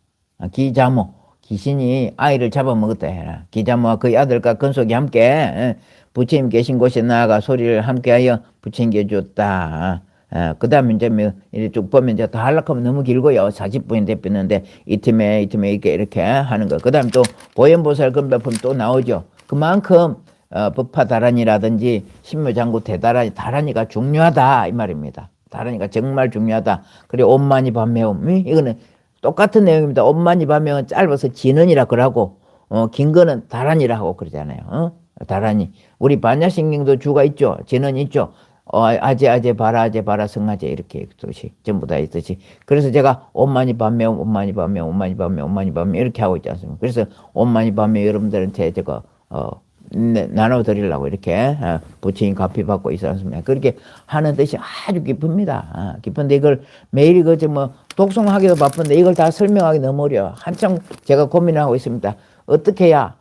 기자모, 귀신이 아이를 잡아먹었다 해라. 기자모와 그의 아들과 근속이 함께 부처님 계신 곳에 나아가 소리를 함께하여 부처님께 줬다. 그 다음에 이제 이렇게 쭉 보면 이제 다 하려면 너무 길고요. 40분이 됐는데 이 팀에 이렇게 하는 거. 그 다음 또 보현보살 건배품 또 나오죠. 그만큼 법화다란이라든지 신묘장구 대다란이 다란이가 중요하다 이 말입니다. 다란이가 정말 중요하다. 그리고 엄만이 반매움 이거는 똑같은 내용입니다. 엄만이 반매움은 짧아서 진언이라 그러고 긴 거는 다란이라고 그러잖아요. 다란이. 우리 반야신경도 주가 있죠. 진언이 있죠. 아제 바라 성아제 이렇게 있듯이 전부 다 있듯이. 그래서 제가 엄만이 반매움 이렇게 하고 있지 않습니까? 그래서 엄만이 반매움 여러분들한테 제가 나눠드리려고 이렇게 부처님 갚이 받고 있지 않습니까? 그렇게 하는 뜻이 아주 깊습니다. 깊은데 이걸 매일 독송하기도 바쁜데 이걸 다 설명하기 너무 어려워. 한참 제가 고민하고 있습니다. 어떻게 해야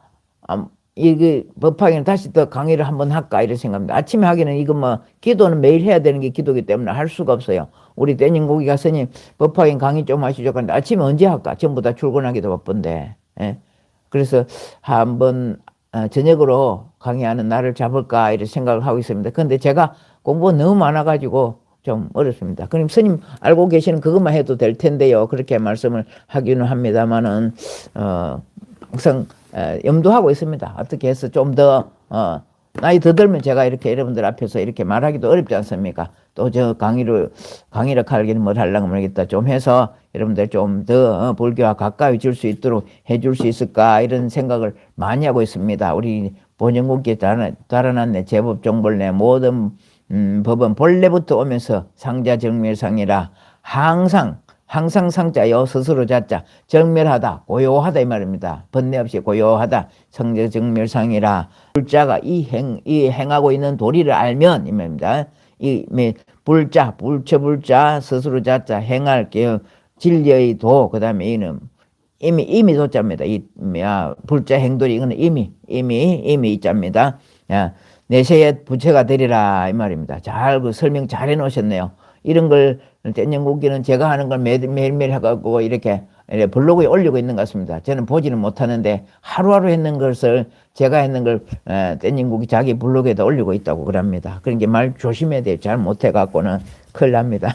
이게 법화경을 다시 더 강의를 한번 할까 이런 생각입니다. 아침에 하기는 이거 기도는 매일 해야 되는 게 기도기 때문에 할 수가 없어요. 우리 떼님고기가 스님 법화경 강의 좀 하시죠. 그런데 아침에 언제 할까? 전부 다 출근하기도 바쁜데. 그래서 한번 저녁으로 강의하는 날을 잡을까 이런 생각을 하고 있습니다. 그런데 제가 공부가 너무 많아가지고 좀 어렵습니다. 그럼 스님 알고 계시는 그것만 해도 될 텐데요. 그렇게 말씀을 하기는 합니다만은 항상 염두하고 있습니다. 어떻게 해서 좀 더 나이 더 들면 제가 이렇게 여러분들 앞에서 이렇게 말하기도 어렵지 않습니까? 또 저 강의를 하기는 뭘 하려고 모르겠다. 좀 해서 여러분들 좀 더 불교와 가까이 질 수 있도록 해줄 수 있을까 이런 생각을 많이 하고 있습니다. 우리 본영국에 달아났네 제법종벌내 모든 법은 본래부터 오면서 상자정멸상이라 항상 상자여 스스로 자자 정멸하다 고요하다 이 말입니다. 번뇌 없이 고요하다 상자정멸상이라 불자가 이 행하고 있는 도리를 알면 이 말입니다. 이 불자 스스로 자자 행할 게 진리의 도 그다음에 이는 이미 도자입니다. 불자 행도리 이거는 이미 있자입니다. 내세의 부처가 되리라 이 말입니다. 잘 설명 잘 해놓으셨네요. 이런 걸 떼녕국기는 제가 하는 걸 매일매일 해갖고 이렇게 블로그에 올리고 있는 것 같습니다. 저는 보지는 못하는데 하루하루 했는 것을 제가 했는 걸 떼녕국이 자기 블로그에다 올리고 있다고 그럽니다. 그러니까 말 조심해야 돼요. 잘 못해갖고는 큰일 납니다.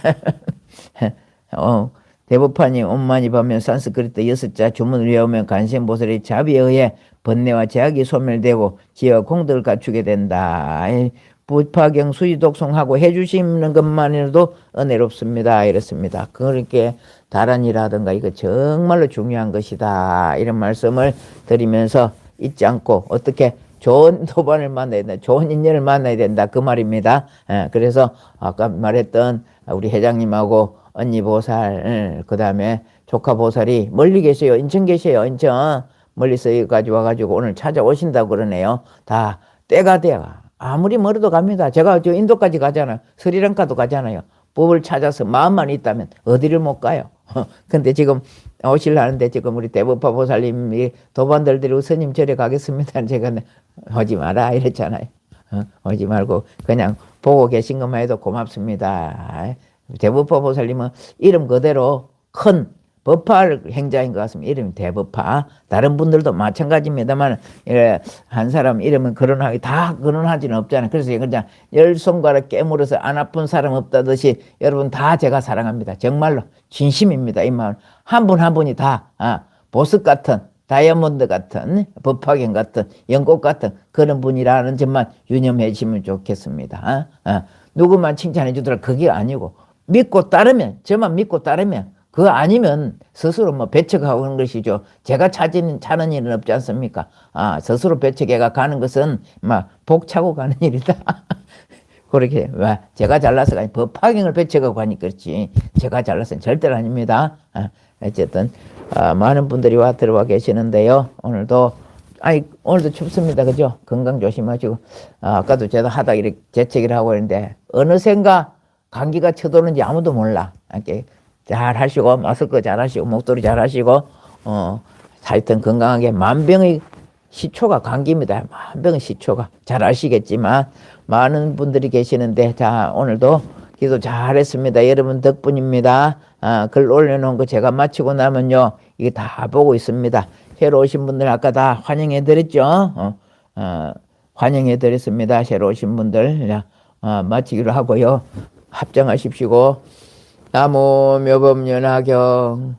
대법판이 엄만이 보면 산스크리트 6자 주문을 외우면 간센보살의 자비에 의해 번뇌와 제약이 소멸되고 지혜와 공덕을 갖추게 된다. 법화경 수지 독송하고 해주시는 것만으로도 은혜롭습니다. 이렇습니다. 그렇게 다란이라든가 이거 정말로 중요한 것이다. 이런 말씀을 드리면서 잊지 않고 어떻게 좋은 도반을 만나야 된다. 좋은 인연을 만나야 된다. 그 말입니다. 그래서 아까 말했던 우리 회장님하고 언니 보살, 그 다음에 조카 보살이 멀리 계세요. 인천 계세요. 인천. 멀리서 여기까지 와가지고 오늘 찾아오신다고 그러네요. 다 때가 돼야. 아무리 멀어도 갑니다. 제가 저 인도까지 가잖아요. 스리랑카도 가잖아요. 법을 찾아서 마음만 있다면 어디를 못 가요. 근데 지금 오실라는데 지금 우리 대법화 보살님이 도반들 데리고 스님 절에 가겠습니다. 제가 하지 마라 이랬잖아요. 오지 말고 그냥 보고 계신 것만 해도 고맙습니다. 대법화 보살님은 이름 그대로 큰 법화 행자인 것 같습니다. 이름이 대법화. 다른 분들도 마찬가지입니다만 한 사람 이름은 거론하기 다 거론하지는 없잖아요. 그래서 그냥 열 손가락 깨물어서 안 아픈 사람 없다듯이 여러분 다 제가 사랑합니다. 정말로 진심입니다. 이 마음 한 분 한 분이 다 보석 같은 다이아몬드 같은 법화경 같은 연꽃 같은 그런 분이라는 점만 유념해 주시면 좋겠습니다. 누구만 칭찬해 주더라 그게 아니고 믿고 따르면 저만 믿고 따르면 그거 아니면 스스로 뭐 배척하고 하는 것이죠. 제가 차는 일은 없지 않습니까? 스스로 배척해가 가는 것은 막 복 차고 가는 일이다. 그렇게 제가 잘나서가 아니 법화경을 배척하고 가니 그렇지 제가 잘나서는 절대로 아닙니다. 어쨌든 많은 분들이 와 들어와 계시는데요. 오늘도 춥습니다. 그죠? 건강 조심하시고 아까도 제가 하다 이렇게 재채기를 하고 있는데 어느샌가 감기가 쳐도는지 아무도 몰라. 이렇게 잘 하시고 마스크 잘 하시고 목도리 잘 하시고 하여튼 건강하게 만병의 시초가 감기입니다. 만병의 시초가 잘 아시겠지만 많은 분들이 계시는데 자 오늘도 기도 잘했습니다. 여러분 덕분입니다. 글 올려놓은 거 제가 마치고 나면요 이게 다 보고 있습니다. 새로 오신 분들 아까 다 환영해 드렸죠. 환영해 드렸습니다. 새로 오신 분들 마치기로 하고요. 합장하십시오. 나무 묘법연화경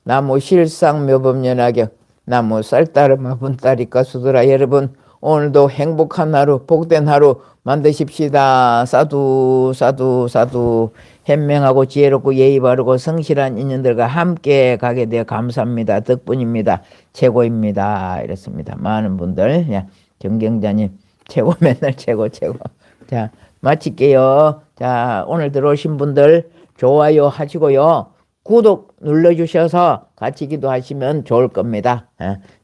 나무 실상묘법연화경 나무 쌀따르마 분따리까 수더라. 여러분 오늘도 행복한 하루 복된 하루 만드십시다. 사두 사두 사두. 현명하고 지혜롭고 예의 바르고 성실한 인연들과 함께 가게 되어 감사합니다. 덕분입니다. 최고입니다. 이랬습니다. 많은 분들 정경자님 최고 맨날 최고. 자 마칠게요. 자 오늘 들어오신 분들 좋아요 하시고요. 구독 눌러주셔서 같이 기도하시면 좋을 겁니다.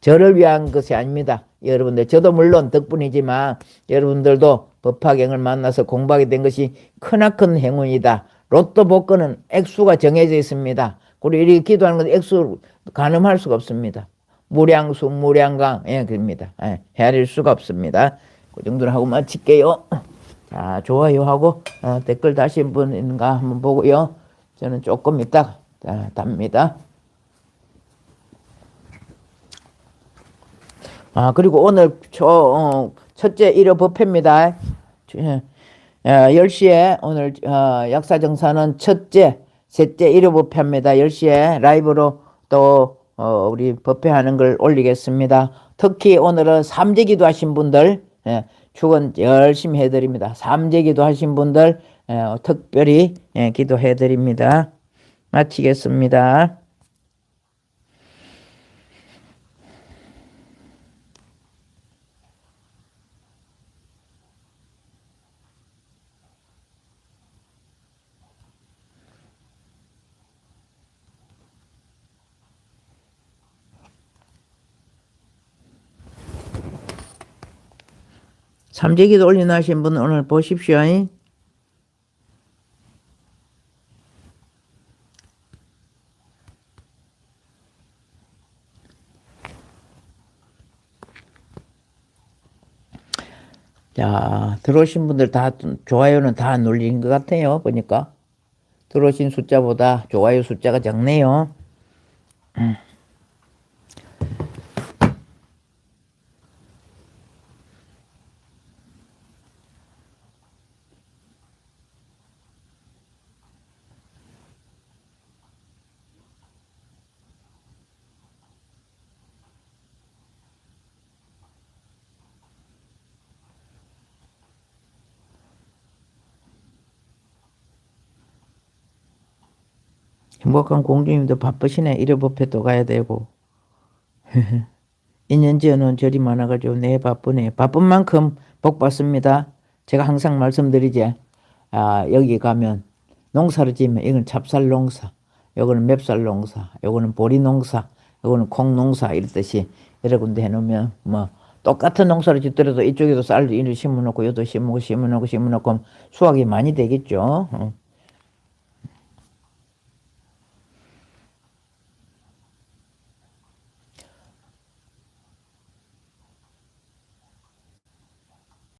저를 위한 것이 아닙니다. 여러분들 저도 물론 덕분이지만 여러분들도 법화경을 만나서 공부하게 된 것이 크나큰 행운이다. 로또 복권은 액수가 정해져 있습니다. 그리고 이렇게 기도하는 건 액수 가늠할 수가 없습니다. 무량수 무량강 그럽니다. 헤아릴 수가 없습니다. 그 정도로 하고 마칠게요. 자 좋아요하고 댓글 다신 분 있는가 한번 보고요. 저는 조금 이따 답니다. 그리고 오늘 첫째 일요 법회입니다. 10시에 오늘 약사정사는 첫째, 셋째 일요 법회입니다. 10시에 라이브로 또 우리 법회하는 걸 올리겠습니다. 특히 오늘은 삼재기도 하신 분들 축은 열심히 해드립니다. 삼재기도 하신 분들 특별히 기도해드립니다. 마치겠습니다. 삼재기도 올려놓으신 분 오늘 보십시오. 자, 들어오신 분들 다 좋아요는 다 눌린 것 같아요. 보니까 들어오신 숫자보다 좋아요 숫자가 적네요. 행복한 공주님도 바쁘시네. 일요법회 또 가야 되고. 인연지어는 절이 많아가지고 네 바쁘네. 바쁜 만큼 복 받습니다. 제가 항상 말씀드리지. 여기 가면 농사를 지으면 이건 찹쌀 농사. 요거는 맵쌀 농사, 요거는 보리 농사, 요거는 콩 농사 이렇듯이 여러 군데 해놓으면 뭐 똑같은 농사를 짓더라도 이쪽에도 쌀도 이리 심어놓고 요도 심어놓고 수확이 많이 되겠죠.